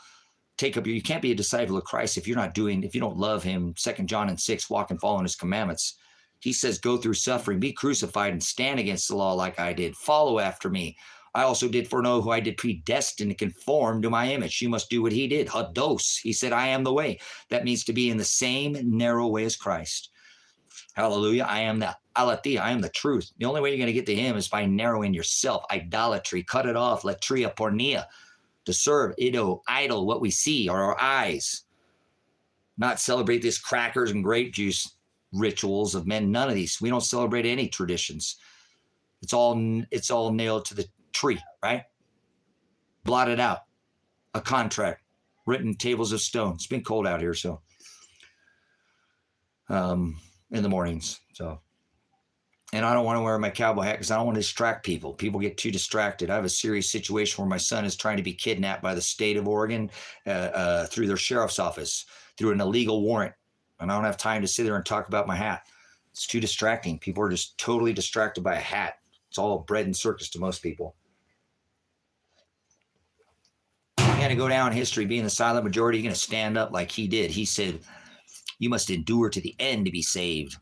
S1: You can't be a disciple of Christ if you don't love him. 2 John 6, walk and follow in his commandments. He says, go through suffering, be crucified, and stand against the law like I did. Follow after me. I also did foreknow who I did predestine to conform to my image. You must do what he did. Hados. He said, I am the way. That means to be in the same narrow way as Christ. Hallelujah. I am the aletheia. I am the truth. The only way you're going to get to him is by narrowing yourself. Idolatry. Cut it off. Latria pornea. To serve, idol, what we see are our eyes. Not celebrate these crackers and grape juice rituals of men. None of these. We don't celebrate any traditions. It's all nailed to the tree, right? Blotted out. A contract. Written tables of stone. It's been cold out here, so in the mornings. So, and I don't want to wear my cowboy hat because I don't want to distract people. People get too distracted. I have a serious situation where my son is trying to be kidnapped by the state of Oregon through their sheriff's office, through an illegal warrant. And I don't have time to sit there and talk about my hat. It's too distracting. People are just totally distracted by a hat. It's all bread and circus to most people. You're going to go down in history being the silent majority. You're going to stand up like he did. He said, you must endure to the end to be saved.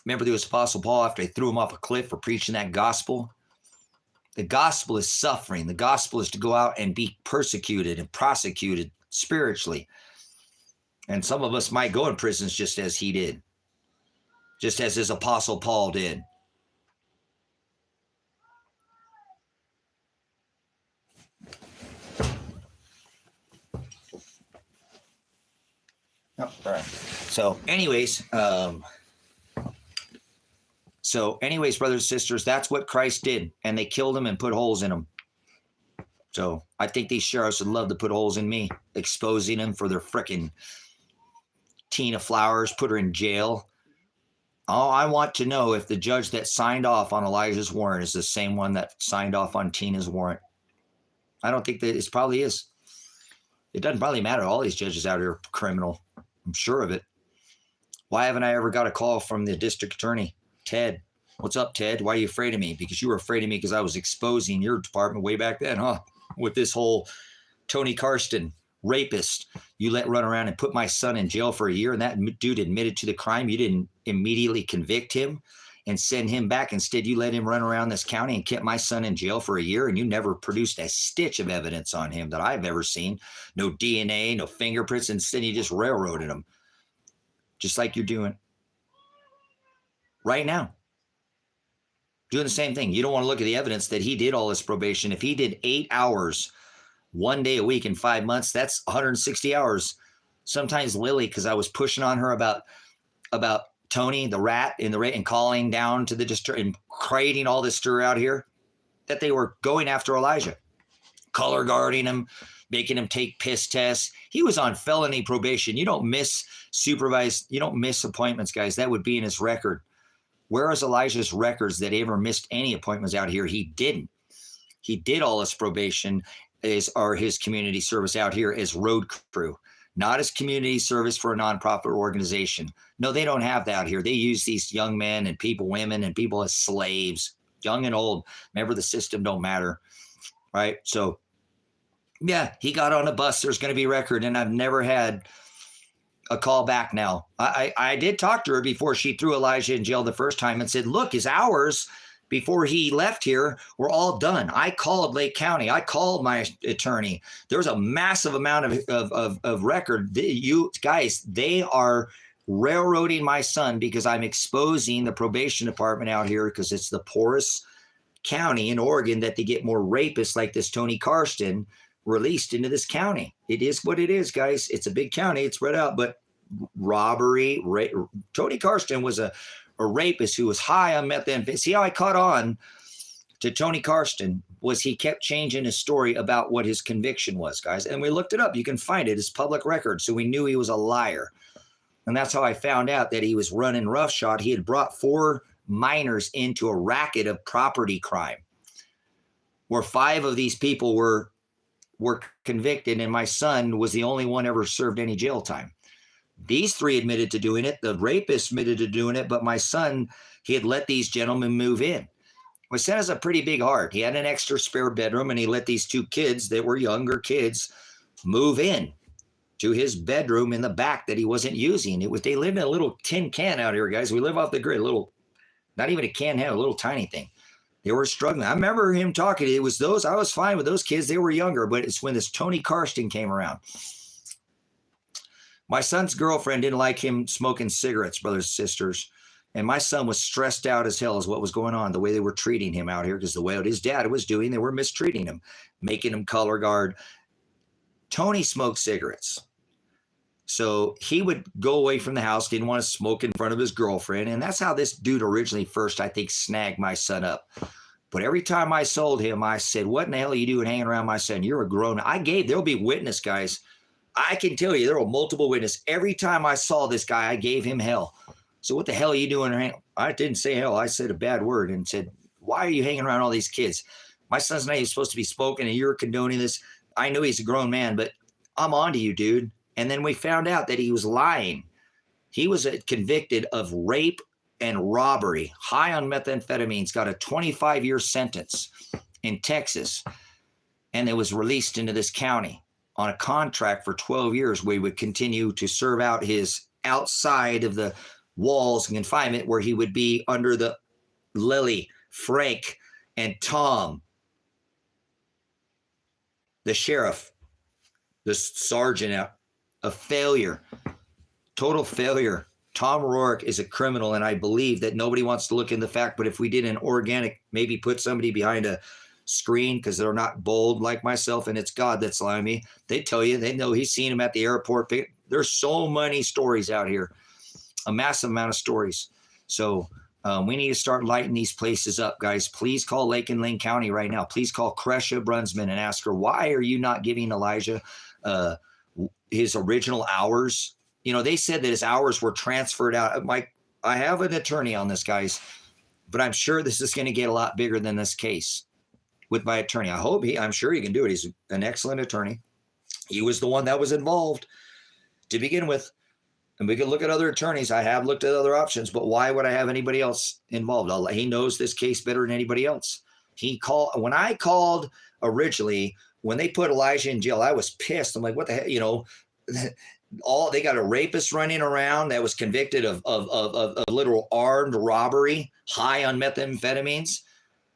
S1: Remember the Apostle Paul after they threw him off a cliff for preaching that gospel? The gospel is suffering. The gospel is to go out and be persecuted and prosecuted spiritually. And some of us might go in prisons just as he did. Just as his Apostle Paul did. Oh, right. So anyways, brothers and sisters, that's what Christ did. And they killed him and put holes in him. So I think these sheriffs would love to put holes in me, exposing them for their frickin' Tina Flowers, put her in jail. Oh, I want to know if the judge that signed off on Elijah's warrant is the same one that signed off on Tina's warrant. I don't think that it probably is. It doesn't probably matter. All these judges out here are criminal. I'm sure of it. Why haven't I ever got a call from the district attorney, Ted? What's up, Ted? Why are you afraid of me? Because you were afraid of me because I was exposing your department way back then, huh? With this whole Tony Karsten rapist you let run around and put my son in jail for a year, and that dude admitted to the crime. You didn't immediately convict him and send him back. Instead, you let him run around this county and kept my son in jail for a year, and you never produced a stitch of evidence on him that I've ever seen. No DNA, no fingerprints. Instead, you just railroaded him, just like you're doing right now. Doing the same thing. You don't want to look at the evidence that he did all this probation. If he did 8 hours, 1 day a week in 5 months, that's 160 hours. Sometimes Lily, because I was pushing on her about Tony, the rat, and calling down to the district and creating all this stir out here, that they were going after Elijah, color guarding him, making him take piss tests. He was on felony probation. You don't miss appointments, guys. That would be in his record. Where is Elijah's records that he ever missed any appointments out here? He didn't. He did all his probation or his community service out here as road crew, not as community service for a nonprofit organization. No, they don't have that here. They use these young men and women and people as slaves, young and old. Remember, the system don't matter, right? So, yeah, he got on a bus. There's going to be record, and I've never had a call back now. I did talk to her before she threw Elijah in jail the first time and said, look, his hours before he left here were all done. I called Lake County. I called my attorney. There was a massive amount of record. You guys, they are railroading my son because I'm exposing the probation department out here because it's the poorest county in Oregon that they get more rapists like this Tony Karsten released into this county. It is what it is, guys. It's a big county. It's spread out, but robbery. Tony Karsten was a rapist who was high on methamphetamine. See how I caught on to Tony Karsten was he kept changing his story about what his conviction was, guys. And we looked it up. You can find it. It's public record. So we knew he was a liar. And that's how I found out that he was running roughshod. He had brought 4 minors into a racket of property crime where 5 of these people were convicted, and my son was the only one ever served any jail time. These 3 admitted to doing it. The rapist admitted to doing it, but my son, he had let these gentlemen move in. My son has a pretty big heart. He had an extra spare bedroom, and he let these 2 kids that were younger kids move in to his bedroom in the back that he wasn't using. They lived in a little tin can out here, guys. We live off the grid, not even a can had a little tiny thing. They were struggling. I remember him talking. It was those, I was fine with those kids. They were younger, but it's when this Tony Karsten came around. My son's girlfriend didn't like him smoking cigarettes, brothers and sisters. And my son was stressed out as hell as what was going on, the way they were treating him out here, because the way his dad was doing, they were mistreating him, making him color guard. Tony smoked cigarettes. So he would go away from the house, didn't want to smoke in front of his girlfriend. And that's how this dude originally first, I think, snagged my son up. But every time I sold him, I said, what in the hell are you doing hanging around my son? You're a grown man. There'll be witness, guys. I can tell you there were multiple witnesses. Every time I saw this guy, I gave him hell. So what the hell are you doing? I didn't say hell. I said a bad word and said, why are you hanging around all these kids? My son's not even supposed to be smoking and you're condoning this. I know he's a grown man, but I'm on to you, dude. And then we found out that he was lying. He was convicted of rape and robbery, high on methamphetamines, got a 25-year sentence in Texas, and it was released into this county on a contract for 12 years where he would continue to serve out his outside of the walls and confinement where he would be under the Lily, Frank, and Tom, the sheriff, the sergeant, a failure, total failure. Tom Rourke is a criminal, and I believe that nobody wants to look in the fact, but if we did an organic, maybe put somebody behind a screen because they're not bold like myself, and it's God that's lying me, they tell you, they know he's seen him at the airport. There's so many stories out here, a massive amount of stories. So we need to start lighting these places up, guys. Please call Lake and Lane County right now. Please call Cresha Brunsman and ask her, why are you not giving Elijah his original hours? You know, they said that his hours were transferred out. I have an attorney on this, guys, but I'm sure this is going to get a lot bigger than this case with my attorney. I'm sure he can do it. He's an excellent attorney. He was the one that was involved to begin with. And we can look at other attorneys. I have looked at other options, but why would I have anybody else involved? He knows this case better than anybody else. When I called originally, when they put Elijah in jail, I was pissed. I'm like, what the heck? You know, they got a rapist running around that was convicted of literal armed robbery, high on methamphetamines.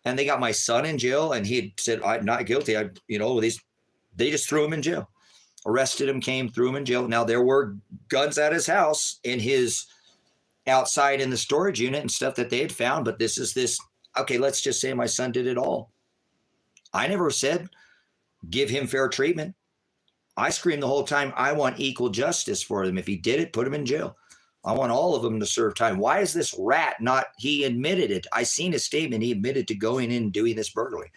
S1: And they got my son in jail, and he had said, I'm not guilty. They just threw him in jail. Arrested him, threw him in jail. Now, there were guns at his house in his outside in the storage unit and stuff that they had found. But okay, let's just say my son did it all. I never said give him fair treatment. I screamed the whole time, I want equal justice for him. If he did it, put him in jail. I want all of them to serve time. Why is this rat not? He admitted it. I seen his statement. He admitted to going in and doing this burglary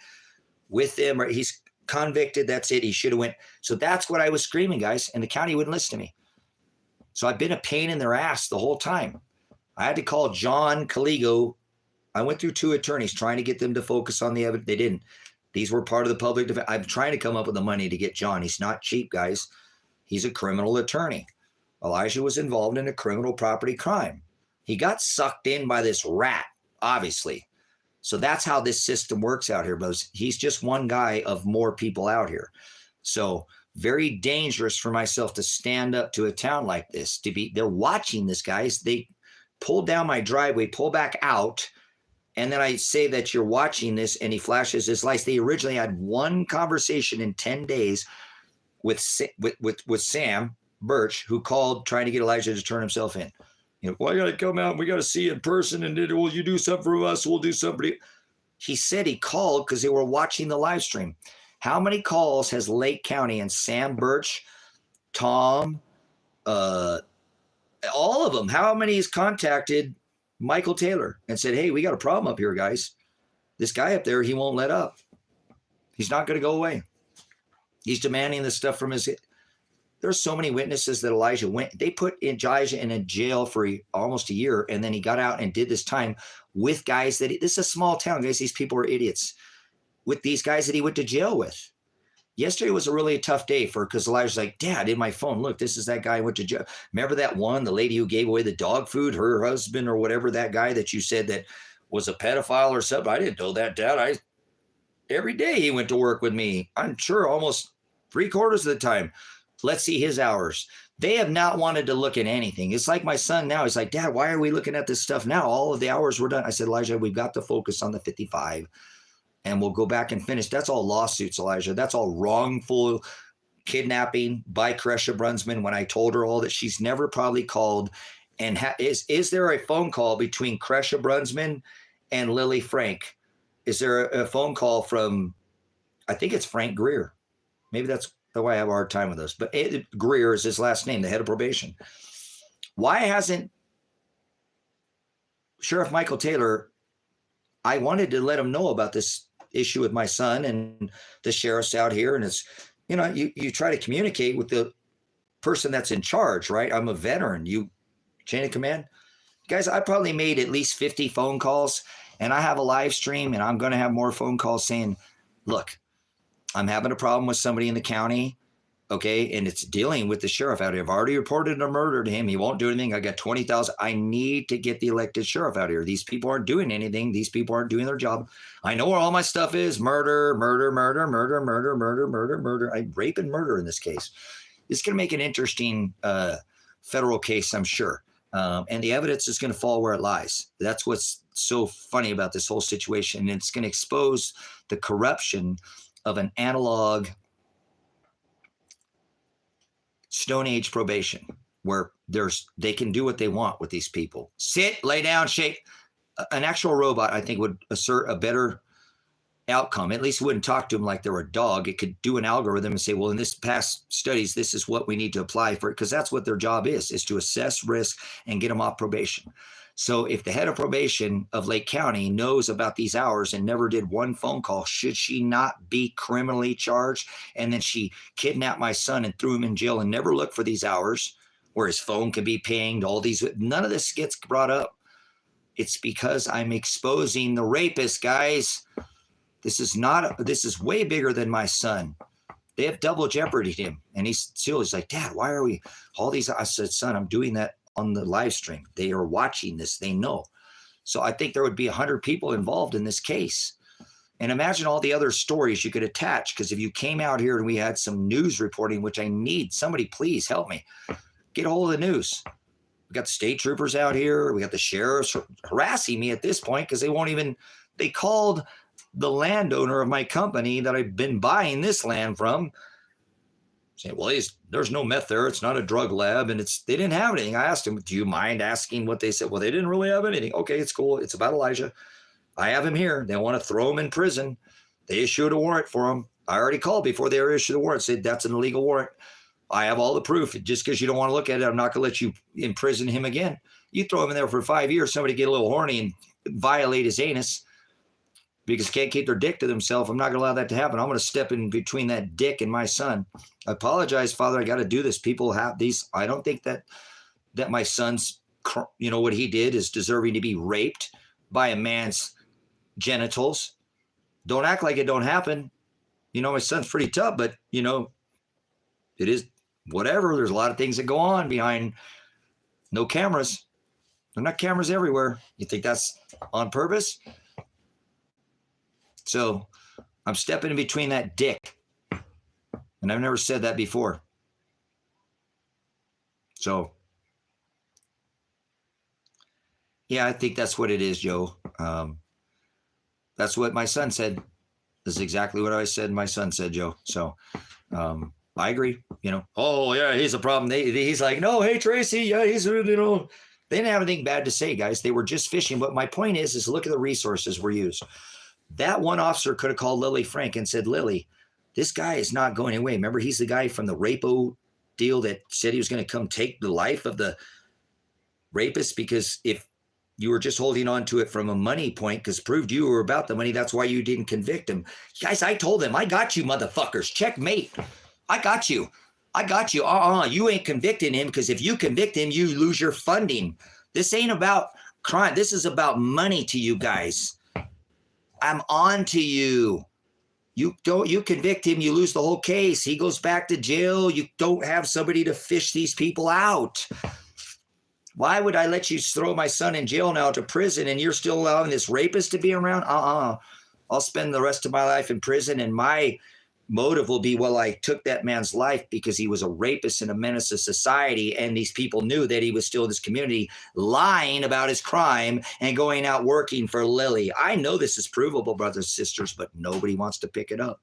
S1: with them. Or he's convicted. That's it. He should have went. So that's what I was screaming, guys. And the county wouldn't listen to me. So I've been a pain in their ass the whole time. I had to call John Caligo. I went through 2 attorneys trying to get them to focus on the evidence. They didn't. These were part of the public defense. I'm trying to come up with the money to get John. He's not cheap, guys. He's a criminal attorney. Elijah was involved in a criminal property crime. He got sucked in by this rat, obviously. So that's how this system works out here, brothers. He's just one guy of more people out here. So very dangerous for myself to stand up to a town like this. They're watching this, guys. They pulled down my driveway, pull back out, and then I say that you're watching this, and he flashes his lights. They originally had one conversation in 10 days with Sam Birch, who called trying to get Elijah to turn himself in. You know, well, I got to come out. We got to see in person. And will you do something for us? We'll do something for you. He said he called because they were watching the live stream. How many calls has Lake County and Sam Birch, Tom, all of them? How many has contacted Michael Taylor and said, hey, we got a problem up here, guys. This guy up there, he won't let up. He's not going to go away. He's demanding this stuff from his. There's so many witnesses that Elijah went. They put Elijah in a jail for almost a year, and then he got out and did this time with guys this is a small town, guys. These people are idiots. With these guys that he went to jail with. Yesterday was a really tough day because Elijah's like, Dad, in my phone, look, this is that guy who went to jail. Remember that one, the lady who gave away the dog food, her husband or whatever, that guy that you said that was a pedophile or something? I didn't know that, Dad. Every day he went to work with me. I'm sure almost 3/4 of the time. Let's see his hours. They have not wanted to look at anything. It's like my son now. He's like, Dad, why are we looking at this stuff now? All of the hours were done. I said, Elijah, we've got to focus on the 55. And we'll go back and finish. That's all lawsuits, Elijah. That's all wrongful kidnapping by Kresha Brunsman. When I told her all that, she's never probably called. And is there a phone call between Kresha Brunsman and Lily Frank? Is there a phone call from, I think it's Frank Greer. Maybe that's why I have a hard time with this. But Greer is his last name, the head of probation. Why hasn't Sheriff Michael Taylor, I wanted to let him know about this issue with my son and the sheriff's out here. And it's, you try to communicate with the person that's in charge, right? I'm a veteran. You chain of command. Guys, I probably made at least 50 phone calls, and I have a live stream, and I'm going to have more phone calls saying, look, I'm having a problem with somebody in the county. Okay. And it's dealing with the sheriff out here. I've already reported a murder to him. He won't do anything. I got 20,000. I need to get the elected sheriff out here. These people aren't doing anything. These people aren't doing their job. I know where all my stuff is. Murder. I rape and murder in this case. It's going to make an interesting federal case, I'm sure. And the evidence is going to fall where it lies. That's what's so funny about this whole situation. And it's going to expose the corruption of an analog Stone Age probation, where they can do what they want with these people. Sit, lay down, shake. An actual robot, I think, would assert a better outcome. At least it wouldn't talk to them like they were a dog. It could do an algorithm and say, well, in this past studies, this is what we need to apply for it, because that's what their job is to assess risk and get them off probation. So if the head of probation of Lake County knows about these hours and never did one phone call, should she not be criminally charged? And then she kidnapped my son and threw him in jail and never looked for these hours where his phone could be pinged, all these, none of this gets brought up. It's because I'm exposing the rapist, guys. This is way bigger than my son. They have double jeopardied him. And he's like, Dad, why are we all these? I said, son, I'm doing that on the live stream. They are watching this. They know. So I think there would be 100 people involved in this case. And imagine all the other stories you could attach. Because if you came out here and we had some news reporting, which I need, somebody please help me. Get a hold of the news. We got the state troopers out here. We got the sheriffs harassing me at this point because they called the landowner of my company that I've been buying this land from, saying, well, there's no meth there. It's not a drug lab. And they didn't have anything. I asked him, do you mind asking what they said? Well, they didn't really have anything. Okay, it's cool. It's about Elijah. I have him here. They want to throw him in prison. They issued a warrant for him. I already called before they issued the warrant, said that's an illegal warrant. I have all the proof. Just because you don't want to look at it, I'm not going to let you imprison him again. You throw him in there for 5 years, somebody get a little horny and violate his anus because can't keep their dick to themselves. I'm not going to allow that to happen. I'm going to step in between that dick and my son. I apologize, Father. I got to do this. People have these. I don't think that my son's, what he did is deserving to be raped by a man's genitals. Don't act like it don't happen. My son's pretty tough, but it is whatever. There's a lot of things that go on behind no cameras. There are not cameras everywhere. You think that's on purpose? So I'm stepping in between that dick. And I've never said that before. So, yeah, I think that's what it is, Joe. That's what my son said. This is exactly what I said my son said, Joe. So I agree. Oh, yeah, he's a problem. He's like, no, hey, Tracy, yeah, he's, they didn't have anything bad to say, guys. They were just fishing. But my point is look at the resources were used. That one officer could have called Lily Frank and said, Lily, this guy is not going away. Remember, he's the guy from the rapo deal that said he was going to come take the life of the rapist, because if you were just holding on to it from a money point because proved you were about the money, that's why you didn't convict him. Guys, I told them, I got you, motherfuckers. Checkmate. I got you. You ain't convicting him, because if you convict him, you lose your funding. This ain't about crime. This is about money to you guys. I'm on to you. You convict him, you lose the whole case. He goes back to jail. You don't have somebody to fish these people out. Why would I let you throw my son in jail now to prison and you're still allowing this rapist to be around? I'll spend the rest of my life in prison, and my motive will be, well, I took that man's life because he was a rapist and a menace to society, and these people knew that he was still in this community, lying about his crime and going out working for Lily. I know this is provable, brothers and sisters, but nobody wants to pick it up.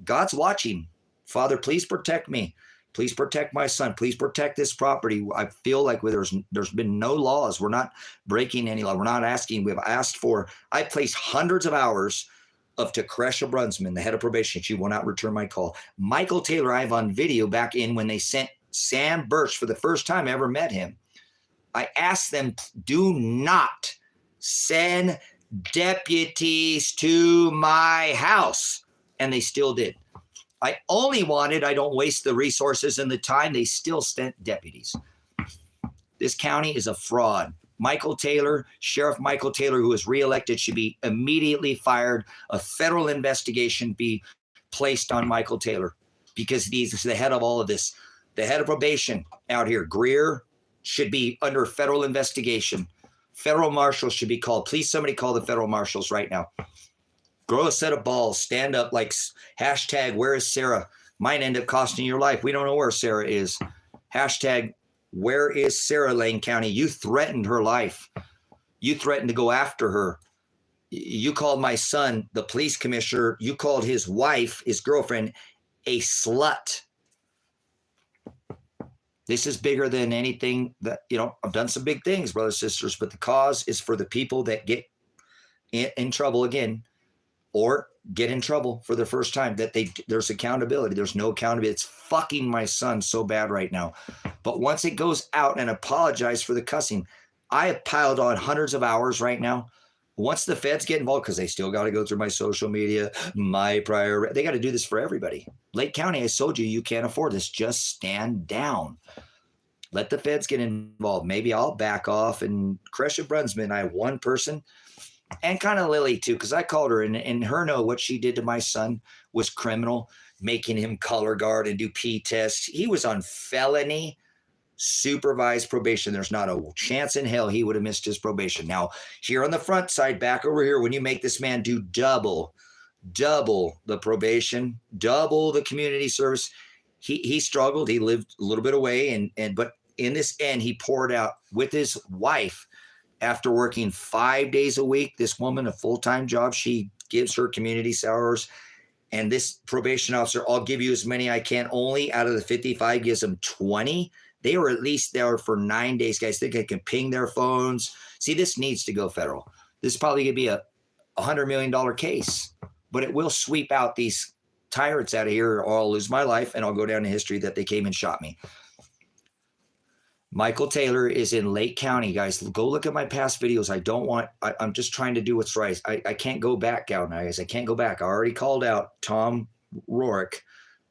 S1: God's watching. Father, please protect me. Please protect my son. Please protect this property. I feel like there's been no laws. We're not breaking any law. We're not asking. We've asked for. I placed hundreds of hours of Takresha Brunsman, the head of probation. She will not return my call. Michael Taylor, I have on video back in when they sent Sam Birch for the first time I ever met him. I asked them, do not send deputies to my house. And they still did. I don't waste the resources and the time. They still sent deputies. This county is a fraud. Michael Taylor, Sheriff Michael Taylor, who was reelected, should be immediately fired. A federal investigation be placed on Michael Taylor, because he's the head of all of this. The head of probation out here, Greer, should be under federal investigation. Federal marshals should be called. Please, somebody call the federal marshals right now. Grow a set of balls. Stand up like hashtag, where is Sarah? Might end up costing your life. We don't know where Sarah is. Hashtag, where is Sarah, Lane County? You threatened her life. You threatened to go after her. You called my son, the police commissioner. You called his wife, his girlfriend, a slut. This is bigger than anything that, I've done some big things, brothers and sisters, but the cause is for the people that get in trouble again, or get in trouble for the first time, that there's accountability. There's no accountability. It's fucking my son so bad right now. But once it goes out, and apologize for the cussing, I have piled on hundreds of hours right now. Once the feds get involved, because they still got to go through my social media, they got to do this for everybody. Lake County, I told you can't afford this. Just stand down. Let the feds get involved. Maybe I'll back off. And Takresha Brunsman, I have one person. and kind of Lily too, because I called her and her know what she did to my son was criminal, making him color guard and do P tests. He was on felony supervised probation. There's not a chance in hell he would have missed his probation. Now, here on the front side, back over here, when you make this man do double the probation, double the community service, he struggled. He lived a little bit away, but in this end, he poured out with his wife after working 5 days a week. This woman, a full-time job, she gives her community hours. And this probation officer, I'll give you as many I can. Only out of the 55 gives them 20. They were at least there for 9 days, guys. Think I can ping their phones. See, this needs to go federal. This is probably going to be a $100 million case, but it will sweep out these tyrants out of here, or I'll lose my life and I'll go down in history that they came and shot me. Michael Taylor is in Lake County, guys. Go look at my past videos. I'm just trying to do what's right. I can't go back, guys. I can't go back. I already called out Tom Rourke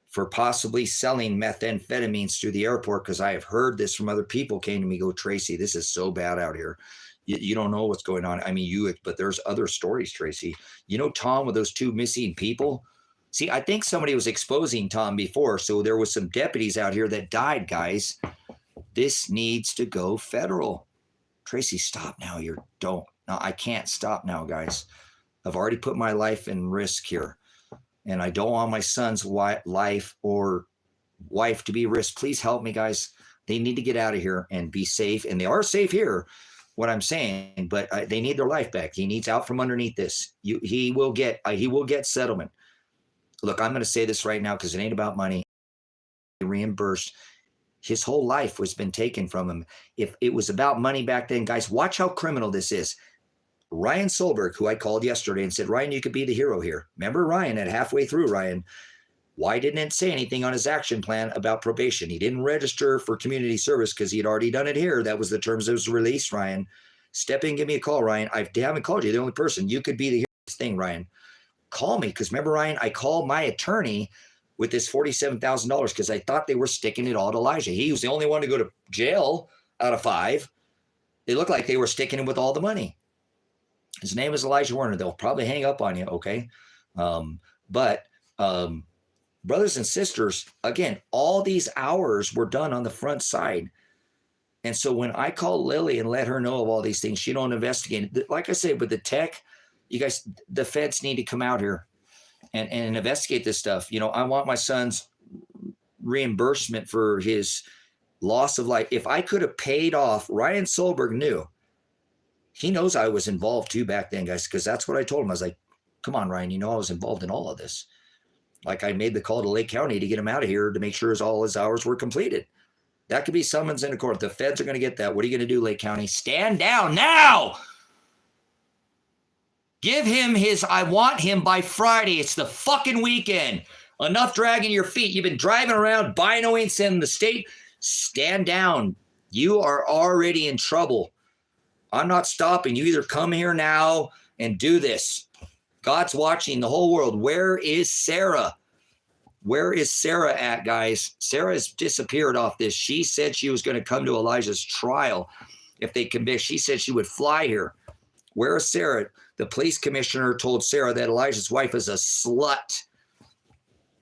S1: for possibly selling methamphetamines through the airport, because I have heard this from other people came to me, go, Tracy, this is so bad out here. You don't know what's going on. I mean, but there's other stories, Tracy. You know, Tom, with those 2 missing people. See, I think somebody was exposing Tom before. So there was some deputies out here that died, guys. This needs to go federal. Tracy, stop now. No, I can't stop now, guys. I've already put my life in risk here, and I don't want my son's life or wife to be risked. Please help me, guys. They need to get out of here and be safe, and they are safe here, what I'm saying, but they need their life back. He needs out from underneath this. He will get settlement. Look, I'm going to say this right now because it ain't about money. Reimbursed. His whole life was been taken from him. If it was about money back then, guys, watch how criminal this is. Ryan Solberg, who I called yesterday and said, Ryan, you could be the hero here. Remember Ryan at halfway through, Ryan, why didn't it say anything on his action plan about probation? He didn't register for community service because he had already done it here. That was the terms of his release, Ryan. Step in, give me a call, Ryan. I haven't called you. The only person. You could be the hero of this thing, Ryan. Call me, because remember, Ryan, I called my attorney with this $47,000 because I thought they were sticking it all to Elijah. He was the only one to go to jail out of 5. It looked like they were sticking him with all the money. His name is Elijah Warner. They'll probably hang up on you, okay? But brothers and sisters, again, all these hours were done on the front side. And so when I call Lily and let her know of all these things, she don't investigate. Like I say, with the tech, you guys, the feds need to come out here and investigate this stuff. You know, I want my son's reimbursement for his loss of life. If I could have paid off, Ryan Solberg knew. He knows I was involved too back then, guys, because that's what I told him. I was like, come on, Ryan, you know I was involved in all of this. Like, I made the call to Lake County to get him out of here to make sure all his hours were completed. That could be summons in a court. The feds are going to get that. What are you going to do, Lake County? Stand down now. Give him I want him by Friday. It's the fucking weekend. Enough dragging your feet. You've been driving around, binoing, sending the state. Stand down. You are already in trouble. I'm not stopping. You either come here now and do this. God's watching the whole world. Where is Sarah? Where is Sarah at, guys? Sarah has disappeared off this. She said she was going to come to Elijah's trial if they convict. She said she would fly here. Where is Sarah? The police commissioner told Sarah that Elijah's wife is a slut.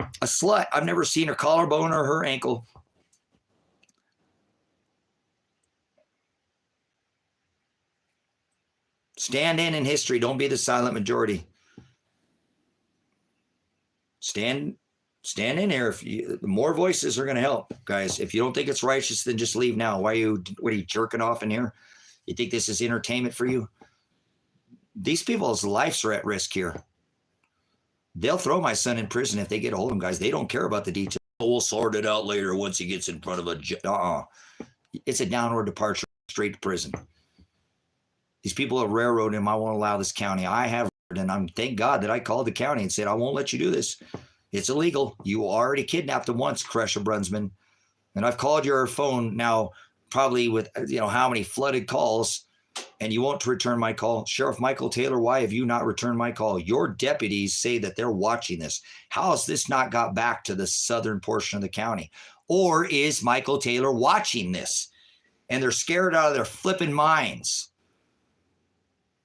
S1: A slut. I've never seen her collarbone or her ankle. Stand in history. Don't be the silent majority. Stand in here. The more voices are going to help, guys. If you don't think it's righteous, then just leave now. What are you jerking off in here? You think this is entertainment for you? These people's lives are at risk here. They'll throw my son in prison if they get a hold of him, guys. They don't care about the details. We'll sort it out later once he gets in front of a judge. It's a downward departure, straight to prison. These people have railroaded him. I won't allow this county. I have, and thank God that I called the county and said, I won't let you do this. It's illegal. You already kidnapped him once, Kresha Brunsman. And I've called your phone now probably with, how many flooded calls, and you won't return my call. Sheriff Michael Taylor, why have you not returned my call? Your deputies say that they're watching this. How has this not got back to the southern portion of the county? Or is Michael Taylor watching this and they're scared out of their flipping minds?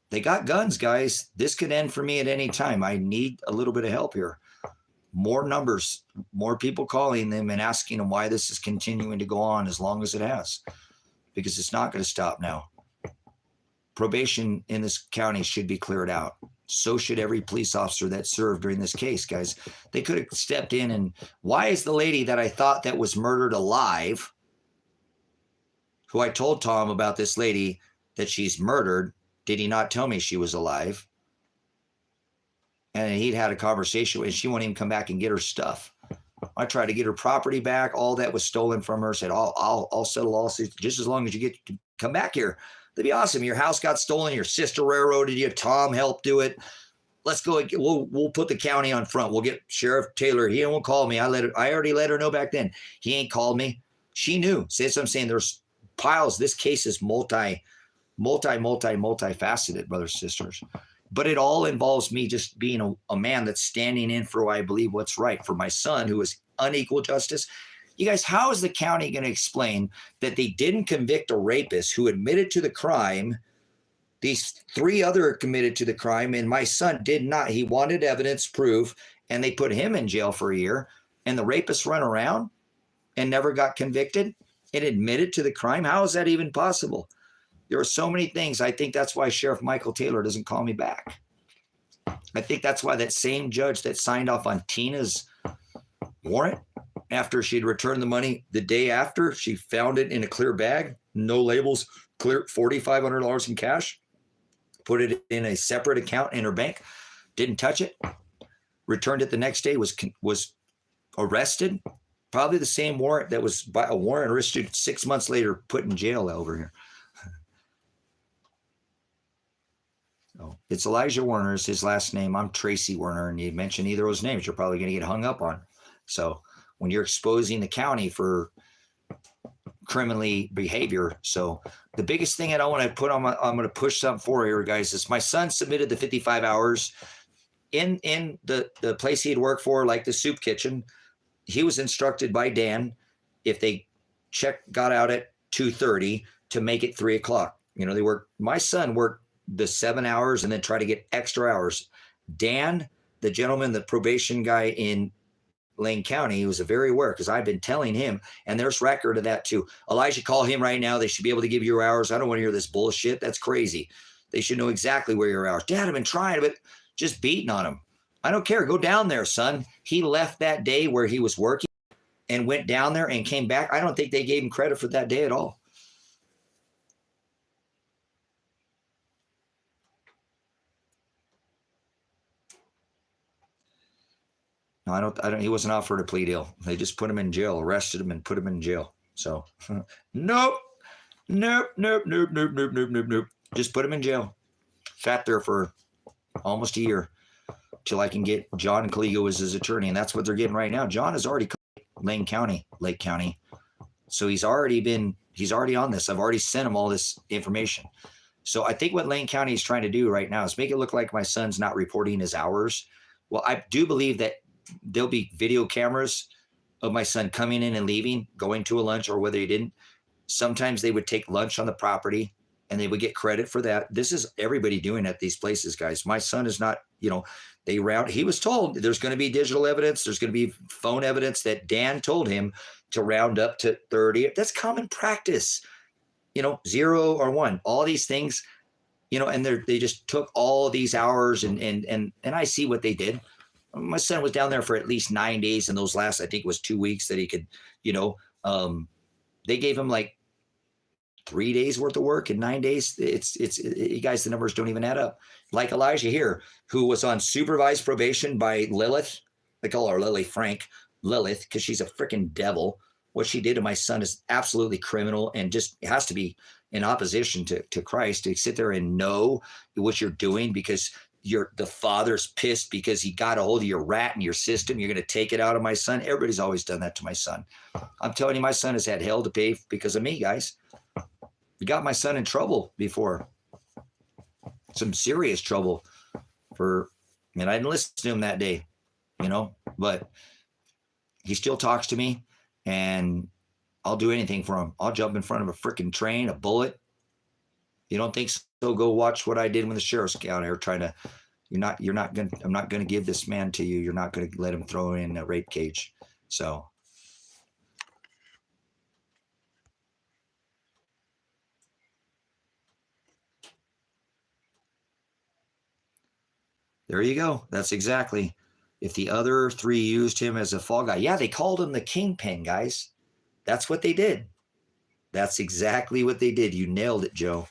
S1: They got guns, guys. This could end for me at any time. I need a little bit of help here. More numbers, more people calling them and asking them why this is continuing to go on as long as it has, because it's not going to stop now. Probation in this county should be cleared out. So should every police officer that served during this case, guys. They could have stepped in. And why is the lady that I thought that was murdered alive, who I told Tom about this lady that she's murdered, did he not tell me she was alive? And he'd had a conversation with her, and she won't even come back and get her stuff. I tried to get her property back. All that was stolen from her. Said, I'll settle lawsuits just as long as you get to come back here. That'd be awesome. Your house got stolen. Your sister railroaded you. Tom helped do it. Let's go. We'll put the county on front. We'll get Sheriff Taylor. He won't call me. I already let her know back then. He ain't called me. She knew. See, that's what I'm saying. There's piles. This case is multifaceted, brothers and sisters. But it all involves me just being a man that's standing in for what I believe what's right for my son, who is unequal justice. You guys, how is the county going to explain that they didn't convict a rapist who admitted to the crime? These 3 other committed to the crime, and my son did not. He wanted evidence, proof, and they put him in jail for a year, and the rapist run around and never got convicted and admitted to the crime? How is that even possible? There are so many things. I think that's why Sheriff Michael Taylor doesn't call me back. I think that's why that same judge that signed off on Tina's warrant after she'd returned the money the day after, she found it in a clear bag, no labels, clear $4,500 in cash, put it in a separate account in her bank, didn't touch it, returned it the next day, was arrested. Probably the same warrant that was by a warrant issued 6 months later, put in jail over here. So it's Elijah Werner is his last name. I'm Tracy Werner, and you mention either of those names, you're probably going to get hung up on. So when you're exposing the county for criminally behavior. So the biggest thing that I want to put on I'm going to push something for here, guys, is my son submitted the 55 hours in the place he'd worked for, like the soup kitchen. He was instructed by Dan, if they got out at 2:30 to make it 3 o'clock. You know, my son worked the 7 hours and then try to get extra hours. Dan, the gentleman, the probation guy in Lane County, was very aware, because I've been telling him, and there's record of that too. Elijah, call him right now. They should be able to give you your hours. I don't want to hear this bullshit. That's crazy. They should know exactly where your hours. Dad, I've been trying, but just beating on him. I don't care. Go down there, son. He left that day where he was working and went down there and came back. I don't think they gave him credit for that day at all. No, I don't. He wasn't offered a plea deal. They just put him in jail, arrested him, and put him in jail. So, nope. Just put him in jail. Sat there for almost a year till I can get John Caligo as his attorney, and that's what they're getting right now. John is already Lake County. So he's already on this. I've already sent him all this information. So I think what Lane County is trying to do right now is make it look like my son's not reporting his hours. Well, I do believe that there'll be video cameras of my son coming in and leaving, going to a lunch, or whether he didn't. Sometimes they would take lunch on the property and they would get credit for that. This is everybody doing at these places, guys. My son is not, he was told there's going to be digital evidence. There's going to be phone evidence that Dan told him to round up to 30. That's common practice, 0 or 1, all these things, and they just took all these hours and I see what they did. My son was down there for at least 9 days, and those last, I think it was 2 weeks that he could, they gave him like 3 days worth of work in 9 days. It's you guys, the numbers don't even add up. Like Elijah here, who was on supervised probation by Lilith. They call her Lily Frank, Lilith, because she's a freaking devil. What she did to my son is absolutely criminal, and just has to be in opposition to Christ, to sit there and know what you're doing, because the father's pissed because he got a hold of your rat in your system. You're going to take it out of my son. Everybody's always done that to my son. I'm telling you, my son has had hell to pay because of me, guys. We got my son in trouble before. Some serious trouble I didn't listen to him that day, but he still talks to me, and I'll do anything for him. I'll jump in front of a freaking train, a bullet. You don't think so? go watch what I did when the sheriff's down there trying to, I'm not going to give this man to you. You're not going to let him throw in a rape cage. So there you go. That's exactly. If the other three used him as a fall guy, yeah, they called him the kingpin, guys. That's what they did. That's exactly what they did. You nailed it, Joe.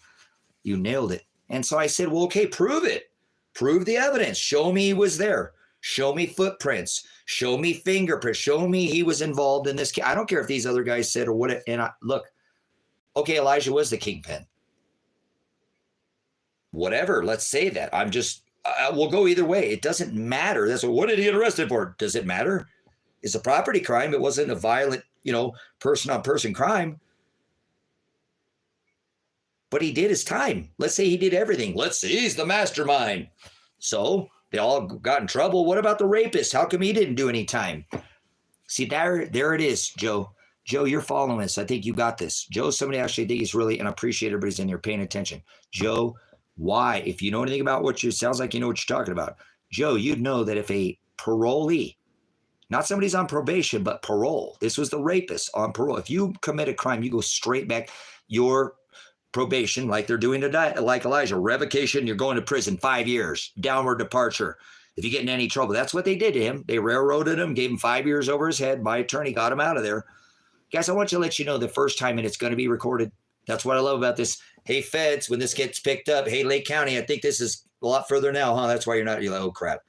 S1: You nailed it. And so I said, well, okay, prove it. Prove the evidence. Show me he was there. Show me footprints. Show me fingerprints. Show me he was involved in this. I don't care if these other guys said or what. And look, okay, Elijah was the kingpin. Whatever. Let's say that. I'm just, we'll go either way. It doesn't matter. That's what did he get arrested for? Does it matter? It's a property crime. It wasn't a violent, person on person crime. But he did his time. Let's say he did everything. Let's say he's the mastermind. So they all got in trouble. What about the rapist? How come he didn't do any time? See, there it is, Joe. Joe, you're following this. I think you got this. Joe, somebody actually think he's really, and I appreciate everybody's in here paying attention. Joe, why? If you know anything about sounds like you know what you're talking about. Joe, you'd know that if a parolee, not somebody's on probation, but parole, this was the rapist on parole. If you commit a crime, you go straight back. Your probation, like they're doing today, like Elijah, revocation, you're going to prison 5 years, downward departure. If you get in any trouble, that's what they did to him. They railroaded him, gave him 5 years over his head. My attorney got him out of there. Guys, I want to let you know the first time, and it's going to be recorded. That's what I love about this. Hey, feds, when this gets picked up, hey, Lake County, I think this is a lot further now, huh? That's why you're like, oh, crap.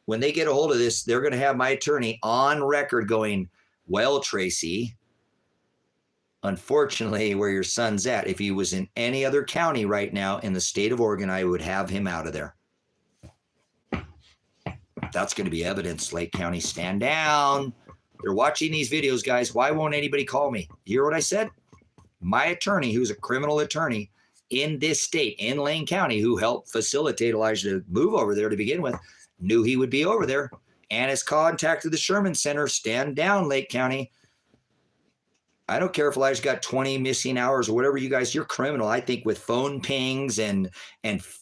S1: When they get a hold of this, they're going to have my attorney on record going, well, Tracy, unfortunately, where your son's at, if he was in any other county right now in the state of Oregon, I would have him out of there. That's going to be evidence. Lake County, stand down. They're watching these videos, guys. Why won't anybody call me? You hear what I said? My attorney, who's a criminal attorney in this state, in Lane County, who helped facilitate Elijah to move over there to begin with, knew he would be over there and has contacted the Sherman Center. Stand down, Lake County. I don't care if Elijah's got 20 missing hours or whatever you guys, you're criminal. I think with phone pings and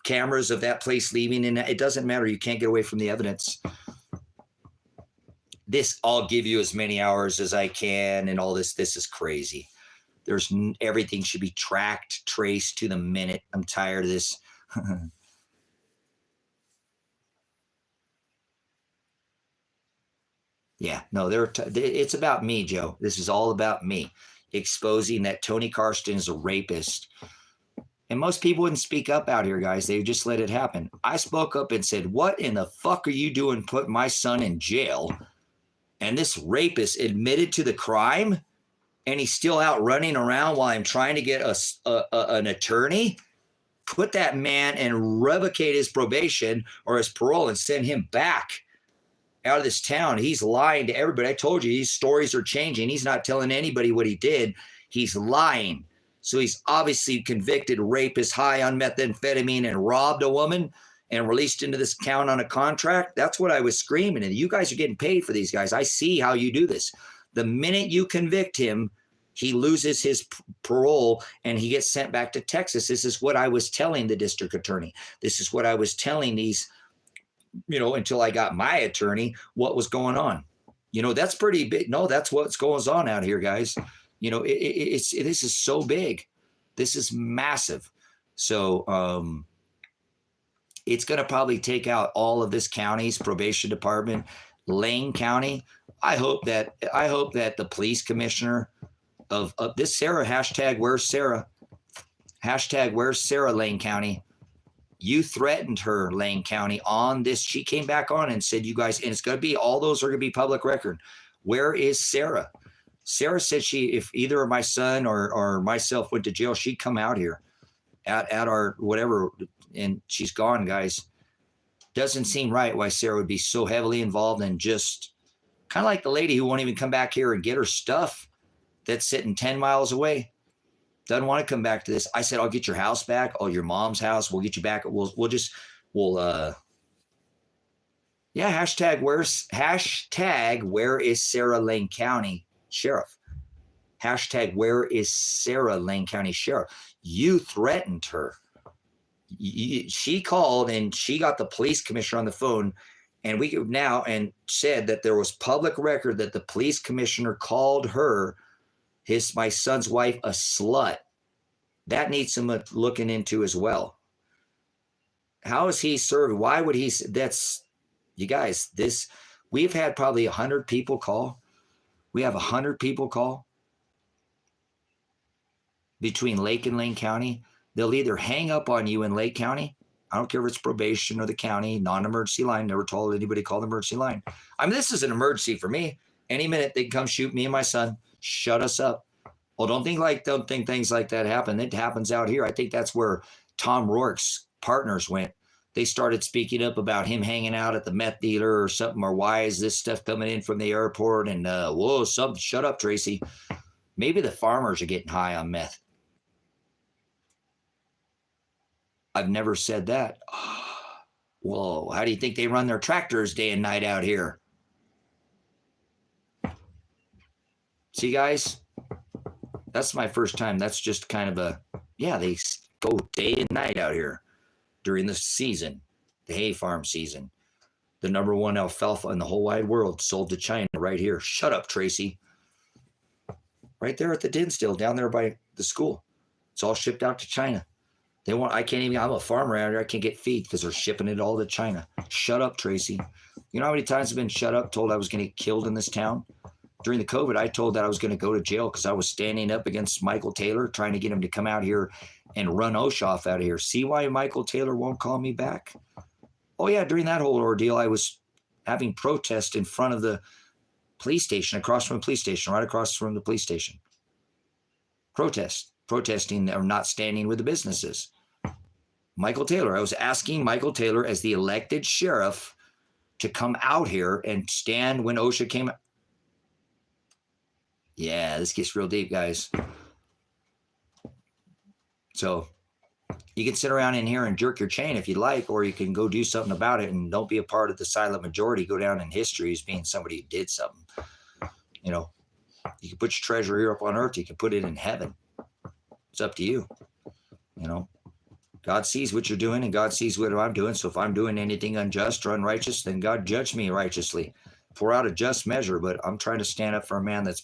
S1: cameras of that place leaving, and it doesn't matter. You can't get away from the evidence. This, I'll give you as many hours as I can and all this. This is crazy. Everything should be tracked, traced to the minute. I'm tired of this. Yeah, no, it's about me, Joe. This is all about me, exposing that Tony Karsten is a rapist. And most people wouldn't speak up out here, guys. They just let it happen. I spoke up and said, what in the fuck are you doing putting my son in jail? And this rapist admitted to the crime, and he's still out running around while I'm trying to get an attorney? Put that man and revocate his probation or his parole and send him back out of this town. He's lying to everybody. I told you, these stories are changing. He's not telling anybody what he did. He's lying. So he's obviously convicted rapist, high on methamphetamine, and robbed a woman and released into this town on a contract. That's what I was screaming. And you guys are getting paid for these guys. I see how you do this. The minute you convict him, he loses his parole and he gets sent back to Texas. This is what I was telling the district attorney. This is what I was telling these, until I got my attorney, what was going on. That's pretty big. No, that's what's going on out here, guys. This is so big. This is massive. So it's going to probably take out all of this county's probation department, Lane County. I hope that the police commissioner of this Sarah, hashtag where's Sarah, Lane County. You threatened her, Lane County, on this. She came back on and said, you guys, and it's going to be, all those are going to be public record. Where is Sarah? Sarah said if either my son or myself went to jail, she'd come out here at our whatever, and she's gone, guys. Doesn't seem right why Sarah would be so heavily involved in just kind of like the lady who won't even come back here and get her stuff that's sitting 10 miles away. Doesn't want to come back to this. I said, I'll get your house back. Oh, your mom's house. We'll get you back. Hashtag where is Sarah Lane County Sheriff? Hashtag where is Sarah Lane County Sheriff? You threatened her. She called and she got the police commissioner on the phone, and we now and said that there was public record that the police commissioner called her, my son's wife, a slut. That needs some looking into as well. How is he served? Why would he? That's, you guys, we've had probably 100 people call. We have 100 people call between Lake and Lane County. They'll either hang up on you in Lake County. I don't care if it's probation or the county, non-emergency line. Never told anybody call the emergency line. I mean, this is an emergency for me. Any minute they can come shoot me and my son, shut us up. Well, don't think things like that happen. It happens out here. I think that's where Tom Rourke's partners went. They started speaking up about him hanging out at the meth dealer or something, or why is this stuff coming in from the airport? And shut up, Tracy. Maybe the farmers are getting high on meth. I've never said that. Whoa, how do you think they run their tractors day and night out here? See, guys, that's my first time. That's just kind of they go day and night out here during the season, the hay farm season. The #1 alfalfa in the whole wide world sold to China right here. Shut up, Tracy. Right there at the Dinsdale, down there by the school. It's all shipped out to China. I'm a farmer out here. I can't get feed because they're shipping it all to China. Shut up, Tracy. You know how many times I've been shut up, told I was going to get killed in this town? During the COVID, I told that I was going to go to jail because I was standing up against Michael Taylor, trying to get him to come out here and run Oshoff out of here. See why Michael Taylor won't call me back? Oh, yeah, during that whole ordeal, I was having protests in front of the police station, across from the police station, right across from the police station. Protesting or not standing with the businesses. Michael Taylor, I was asking Michael Taylor as the elected sheriff to come out here and stand when OSHA came. Yeah, this gets real deep, guys. So you can sit around in here and jerk your chain if you like, or you can go do something about it and don't be a part of the silent majority. Go down in history as being somebody who did something. You know, you can put your treasure here up on earth. You can put it in heaven. It's up to you. You know, God sees what you're doing and God sees what I'm doing. So if I'm doing anything unjust or unrighteous, then God judge me righteously. Pour out a just measure, but I'm trying to stand up for a man that's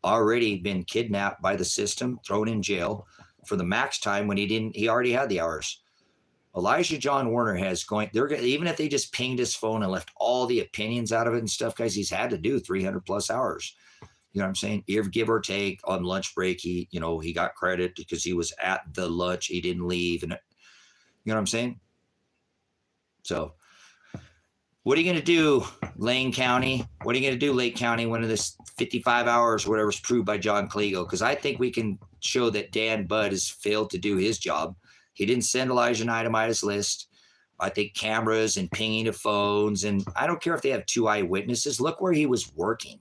S1: already been kidnapped by the system, thrown in jail for the max time when he already had the hours. Elijah John Warner even if they just pinged his phone and left all the opinions out of it and stuff, guys, he's had to do 300 plus hours. You know what I'm saying? Give or take on lunch break. He got credit because he was at the lunch. He didn't leave. And you know what I'm saying? So what are you going to do, Lane County? What are you going to do, Lake County, when this 55 hours or whatever is proved by John Kliego? Because I think we can show that Dan Budd has failed to do his job. He didn't send Elijah an itemized list. I think cameras and pinging of phones, and I don't care if they have 2 eyewitnesses. Look where he was working.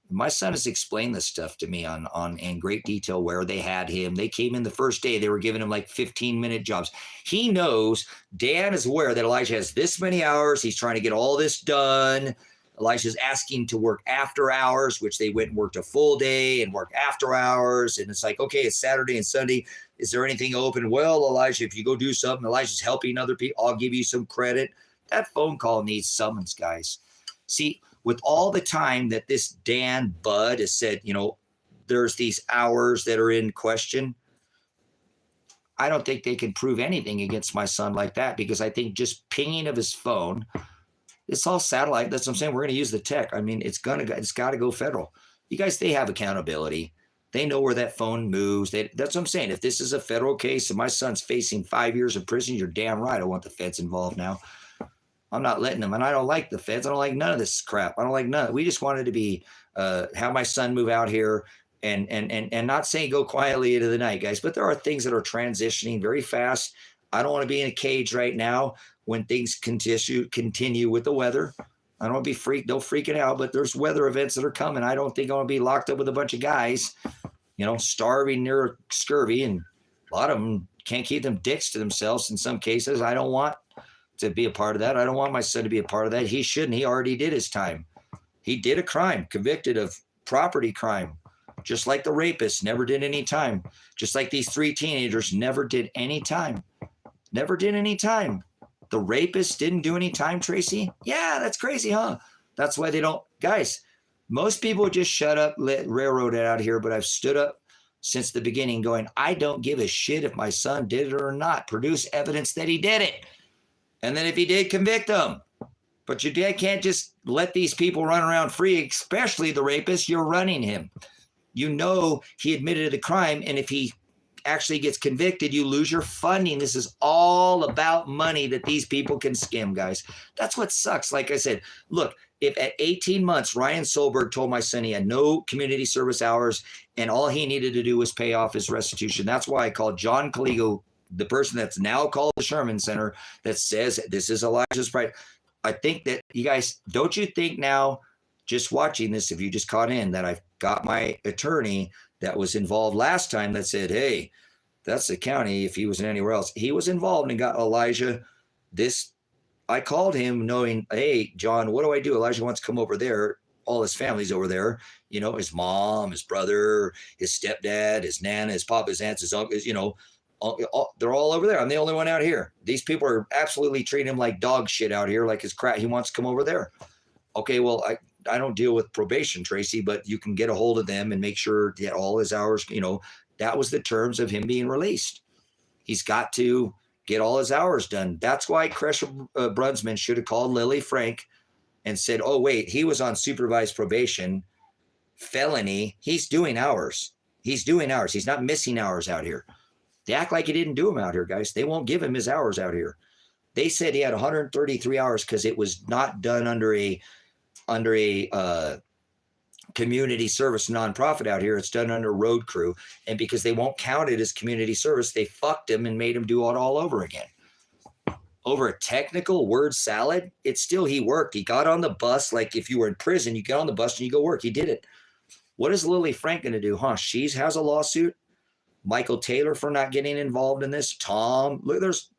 S1: My son has explained this stuff to me in great detail where they had him. They came in the first day. They were giving him like 15-minute jobs. He knows, Dan is aware that Elijah has this many hours. He's trying to get all this done. Elijah's asking to work after hours, which they went and worked a full day and work after hours. And it's like, okay, it's Saturday and Sunday. Is there anything open? Well, Elijah, if you go do something, Elijah's helping other people. I'll give you some credit. That phone call needs summons, guys. See, with all the time that this Dan Budd has said, there's these hours that are in question, I don't think they can prove anything against my son like that, because I think just pinging of his phone, it's all satellite. That's what I'm saying. We're going to use the tech. I mean, it's got to go federal. You guys, they have accountability. They know where that phone moves. That's what I'm saying. If this is a federal case and my son's facing 5 years in prison, you're damn right I want the feds involved now. I'm not letting them. And I don't like the feds. I don't like none of this crap. I don't like none. We just wanted to be, have my son move out here and not saying go quietly into the night, guys. But there are things that are transitioning very fast. I don't want to be in a cage right now when things continue with the weather. I don't want to be freaking out, but there's weather events that are coming. I don't think I want to be locked up with a bunch of guys, starving near scurvy. And a lot of them can't keep them dicks to themselves in some cases. I don't want to be a part of that. I don't want my son to be a part of that. He shouldn't. He already did his time. He did a crime, convicted of property crime, just like the rapist never did any time, just like these 3 teenagers never did any time. Never did any time. The rapist didn't do any time, Tracy. Yeah, that's crazy, huh? That's why they don't. Guys, most people just shut up, let railroad it out here, but I've stood up since the beginning going, I don't give a shit if my son did it or not. Produce evidence that he did it. And then if he did, convict him. But you can't just let these people run around free, especially the rapist. You're running him. You know he admitted to the crime, and if he actually gets convicted, you lose your funding. This is all about money that these people can skim, guys. That's what sucks. Like I said, look, if at 18 months, Ryan Solberg told my son he had no community service hours and all he needed to do was pay off his restitution. That's why I called John Caligo, the person that's now called the Sherman Center, that says this is Elijah's right. I think that you guys, don't you think now, just watching this, if you just caught in, that I've got my attorney that was involved last time that said, hey, that's the county. If he was anywhere else, he was involved and got Elijah this. I called him knowing, hey, John, what do I do? Elijah wants to come over there. All his family's over there. You know, his mom, his brother, his stepdad, his nana, his papa, his aunts, his uncles, you know, they're all over there. I'm the only one out here. These people are absolutely treating him like dog shit out here, like his crap. He wants to come over there. Okay, well, I don't deal with probation, Tracy, but you can get a hold of them and make sure that all his hours, you know, that was the terms of him being released. He's got to get all his hours done. That's why Kresha Brunsman should have called Lily Frank and said, oh, wait, he was on supervised probation, felony. He's doing hours. He's doing hours. He's not missing hours out here. They act like he didn't do them out here, guys. They won't give him his hours out here. They said he had 133 hours because it was not done under a community service nonprofit out here. It's done under road crew. And because they won't count it as community service, they fucked him and made him do it all over again. Over a technical word salad, it's still he worked. He got on the bus. Like if you were in prison, you get on the bus and you go work. He did it. What is Lily Frank going to do? Huh? She has a lawsuit. Michael Taylor for not getting involved in this. Tom, look, there's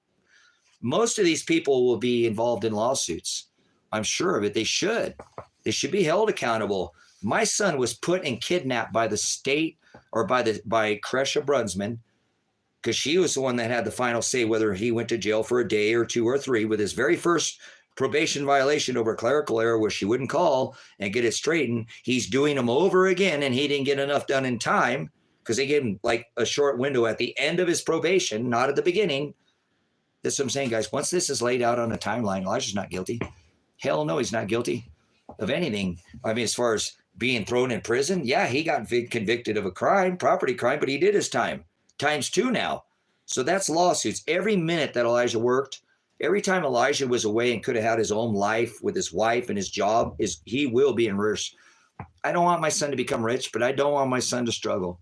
S1: most of these people will be involved in lawsuits. I'm sure of it. They should be held accountable. My son was put and kidnapped by the state or by Kresha Brunsman because she was the one that had the final say whether he went to jail for a day or 2 or 3 with his very first probation violation over clerical error where she wouldn't call and get it straightened. He's doing them over again and he didn't get enough done in time because they gave him like a short window at the end of his probation, not at the beginning. That's what I'm saying, guys. Once this is laid out on a timeline, Elijah's not guilty. Hell no, he's not guilty of anything. I mean, as far as being thrown in prison, yeah, he got convicted of a crime, property crime, but he did his time. Times 2 now. So that's lawsuits. Every minute that Elijah worked, every time Elijah was away and could have had his own life with his wife and his job, he will be in reverse. I don't want my son to become rich, but I don't want my son to struggle.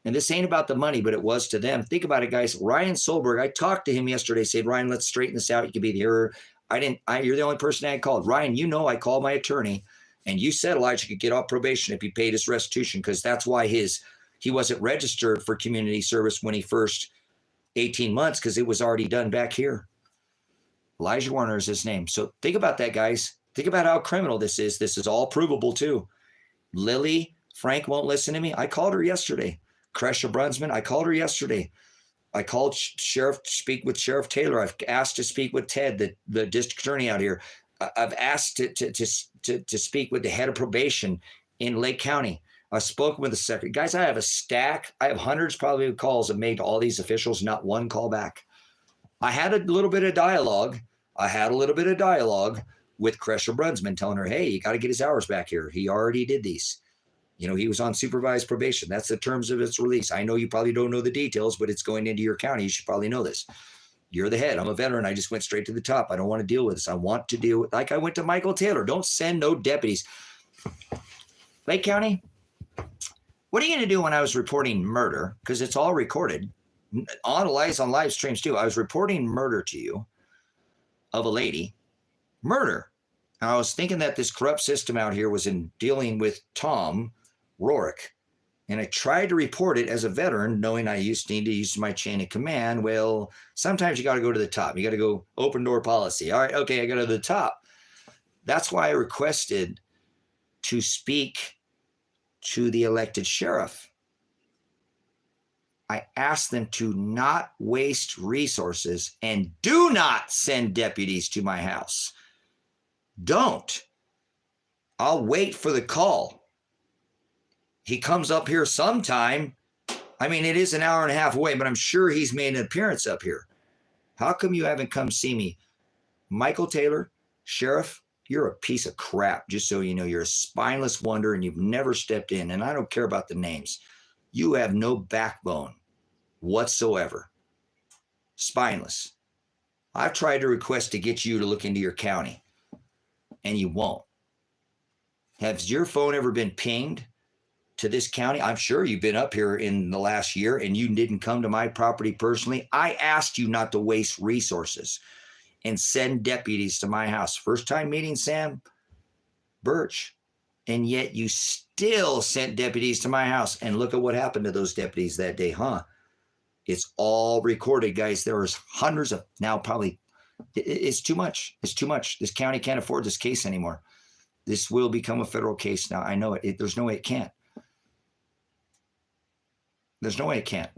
S1: And this ain't about the money, but it was to them. Think about it, guys. Ryan Solberg, I talked to him yesterday, said, Ryan, let's straighten this out. You can be the hearer. You're the only person I called. Ryan, you know I called my attorney, and you said Elijah could get off probation if he paid his restitution because that's why he wasn't registered for community service when he first 18 months because it was already done back here. Elijah Warner is his name. So think about that, guys. Think about how criminal this is. This is all provable, too. Lily Frank won't listen to me. I called her yesterday. Kresha Brunsman, I called her yesterday. I called speak with Sheriff Taylor. I've asked to speak with Ted, the district attorney out here. I've asked to speak with the head of probation in Lake County. I've spoken with the secretary. Guys, I have a stack. I have hundreds probably of calls I've made to all these officials, not one call back. I had a little bit of dialogue. With Kresha Brunsman telling her, hey, you got to get his hours back here. He already did these. You know, he was on supervised probation. That's the terms of its release. I know you probably don't know the details, but it's going into your county. You should probably know this. You're the head. I'm a veteran. I just went straight to the top. I don't want to deal with this. I want to deal with, like I went to Michael Taylor. Don't send no deputies. Lake County, what are you going to do when I was reporting murder? Because it's all recorded. On live streams too. I was reporting murder to you of a lady. Murder. And I was thinking that this corrupt system out here was in dealing with Tom Rourke. And I tried to report it as a veteran, knowing I need to use my chain of command. Well, sometimes you got to go to the top. You got to go open door policy. All right, okay, I got to the top. That's why I requested to speak to the elected sheriff. I asked them to not waste resources and do not send deputies to my house. Don't. I'll wait for the call. He comes up here sometime. I mean, it is an hour and a half away, but I'm sure he's made an appearance up here. How come you haven't come see me? Michael Taylor, Sheriff, you're a piece of crap, just so you know. You're a spineless wonder and you've never stepped in. And I don't care about the names. You have no backbone whatsoever. Spineless. I've tried to request to get you to look into your county, and you won't. Has your phone ever been pinged to this county? I'm sure you've been up here in the last year and you didn't come to my property personally. I asked you not to waste resources and send deputies to my house. First time meeting Sam Birch, and yet you still sent deputies to my house. And look at what happened to those deputies that day, huh? It's all recorded, guys. There was hundreds of, now probably, it's too much. It's too much. This county can't afford this case anymore. This will become a federal case now. I know it. There's no way it can't. There's no way it can't.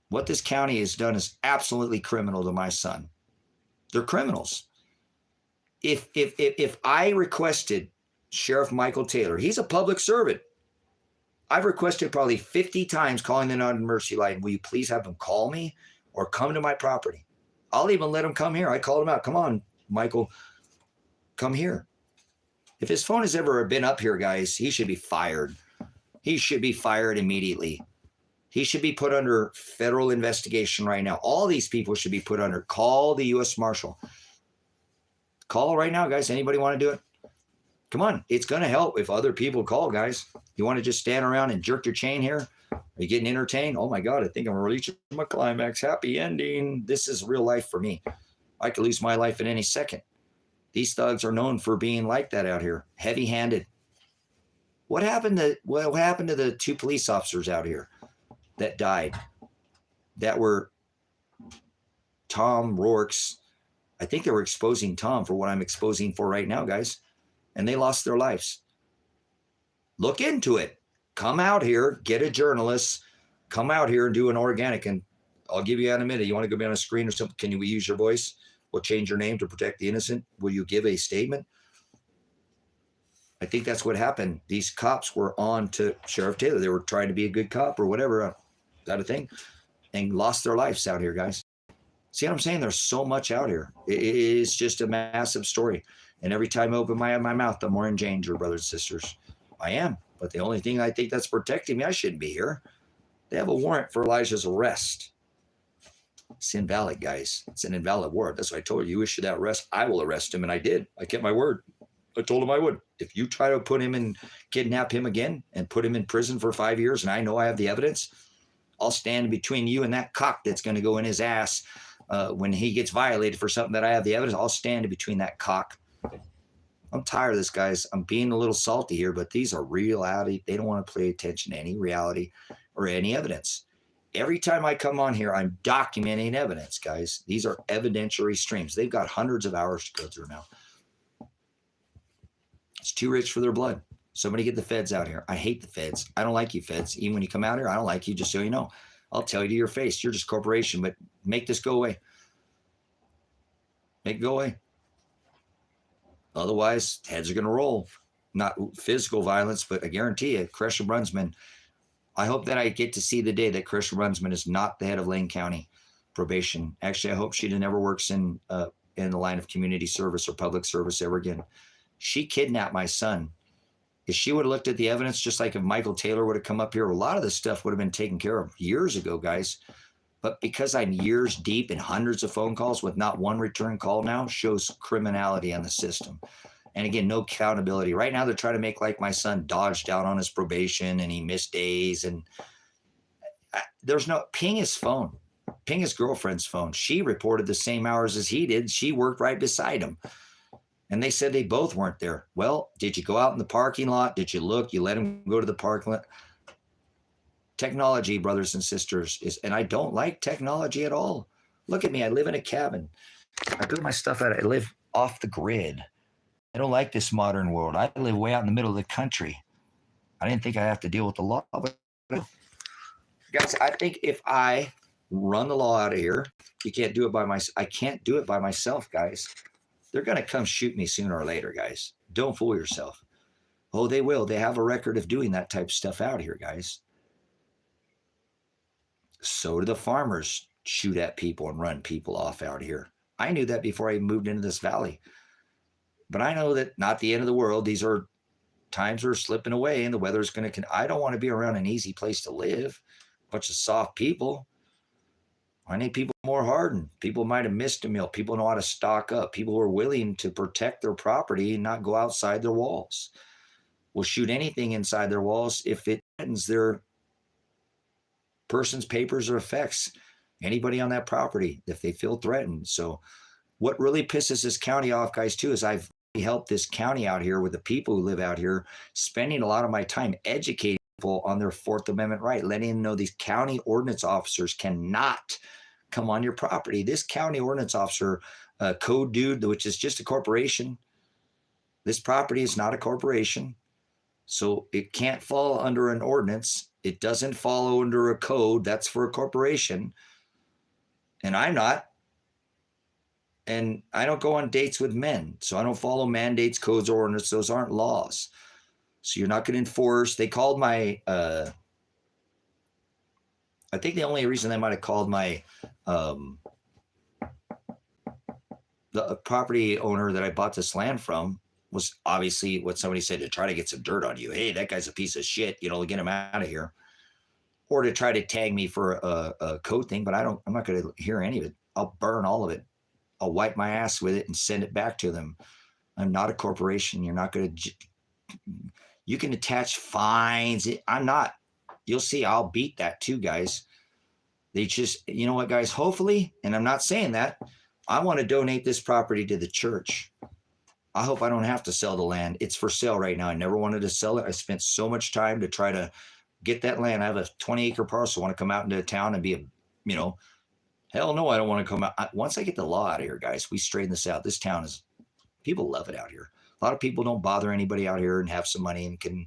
S1: What this county has done is absolutely criminal to my son. They're criminals. If I requested Sheriff Michael Taylor, he's a public servant. I've requested probably 50 times calling the non-mercy line. Will you please have him call me or come to my property? I'll even let him come here. I called him out. Come on, Michael, come here. If his phone has ever been up here, guys, he should be fired. He should be fired immediately. He should be put under federal investigation right now. All these people should be put under. Call the U.S. Marshal. Call right now, guys. Anybody want to do it? Come on. It's going to help if other people call, guys. You want to just stand around and jerk your chain here? Are you getting entertained? Oh, my God. I think I'm reaching my climax. Happy ending. This is real life for me. I could lose my life at any second. These thugs are known for being like that out here. Heavy-handed. What happened to the 2 police officers out here that died? That were Tom Rourke's. I think they were exposing Tom for what I'm exposing for right now, guys. And they lost their lives. Look into it. Come out here, get a journalist, come out here and do an organic, and I'll give you out in a minute. You want to go be on a screen or something? Can you use your voice? We'll change your name to protect the innocent. Will you give a statement? I think that's what happened. These cops were on to Sheriff Taylor. They were trying to be a good cop or whatever, that a thing, and lost their lives out here, guys. See what I'm saying? There's so much out here. It's just a massive story. And every time I open my mouth, I'm more in danger, brothers and sisters. I am. But the only thing I think that's protecting me, I shouldn't be here. They have a warrant for Elijah's arrest. It's invalid, guys. It's an invalid warrant. That's what I told you. You issue that arrest, I will arrest him. And I did. I kept my word. I told him I would. If you try to put him in, kidnap him again and put him in prison for 5 years, and I know I have the evidence, I'll stand between you and that cock that's going to go in his ass when he gets violated for something that I have the evidence. I'll stand in between that cock. I'm tired of this, guys. I'm being a little salty here, but these are reality. They don't want to pay attention to any reality or any evidence. Every time I come on here, I'm documenting evidence, guys. These are evidentiary streams. They've got hundreds of hours to go through now. It's too rich for their blood. Somebody get the feds out here. I hate the feds. I don't like you, feds. Even when you come out here, I don't like you, just so you know. I'll tell you to your face. You're just corporation, but make this go away. Make it go away. Otherwise, heads are going to roll. Not physical violence, but I guarantee you, Cresha Brunsman, I hope that I get to see the day that Cresha Brunsman is not the head of Lane County Probation. Actually, I hope she never works in the line of community service or public service ever again. She kidnapped my son. If she would have looked at the evidence, just like if Michael Taylor would have come up here, a lot of this stuff would have been taken care of years ago, guys. But because I'm years deep in hundreds of phone calls with not one return call now, shows criminality on the system. And again, no accountability. Right now, they're trying to make like my son dodged out on his probation and he missed days. And there's no, ping his phone, ping his girlfriend's phone. She reported the same hours as he did. She worked right beside him. And they said they both weren't there. Well, did you go out in the parking lot? Did you look? You let him go to the parking lot? Technology, brothers and sisters, and I don't like technology at all. Look at me. I live in a cabin. I do my stuff I live off the grid. I don't like this modern world. I live way out in the middle of the country. I didn't think I have to deal with the law, but I Guys, I think if I run the law out of here, you can't do it by myself. I can't do it by myself, guys. They're going to come shoot me sooner or later, guys. Don't fool yourself. Oh, they will. They have a record of doing that type of stuff out here, guys. So do the farmers shoot at people and run people off out here. I knew that before I moved into this valley. But I know that not the end of the world. These are times are slipping away and the weather's going to, I don't want to be around an easy place to live. A bunch of soft people. I need people more hardened. People might have missed a meal. People know how to stock up. People who are willing to protect their property and not go outside their walls. Will shoot anything inside their walls if it threatens their person's papers or effects anybody on that property if they feel threatened. So what really pisses this county off, guys, too, is I've helped this county out here with the people who live out here, spending a lot of my time educating people on their Fourth Amendment right, letting them know these county ordinance officers cannot come on your property. This county ordinance officer, code dude, which is just a corporation. This property is not a corporation. So it can't fall under an ordinance. It doesn't follow under a code. That's for a corporation. And I'm not. And I don't go on dates with men. So I don't follow mandates, codes, or ordinances. Those aren't laws. So you're not going to enforce. They called my, I think the only reason they might have called my, the property owner that I bought this land from was obviously what somebody said to try to get some dirt on you. Hey, that guy's a piece of shit, you know, get him out of here. Or to try to tag me for a code thing, but I'm not going to hear any of it. I'll burn all of it. I'll wipe my ass with it and send it back to them. I'm not a corporation. You're not going to, you can attach fines. I'm not, you'll see, I'll beat that too, guys. They just, you know what, guys, hopefully, and I'm not saying that, I want to donate this property to the church. I hope I don't have to sell the land. It's for sale right now. I never wanted to sell it. I spent so much time to try to get that land. I have a 20-acre parcel. I want to come out into a town and be a, you know, hell no, I don't want to come out. Once I get the law out of here, guys, we straighten this out. This town is, people love it out here. A lot of people don't bother anybody out here and have some money and can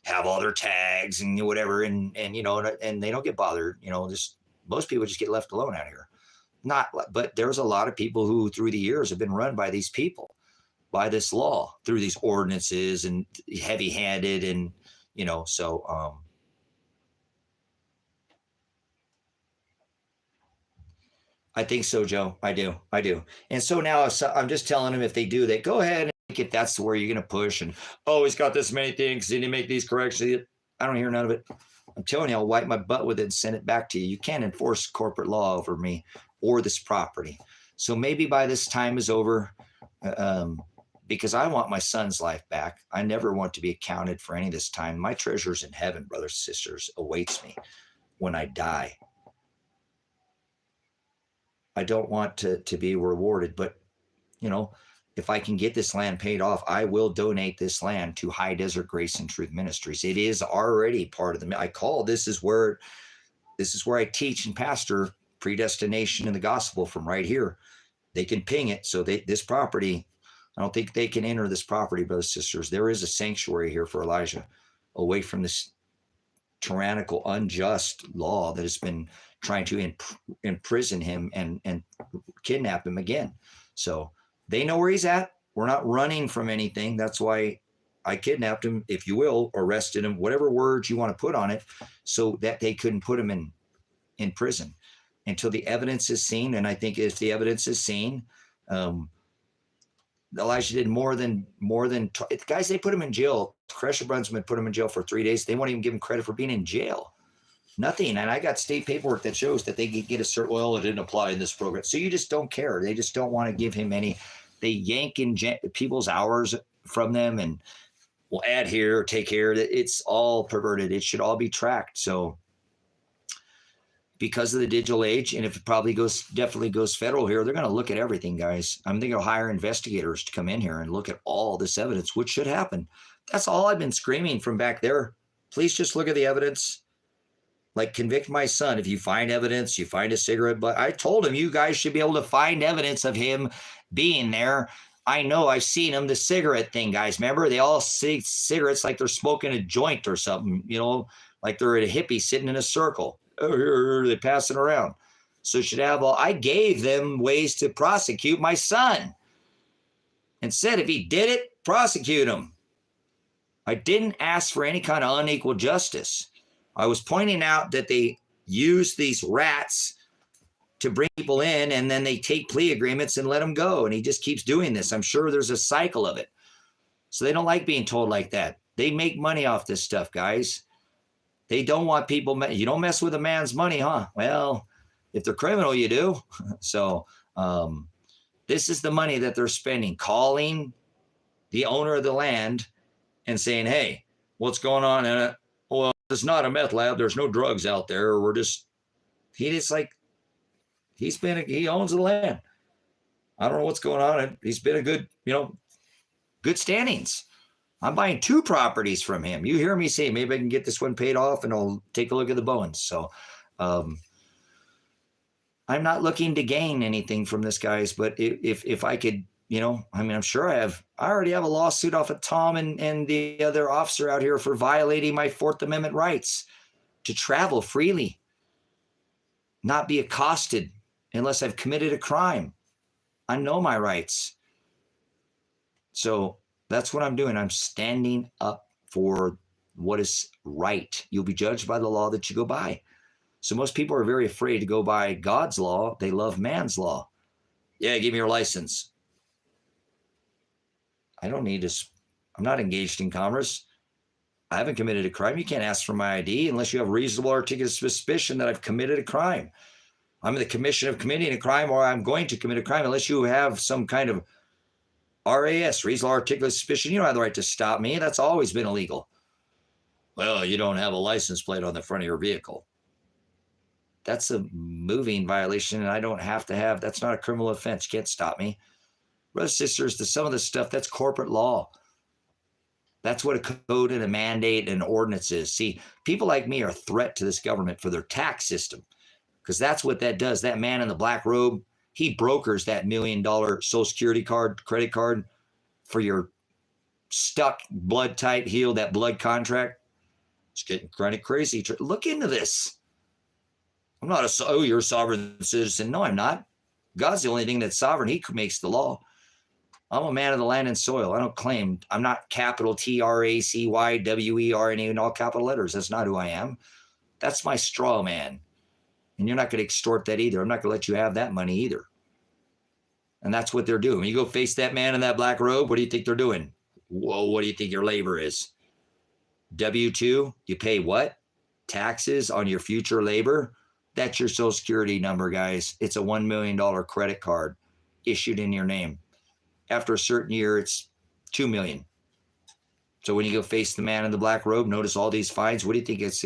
S1: have all their tags and whatever. And you know, and they don't get bothered, you know, just most people just get left alone out here. But there's a lot of people who through the years have been run by these people, by this law, through these ordinances and heavy-handed and, you know, so, I think so, Joe. I do. And so now I'm just telling them if they do that, go ahead and if that's where you're going to push and, oh, he's got this many things. He didn't make these corrections. I don't hear none of it. I'm telling you, I'll wipe my butt with it and send it back to you. You can't enforce corporate law over me or this property. So maybe by this time is over, because I want my son's life back. I never want to be accounted for any of this time. My treasure's in heaven, brothers and sisters, awaits me when I die. I don't want to be rewarded, but, you know, if I can get this land paid off, I will donate this land to High Desert Grace and Truth Ministries. It is already part of this is where I teach and pastor predestination in the gospel from right here. They can ping it. So this property, I don't think they can enter this property, brothers and sisters. There is a sanctuary here for Elijah away from this tyrannical, unjust law that has been trying to imprison him and kidnap him again. So they know where he's at. We're not running from anything. That's why I kidnapped him, if you will, arrested him, whatever words you want to put on it, so that they couldn't put him in prison until the evidence is seen. And I think if the evidence is seen, Elijah did more than guys, they put him in jail. Cresher Brunsman put him in jail for 3 days. They won't even give him credit for being in jail. Nothing. And I got state paperwork that shows that they could get a certain, well, it didn't apply in this program. So you just don't care. They just don't want to give him any. They yank in people's hours from them and will add here, take here. It's all perverted. It should all be tracked. So because of the digital age, and if it definitely goes federal here, they're going to look at everything, guys. I'm thinking of hire investigators to come in here and look at all this evidence, which should happen. That's all I've been screaming from back there. Please just look at the evidence. Like, convict my son. If you find evidence, you find a cigarette butt. I told him you guys should be able to find evidence of him being there. I know, I've seen him, the cigarette thing, guys. Remember, they all see cigarettes like they're smoking a joint or something, you know, like they're a hippie sitting in a circle. oh, here, they passing around. So should have all, I gave them ways to prosecute my son and said, if he did it, prosecute him. I didn't ask for any kind of unequal justice. I was pointing out that they use these rats to bring people in, and then they take plea agreements and let them go. And he just keeps doing this. I'm sure there's a cycle of it. So they don't like being told like that. They make money off this stuff, guys. They don't want people, you don't mess with a man's money, huh? Well, if they're criminal, you do. So this is the money that they're spending, calling the owner of the land and saying, hey, what's going on in it? Well, it's not a meth lab. There's no drugs out there. We're just, he owns the land. I don't know what's going on. He's been a good, good standings. I'm buying 2 properties from him. You hear me say, maybe I can get this one paid off and I'll take a look at the bones. So I'm not looking to gain anything from this, guys, but if I could, I'm sure I already have a lawsuit off of Tom and the other officer out here for violating my 4th Amendment rights to travel freely, not be accosted unless I've committed a crime. I know my rights. So that's what I'm doing. I'm standing up for what is right. You'll be judged by the law that you go by. So most people are very afraid to go by God's law. They love man's law. Yeah, give me your license. I don't need to. I'm not engaged in commerce. I haven't committed a crime. You can't ask for my ID unless you have reasonable articulate suspicion that I've committed a crime. I'm in the commission of committing a crime, or I'm going to commit a crime, unless you have some kind of RAS, reasonable articulate suspicion. You don't have the right to stop me. That's always been illegal. Well, you don't have a license plate on the front of your vehicle. That's a moving violation, and I don't have to have, that's not a criminal offense. You can't stop me. Brothers, sisters, some of this stuff, that's corporate law. That's what a code and a mandate and an ordinance is. See, people like me are a threat to this government for their tax system, because that's what that does. That man in the black robe, he brokers that $1 million Social Security card, credit card for your stuck blood type heal, that blood contract. It's getting kind of crazy. Look into this. I'm not you're a sovereign citizen. No, I'm not. God's the only thing that's sovereign. He makes the law. I'm a man of the land and soil. I don't claim, I'm not capital TRACYWERN in all capital letters. That's not who I am. That's my straw man. And you're not going to extort that either. I'm not going to let you have that money either. And that's what they're doing. When you go face that man in that black robe, what do you think they're doing? Whoa, what do you think your labor is? W-2, you pay what? Taxes on your future labor? That's your Social Security number, guys. It's a $1 million credit card issued in your name. After a certain year, it's $2 million. So when you go face the man in the black robe, notice all these fines. What do you think it's?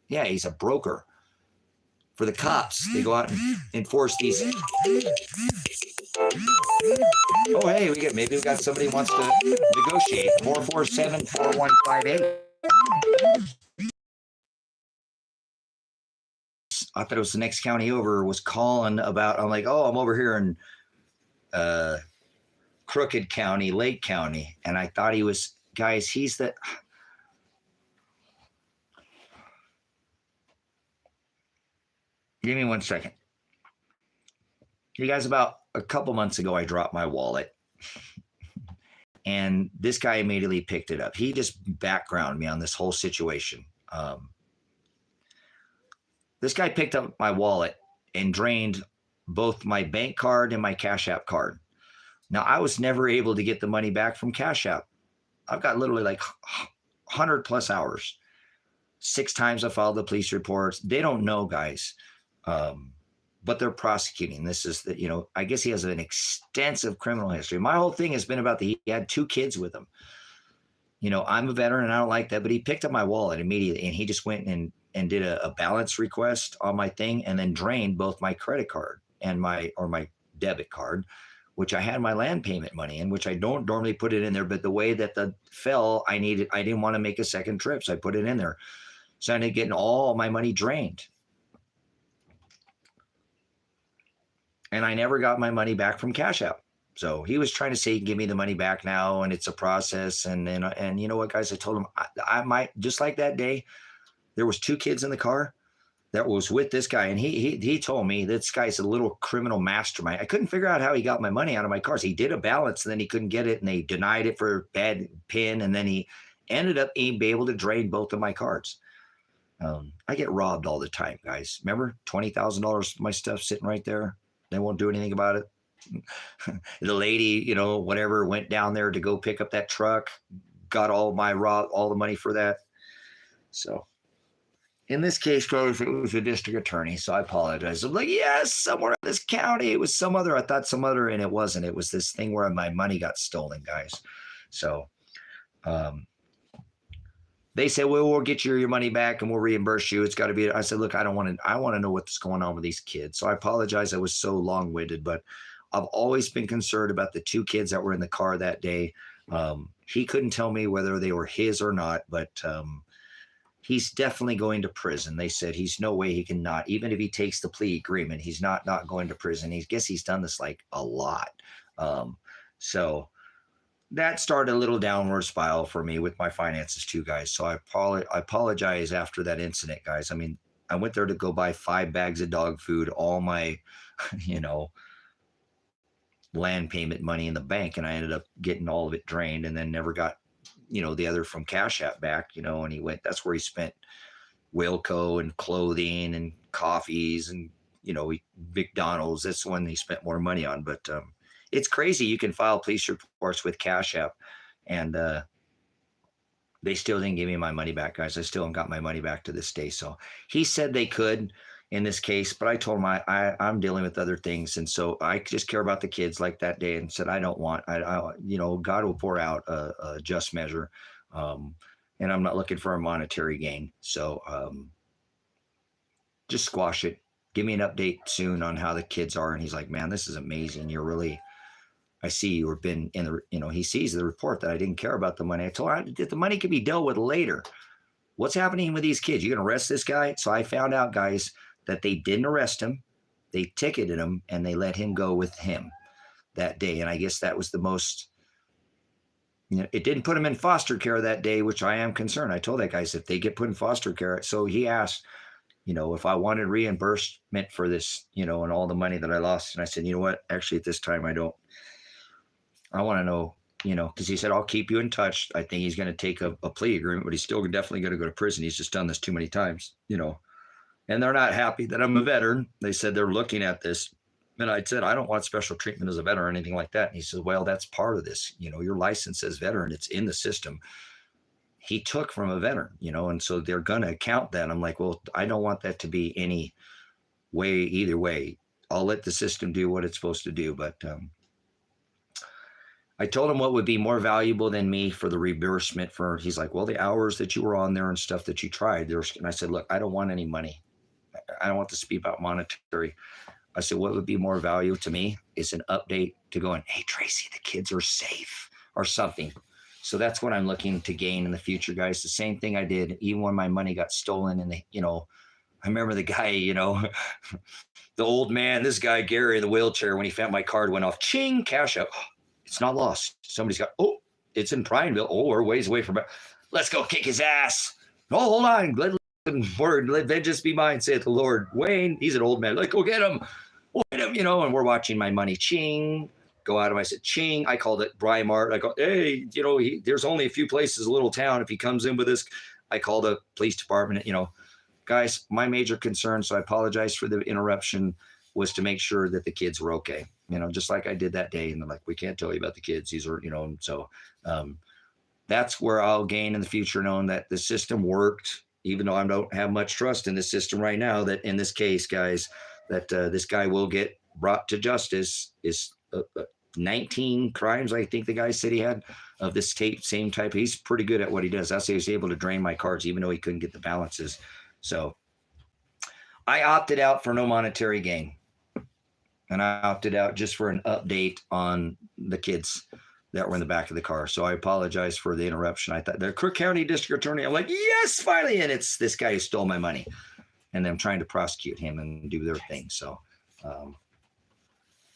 S1: Yeah, he's a broker. For the cops, they go out and enforce these. Oh, hey, maybe we got somebody who wants to negotiate. 447-4158. I thought it was the next county over, was calling about, I'm like, oh, I'm over here in Crooked County, Lake County. And I thought he was, guys, he's the, give me 1 second. You guys, about a couple months ago, I dropped my wallet. And this guy immediately picked it up. He just backgrounded me on this whole situation. This guy picked up my wallet and drained both my bank card and my Cash App card. Now, I was never able to get the money back from Cash App. I've got literally like 100 plus hours. 6 times I filed the police reports. They don't know, guys. But they're prosecuting. This is the, I guess he has an extensive criminal history. My whole thing has been about he had 2 kids with him. I'm a veteran and I don't like that, but he picked up my wallet immediately and he just went and did a balance request on my thing and then drained both my credit card and my debit card, which I had my land payment money in, which I don't normally put it in there. But the way that fell, I didn't want to make a second trip. So I put it in there. So I ended up getting all my money drained. And I never got my money back from Cash App. So he was trying to say he can give me the money back now, and it's a process. And you know what, guys? I told him I might, just like that day, there was 2 kids in the car. that was with this guy, and he told me this guy's a little criminal mastermind. I couldn't figure out how he got my money out of my cars. He did a balance, and then he couldn't get it, and they denied it for a bad pin, and then he ended up being able to drain both of my cards. I get robbed all the time, guys. Remember, $20,000 of my stuff sitting right there. They won't do anything about it. The lady, you know, whatever, went down there to go pick up that truck, got all the money for that. So in this case, guys, it was a district attorney, so I apologize. I'm like, yes, somewhere in this county. It was some other, I thought some other, and it wasn't. It was this thing where my money got stolen, guys. So they said, well, we'll get your money back and we'll reimburse you. It's got to be. I said, look, I want to know what's going on with these kids. So I apologize. I was so long-winded, but I've always been concerned about the two kids that were in the car that day. He couldn't tell me whether they were his or not, but he's definitely going to prison. They said he's no way he can not, even if he takes the plea agreement, he's not going to prison. I guess he's done this like a lot. So that started a little downward spiral for me with my finances too, guys. So I apologize after that incident, guys. I mean, I went there to go buy 5 bags of dog food, all my, you know, land payment money in the bank, and I ended up getting all of it drained, and then never got, you know, the other from Cash App back, you know, and he went, that's where he spent Wilco and clothing and coffees and, you know, McDonald's. That's when he spent more money on. But it's crazy. You can file police reports with Cash App, and they still didn't give me my money back, guys. I still haven't got my money back to this day. So he said they could in this case, but I told him I'm dealing with other things, and so I just care about the kids like that day, and said I don't want, you know, God will pour out a just measure, and I'm not looking for a monetary gain. So just squash it. Give me an update soon on how the kids are. And he's like, man, this is amazing. You're really, I see you have been in the, you know, he sees the report that I didn't care about the money. I told him that the money could be dealt with later. What's happening with these kids? You going to arrest this guy? So I found out, guys, that they didn't arrest him. They ticketed him, and they let him go with him that day. And I guess that was the most, you know, it didn't put him in foster care that day, which I am concerned. I told that guy, if they get put in foster care. So he asked, you know, if I wanted reimbursement for this, you know, and all the money that I lost. And I said, you know what, actually at this time, I want to know, you know, because he said, I'll keep you in touch. I think he's going to take a plea agreement, but he's still definitely going to go to prison. He's just done this too many times, you know, and they're not happy that I'm a veteran. They said they're looking at this. And I said, I don't want special treatment as a veteran or anything like that. And he says, well, that's part of this. You know, your license says veteran. It's in the system. He took from a veteran, you know, and so they're going to count that. I'm like, well, I don't want that to be any way, either way. I'll let the system do what it's supposed to do. But I told him what would be more valuable than me for the reimbursement for, he's like, well, the hours that you were on there and stuff that you tried. And I said, look, I don't want any money. I don't want to speak about monetary. I said, what would be more value to me is an update to going, hey, Tracy, the kids are safe or something. So that's what I'm looking to gain in the future, guys. The same thing I did, even when my money got stolen. And, you know, I remember the guy, you know, the old man, this guy, Gary, in the wheelchair, when he found my card went off, ching, Cash App. Oh, it's not lost. Somebody's got, oh, it's in Prineville. Oh, we're ways away from it. Let's go kick his ass. Oh, hold on. Let vengeance be mine, saith the Lord. Wayne, he's an old man. Like, go get him. Go get him, you know, and we're watching my money, ching, go out of. I said, ching. I called it Bry Mart. I go, hey, you know, there's only a few places, a little town. If he comes in with this, I called the police department. You know, guys, my major concern, so I apologize for the interruption, was to make sure that the kids were okay. You know, just like I did that day. And they're like, we can't tell you about the kids. These are, you know, and so that's where I'll gain in the future, knowing that the system worked, even though I don't have much trust in the system right now, that in this case, guys, that this guy will get brought to justice. Is 19 crimes, I think the guy said he had, of this same type. He's pretty good at what he does. That's why he was able to drain my cards, even though he couldn't get the balances. So I opted out for no monetary gain. And I opted out just for an update on the kids that were in the back of the car. So I apologize for the interruption. I thought the Cook County District Attorney, I'm like, yes, finally. And it's this guy who stole my money. And I'm trying to prosecute him and do their thing. So I'm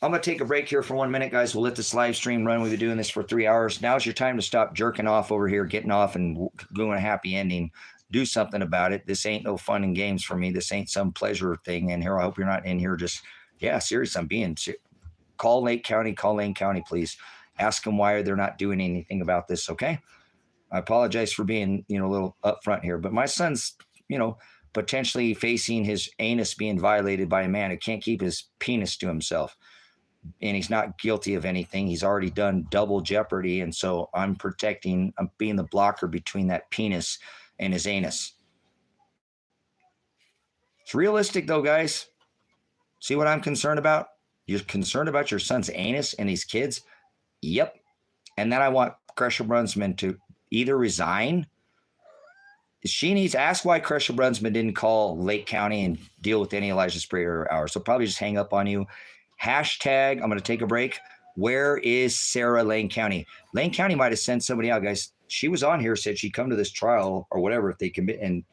S1: going to take a break here for 1 minute, guys. We'll let this live stream run. We've been doing this for 3 hours. Now's your time to stop jerking off over here, getting off and doing a happy ending. do something about it. This ain't no fun and games for me. This ain't some pleasure thing in here. I hope you're not in here just, yeah, serious. I'm being serious. Call Lake County, please. Ask them why they're not doing anything about this, okay? I apologize for being, a little upfront here, but my son's, potentially facing his anus being violated by a man who can't keep his penis to himself. And he's not guilty of anything. He's already done double jeopardy. And so I'm being the blocker between that penis and his anus. It's realistic though, guys. See what I'm concerned about? You're concerned about your son's anus and his kids? Yep. And then I want Crusher Brunsman to either resign. She needs to ask why Crusher Brunsman didn't call Lake County and deal with any Elijah Sprayer hours. So probably just hang up on you. Hashtag, I'm going to take a break. Where is Sarah Lane County? Lane County might have sent somebody out, guys. She was on here, said she'd come to this trial or whatever if they commit. And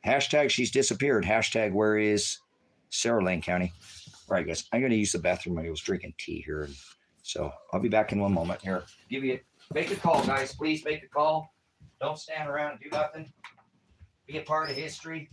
S1: hashtag, she's disappeared. Hashtag, where is Sarah Lane County? All right, guys, I'm going to use the bathroom. I was drinking tea here. So I'll be back in one moment here. Make a call, guys. Please make a call. Don't stand around and do nothing. Be a part of history.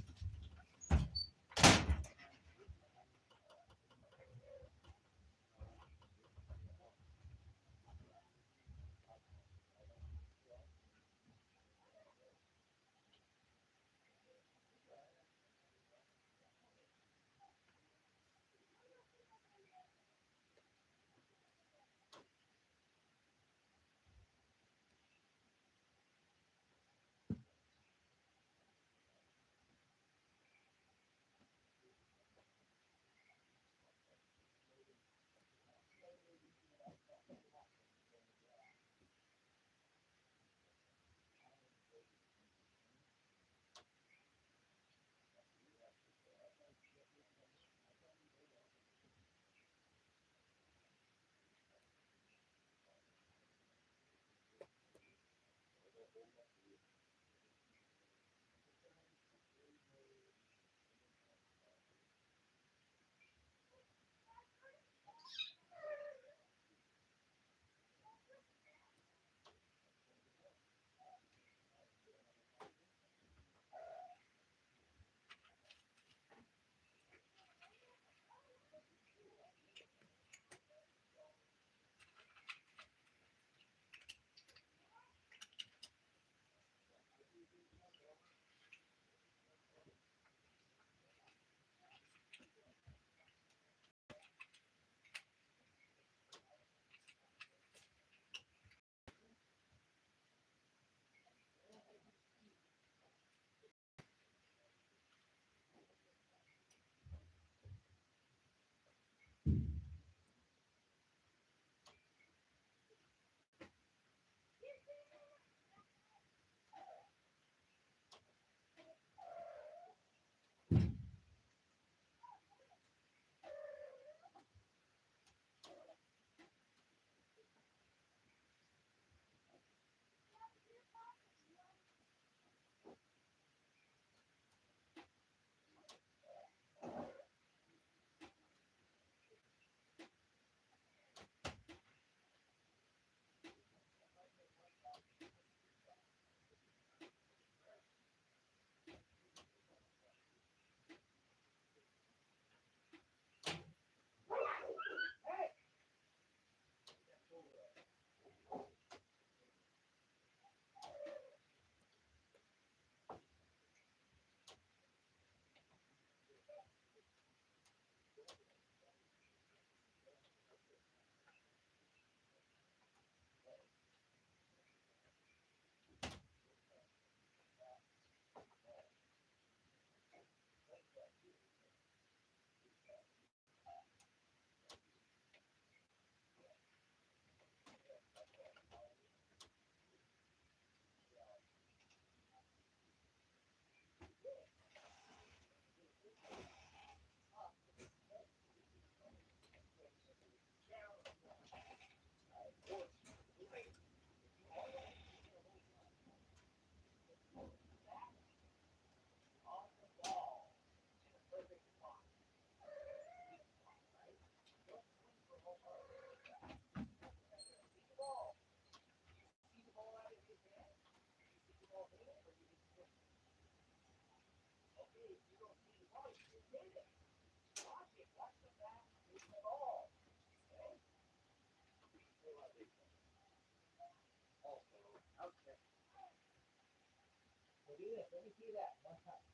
S2: do this. Let me see that one time.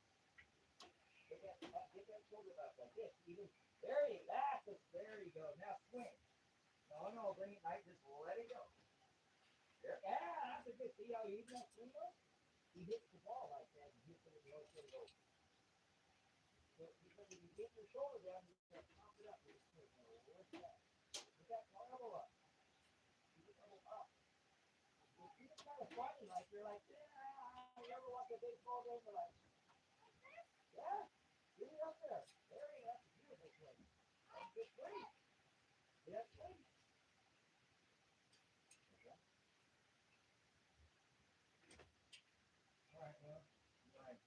S2: Get that shoulder back like this. Even there you go. Now swing. No, bring it nice. Just let it go. There. Yeah, that's a good. See how he even that swing goes? He hits the ball like that and hits it with no shoulder goes. So because if you get your shoulder down, you got to pump it up. What's that? Put that elbow up. Keep it elbow up. It's kind of funny, like you're like, yeah, you ever watch a baseball game? You're like, yeah, get it up there. There you go. That's a beautiful swing. That's a good swing. Yeah, swing. Okay. All right, well, all right.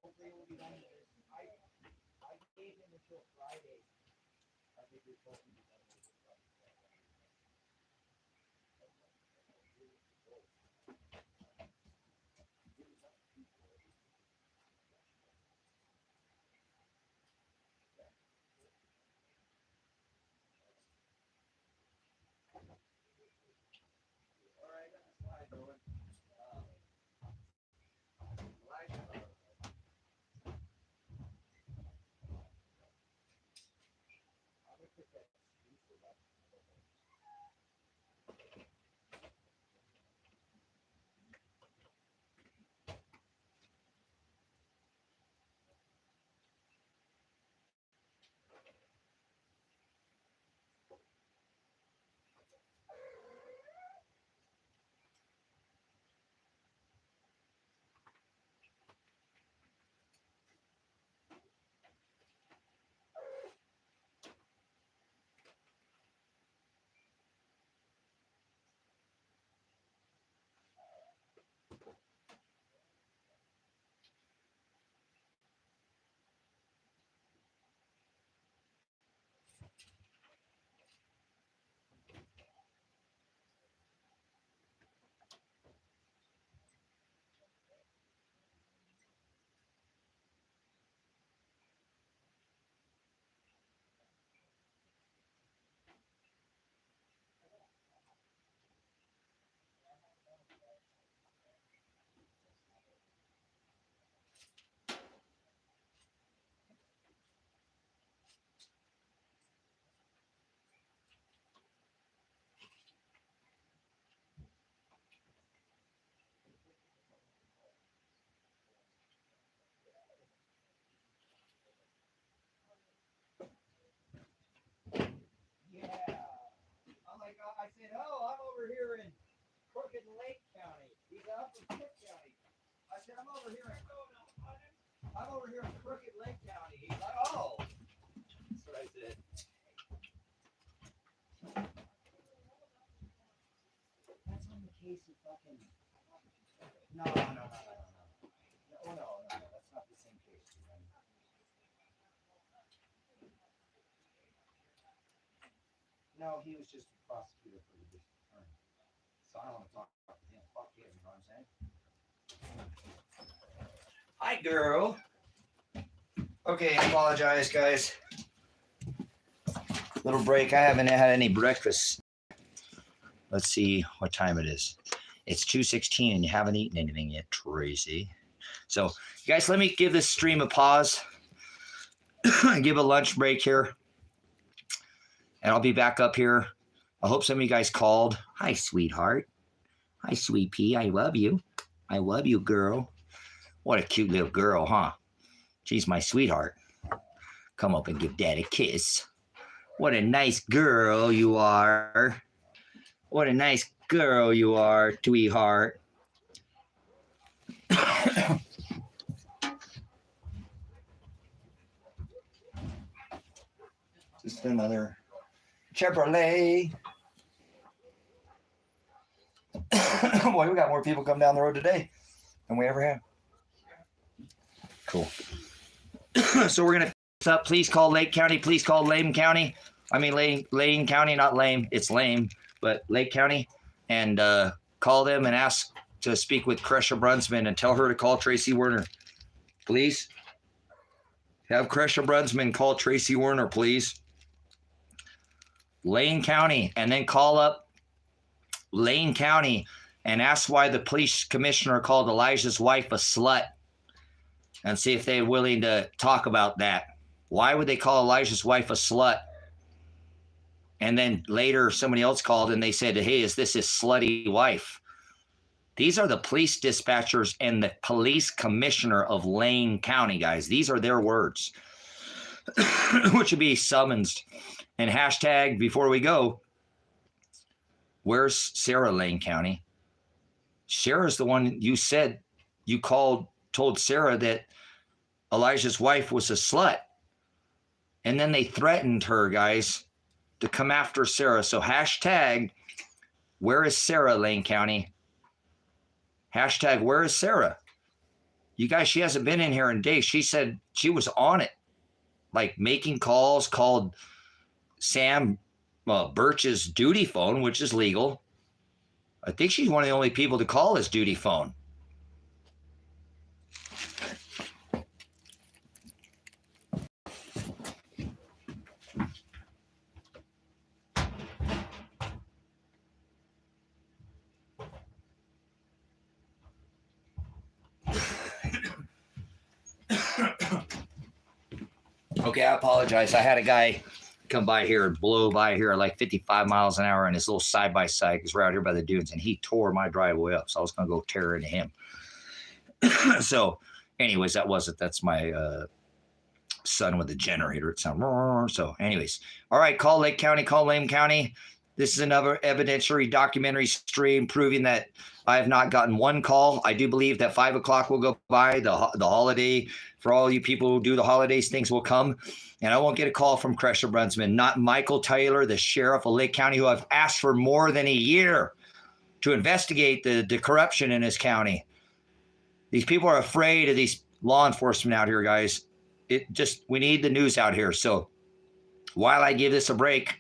S2: Hopefully we'll be done with this. I gave him until Friday. I think we're supposed to be done with this Friday. All right, that's what I'm doing. Yeah. I said, oh, I'm over here in Crooked Lake County. He's up in Cook County. I said, I'm over here in Crooked Lake County. He's like, oh. That's what I said. That's on the case of fucking. No. Oh, no. That's not the same case. No, he was just a prosecutor for the district attorney. So I don't want to talk to him. Fuck him, you know what I'm saying? Hi, girl. Okay, I apologize, guys. Little break. I haven't had any breakfast. Let's see what time it is. It's 2:16 and you haven't eaten anything yet, Tracy. So, guys, let me give this stream a pause. Give a lunch break here. And I'll be back up here. I hope some of you guys called. Hi, sweetheart. Hi, sweet pea. I love you. I love you, girl. What a cute little girl, huh? She's my sweetheart. Come up and give Dad a kiss.
S1: What a nice girl you are. What a nice girl you are, Tweeheart. Just another Chevrolet. Boy, we got more people come down the road today than we ever have. Cool. So we're gonna fix up. Please call Lake County. Please call Lane County. I mean Lane County, not lame. It's lame, but Lake County, and call them and ask to speak with Kresha Brunsman and tell her to call Tracy Werner. Please have Kresha Brunsman call Tracy Werner, please. Lane County, and then call up Lane County and ask why the police commissioner called Elijah's wife a slut, and see if they're willing to talk about that. Why would they call Elijah's wife a slut? And then later somebody else called and they said, hey, is this his slutty wife? These are the police dispatchers and the police commissioner of Lane County, guys. These are their words, which would be summoned. And hashtag, before we go, where's Sarah, Lane County? Sarah's the one you said you told Sarah that Elijah's wife was a slut. And then they threatened her, guys, to come after Sarah. So hashtag, where is Sarah, Lane County? Hashtag, where is Sarah? You guys, she hasn't been in here in days. She said she was on it, like making calls, called Sam Birch's duty phone, which is legal. I think she's one of the only people to call his duty phone. Okay, I apologize. I had a guy come by here and blow by here at like 55 miles an hour in his little side-by-side because we're out here by the dunes, and he tore my driveway up, so I was going to go tear into him. So anyways, that's my son with the generator. It sounded so anyways. All right, call Lake County, call Lane County. This is another evidentiary documentary stream proving that I have not gotten one call. I do believe that 5 o'clock will go by. The holiday, for all you people who do the holidays, things will come. And I won't get a call from Kresha Brunsman, not Michael Taylor, the sheriff of Lake County, who I've asked for more than a year to investigate the corruption in his county. These people are afraid of these law enforcement out here, guys. We need the news out here. So while I give this a break,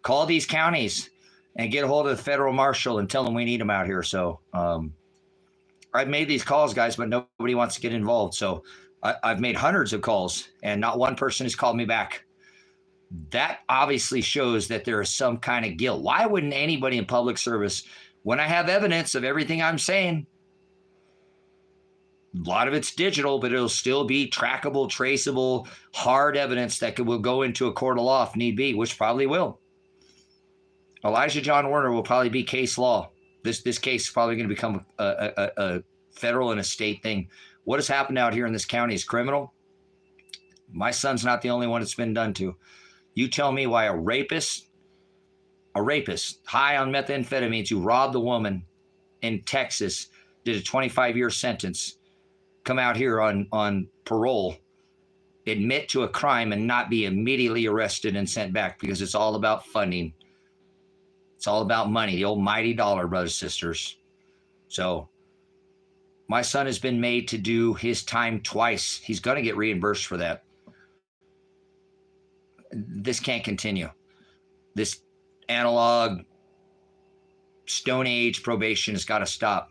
S1: call these counties and get a hold of the federal marshal and tell them we need them out here. So I've made these calls, guys, but nobody wants to get involved. So I've made hundreds of calls and not one person has called me back. That obviously shows that there is some kind of guilt. Why wouldn't anybody in public service, when I have evidence of everything I'm saying, a lot of it's digital, but it'll still be trackable, traceable, hard evidence that will go into a court of law if need be, which probably will. Elijah John Werner will probably be case law. This case is probably going to become a federal and a state thing. What has happened out here in this county is criminal. My son's not the only one it's been done to. You tell me why a rapist high on methamphetamines who robbed a woman in Texas, did a 25-year sentence, come out here on parole, admit to a crime and not be immediately arrested and sent back, because it's all about funding. It's all about money, the old mighty dollar, brothers and sisters. So my son has been made to do his time twice. He's going to get reimbursed for that. This can't continue. This analog Stone Age probation has got to stop.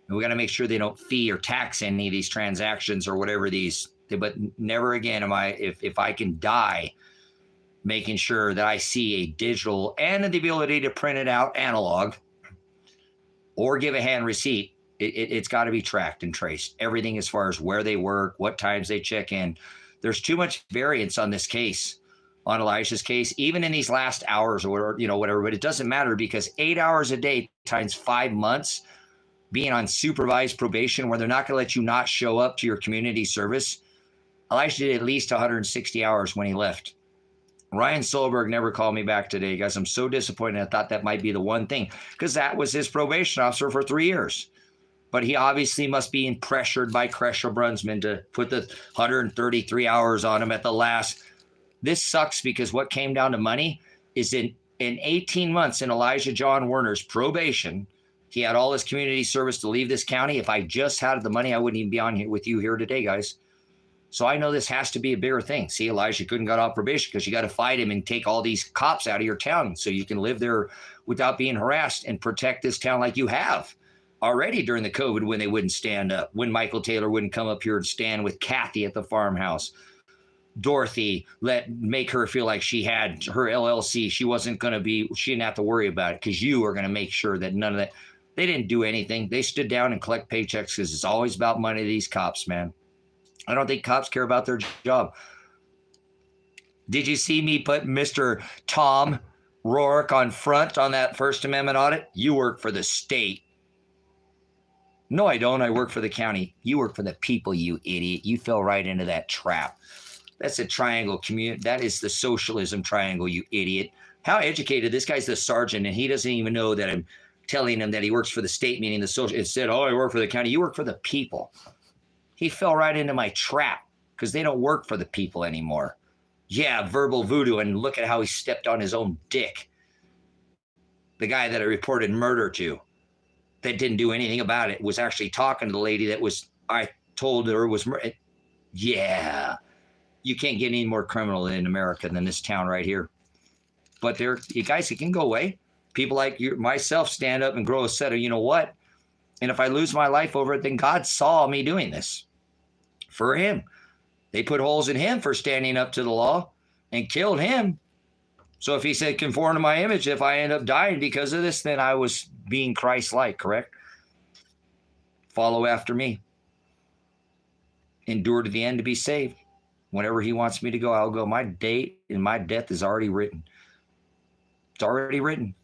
S1: And we got to make sure they don't fee or tax any of these transactions or whatever these, but never again am I, if I can die making sure that I see a digital and the ability to print it out analog or give a hand receipt. It's got to be tracked and traced. Everything as far as where they work, what times they check in. There's too much variance on this case, on Elijah's case, even in these last hours or whatever, but it doesn't matter because 8 hours a day times 5 months being on supervised probation where they're not going to let you not show up to your community service. Elijah did at least 160 hours when he left. Ryan Solberg never called me back today, guys. I'm so disappointed. I thought that might be the one thing, because that was his probation officer for 3 years. But he obviously must be pressured by Cresher Brunsman to put the 133 hours on him at the last. This sucks, because what came down to money is in 18 months in Elijah John Werner's probation, he had all his community service to leave this county. If I just had the money, I wouldn't even be on here with you here today, guys. So I know this has to be a bigger thing. See, Elijah couldn't get off probation because you got to fight him and take all these cops out of your town so you can live there without being harassed and protect this town like you have already during the COVID, when they wouldn't stand up, when Michael Taylor wouldn't come up here and stand with Kathy at the farmhouse. Dorothy, make her feel like she had her LLC. She didn't have to worry about it, because you are going to make sure that none of that. They didn't do anything. They stood down and collect paychecks, because it's always about money to these cops, man. I don't think cops care about their job. Did you see me put Mr. Tom Rourke on front on that First Amendment audit? You work for the state. No, I don't. I work for the county. You work for the people, you idiot. You fell right into that trap. That's a triangle community. That is the socialism triangle, you idiot. How educated? This guy's the sergeant, and he doesn't even know that I'm telling him that he works for the state, meaning the social. It said, oh, I work for the county. You work for the people. He fell right into my trap, because they don't work for the people anymore. Yeah, verbal voodoo, and look at how he stepped on his own dick. The guy that I reported murder to, that didn't do anything about it, was actually talking to the lady I told her was murdered. Yeah, you can't get any more criminal in America than this town right here. But you guys, it can go away. People like myself stand up and grow a set of, you know what? And if I lose my life over it, then God saw me doing this for him. They put holes in him for standing up to the law and killed him. So if he said, conform to my image, if I end up dying because of this, then I was being Christ-like, correct? Follow after me. Endure to the end to be saved. Whenever he wants me to go, I'll go. My date and my death is already written. It's already written.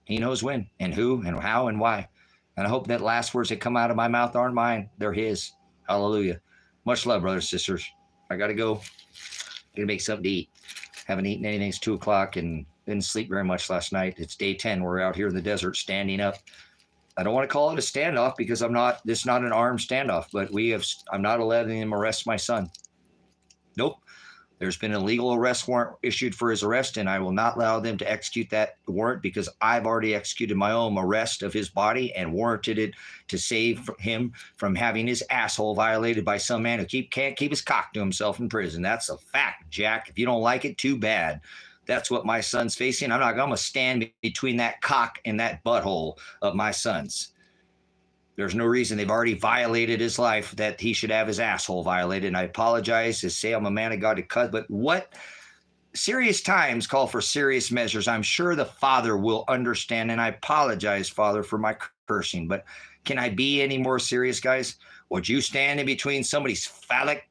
S1: He knows when and who and how and why. And I hope that last words that come out of my mouth aren't mine. They're his. Hallelujah. Much love, brothers and sisters. I got to go. Got to make something to eat. Haven't eaten anything. It's 2 o'clock and didn't sleep very much last night. It's day 10. We're out here in the desert standing up. I don't want to call it a standoff, because this is not an armed standoff, but I'm not letting them arrest my son. Nope. There's been a legal arrest warrant issued for his arrest, and I will not allow them to execute that warrant, because I've already executed my own arrest of his body and warranted it to save him from having his asshole violated by some man who can't keep his cock to himself in prison. That's a fact, Jack. If you don't like it, too bad. That's what my son's facing. I'm going to stand between that cock and that butthole of my son's. There's no reason. They've already violated his life that he should have his asshole violated. And I apologize to say I'm a man of God to cut, but what serious times call for serious measures. I'm sure the Father will understand. And I apologize, Father, for my cursing, but can I be any more serious, guys? Would you stand in between somebody's phallic,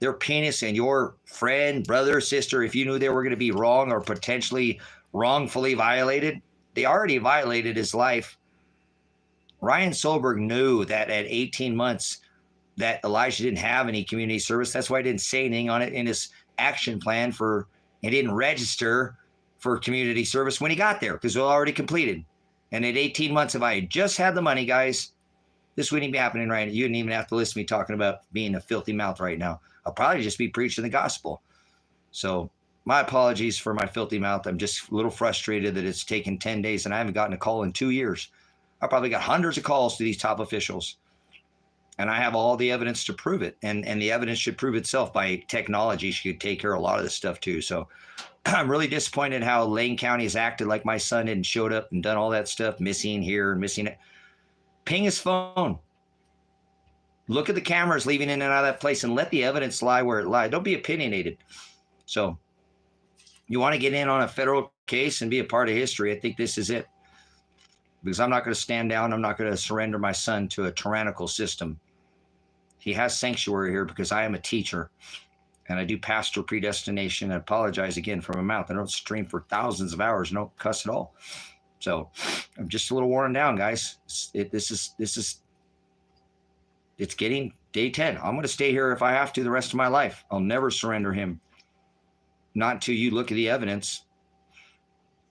S1: their penis, and your friend, brother, sister, if you knew they were going to be wrong or potentially wrongfully violated? They already violated his life. Ryan Solberg knew that at 18 months that Elijah didn't have any community service. That's why he didn't say anything on it in his action plan he didn't register for community service when he got there, because it was already completed. And at 18 months, if I had just had the money, guys, this wouldn't even be happening right now. You wouldn't even have to listen to me talking about being a filthy mouth right now. I'll probably just be preaching the gospel. So my apologies for my filthy mouth. I'm just a little frustrated that it's taken 10 days and I haven't gotten a call in 2 years. I probably got hundreds of calls to these top officials, and I have all the evidence to prove it. And the evidence should prove itself by technology. She could take care of a lot of this stuff too. So I'm really disappointed how Lane County has acted like my son hadn't showed up and done all that stuff, missing here and missing it. Ping his phone. Look at the cameras leaving in and out of that place and let the evidence lie where it lies. Don't be opinionated. So you want to get in on a federal case and be a part of history, I think this is it. Because I'm not going to stand down. I'm not going to surrender my son to a tyrannical system. He has sanctuary here because I am a teacher and I do pastoral predestination. I apologize again for my mouth. I don't stream for thousands of hours and don't cuss at all. So I'm just a little worn down, guys. It's getting day 10. I'm going to stay here if I have to the rest of my life. I'll never surrender him. not until you look at the evidence.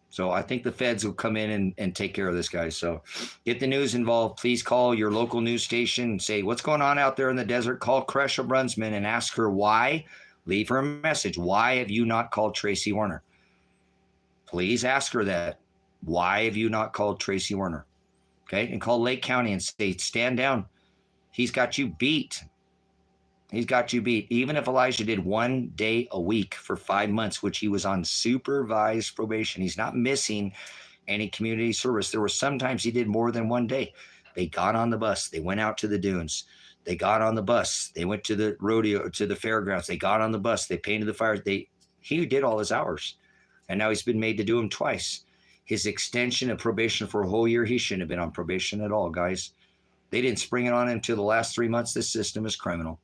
S1: So I think the feds will come in and take care of this, guys. So get the news involved. Please call your local news station and say, what's going on out there in the desert? Call Kresha Brunsman and ask her why. Leave her a message. Why have you not called Tracy Warner? Please ask her that. Why have you not called Tracy Warner? Okay. And call Lake County and say, stand down. He's got you beat. He's got you beat. Even if Elijah did 1 day a week for 5 months, which he was on supervised probation, he's not missing any community service. There were sometimes he did more than 1 day. They got on the bus. They went out to the dunes. They got on the bus. They went to the rodeo, to the fairgrounds. They got on the bus. They painted the fires. He did all his hours. And now he's been made to do them twice. His extension of probation for a whole year, he shouldn't have been on probation at all, guys. They didn't spring it on him until the last 3 months. This system is criminal.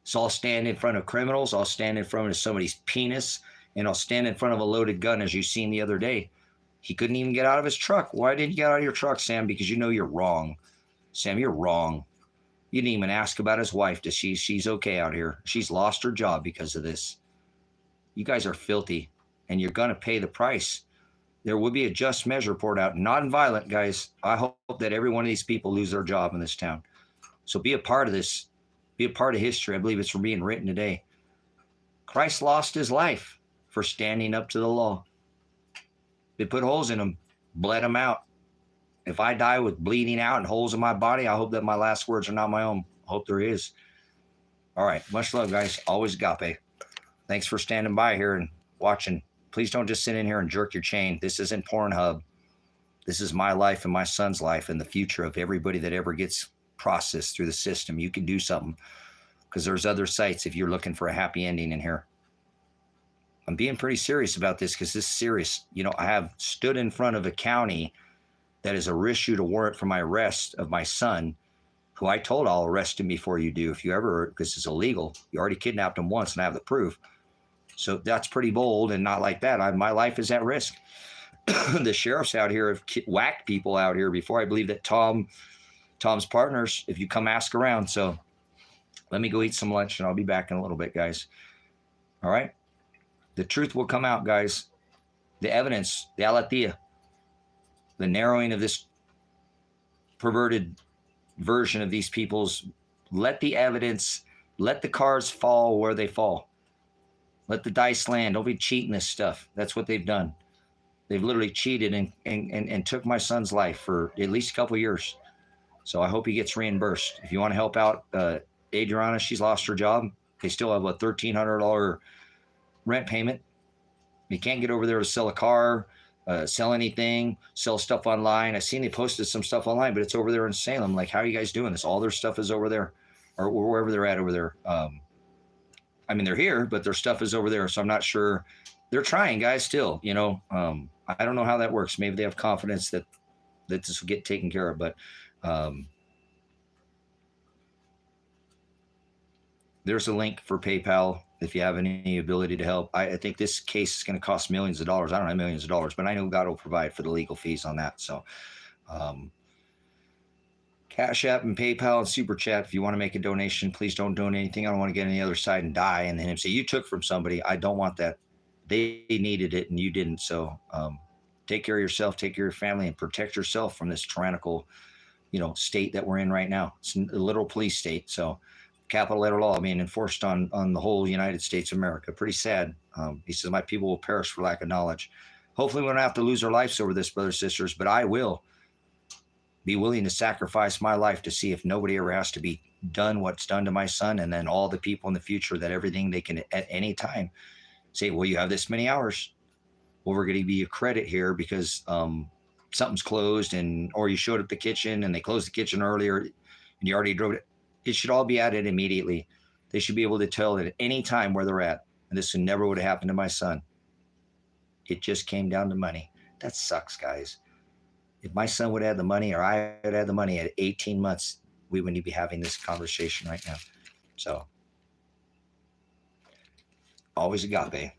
S1: So I'll stand in front of criminals. I'll stand in front of somebody's penis, and I'll stand in front of a loaded gun, as you seen the other day. He couldn't even get out of his truck. Why didn't you get out of your truck, Sam? Because you know you're wrong. Sam, you're wrong. You didn't even ask about his wife. She's okay out here. She's lost her job because of this. You guys are filthy, and you're going to pay the price. There will be a just measure poured out, non-violent, guys. I hope that every one of these people lose their job in this town. So be a part of this. Be a part of history. I believe it's being written today. Christ lost his life for standing up to the law. They put holes in him, bled him out. If I die with bleeding out and holes in my body, I hope that my last words are not my own. I hope there is. All right. Much love, guys. Always agape. Thanks for standing by here and watching. Please don't just sit in here and jerk your chain. This isn't Pornhub. This is my life and my son's life and the future of everybody that ever gets processed through the system. You can do something, because there's other sites if you're looking for a happy ending in here. I'm being pretty serious about this because this is serious. You know, I have stood in front of a county that has issued a warrant for my arrest of my son, who I told I'll arrest him before you do. If you ever, because it's illegal. You already kidnapped him once and I have the proof. So that's pretty bold and not like that. My life is at risk. The sheriffs out here have whacked people out here before. I believe that Tom's partners, if you come ask around. So let me go eat some lunch and I'll be back in a little bit, guys. All right. The truth will come out, guys. The evidence, the aletheia, the narrowing of this perverted version of these people's, let the evidence, let the cards fall where they fall. Let the dice land. Don't be cheating this stuff. That's what they've done. They've literally cheated and took my son's life for at least a couple of years. So I hope he gets reimbursed. If you want to help out Adriana, she's lost her job. They still have a $1,300 rent payment. You can't get over there to sell a car, sell anything, sell stuff online. I seen they posted some stuff online, but it's over there in Salem. Like, how are you guys doing this? All their stuff is over there, or wherever they're at over there. I mean, they're here, but their stuff is over there. So I'm not sure. They're trying, guys, still. You know, I don't know how that works. Maybe they have confidence that this will get taken care of, but there's a link for PayPal if you have any ability to help. I think this case is going to cost millions of dollars. I don't have millions of dollars, but I know God will provide for the legal fees on that. So Cash App and PayPal and Super Chat. If you want to make a donation, please don't donate anything. I don't want to get on the other side and die and then him say, you took from somebody. I don't want that. They needed it and you didn't. So take care of yourself, take care of your family, and protect yourself from this tyrannical, state that we're in right now. It's a literal police state. So capital letter law being enforced on the whole United States of America. Pretty sad. He says, my people will perish for lack of knowledge. Hopefully we don't have to lose our lives over this, brothers and sisters, but I will be willing to sacrifice my life to see if nobody ever has to be done what's done to my son, and then all the people in the future that everything they can at any time say, well, you have this many hours. Well, we're going to give you credit here because something's closed, or you showed up the kitchen and they closed the kitchen earlier and you already drove it. It should all be added immediately. They should be able to tell at any time where they're at. And this never would have happened to my son. It just came down to money. That sucks, guys. If my son would have had the money, or I had had the money at 18 months, we wouldn't be having this conversation right now. So always agape.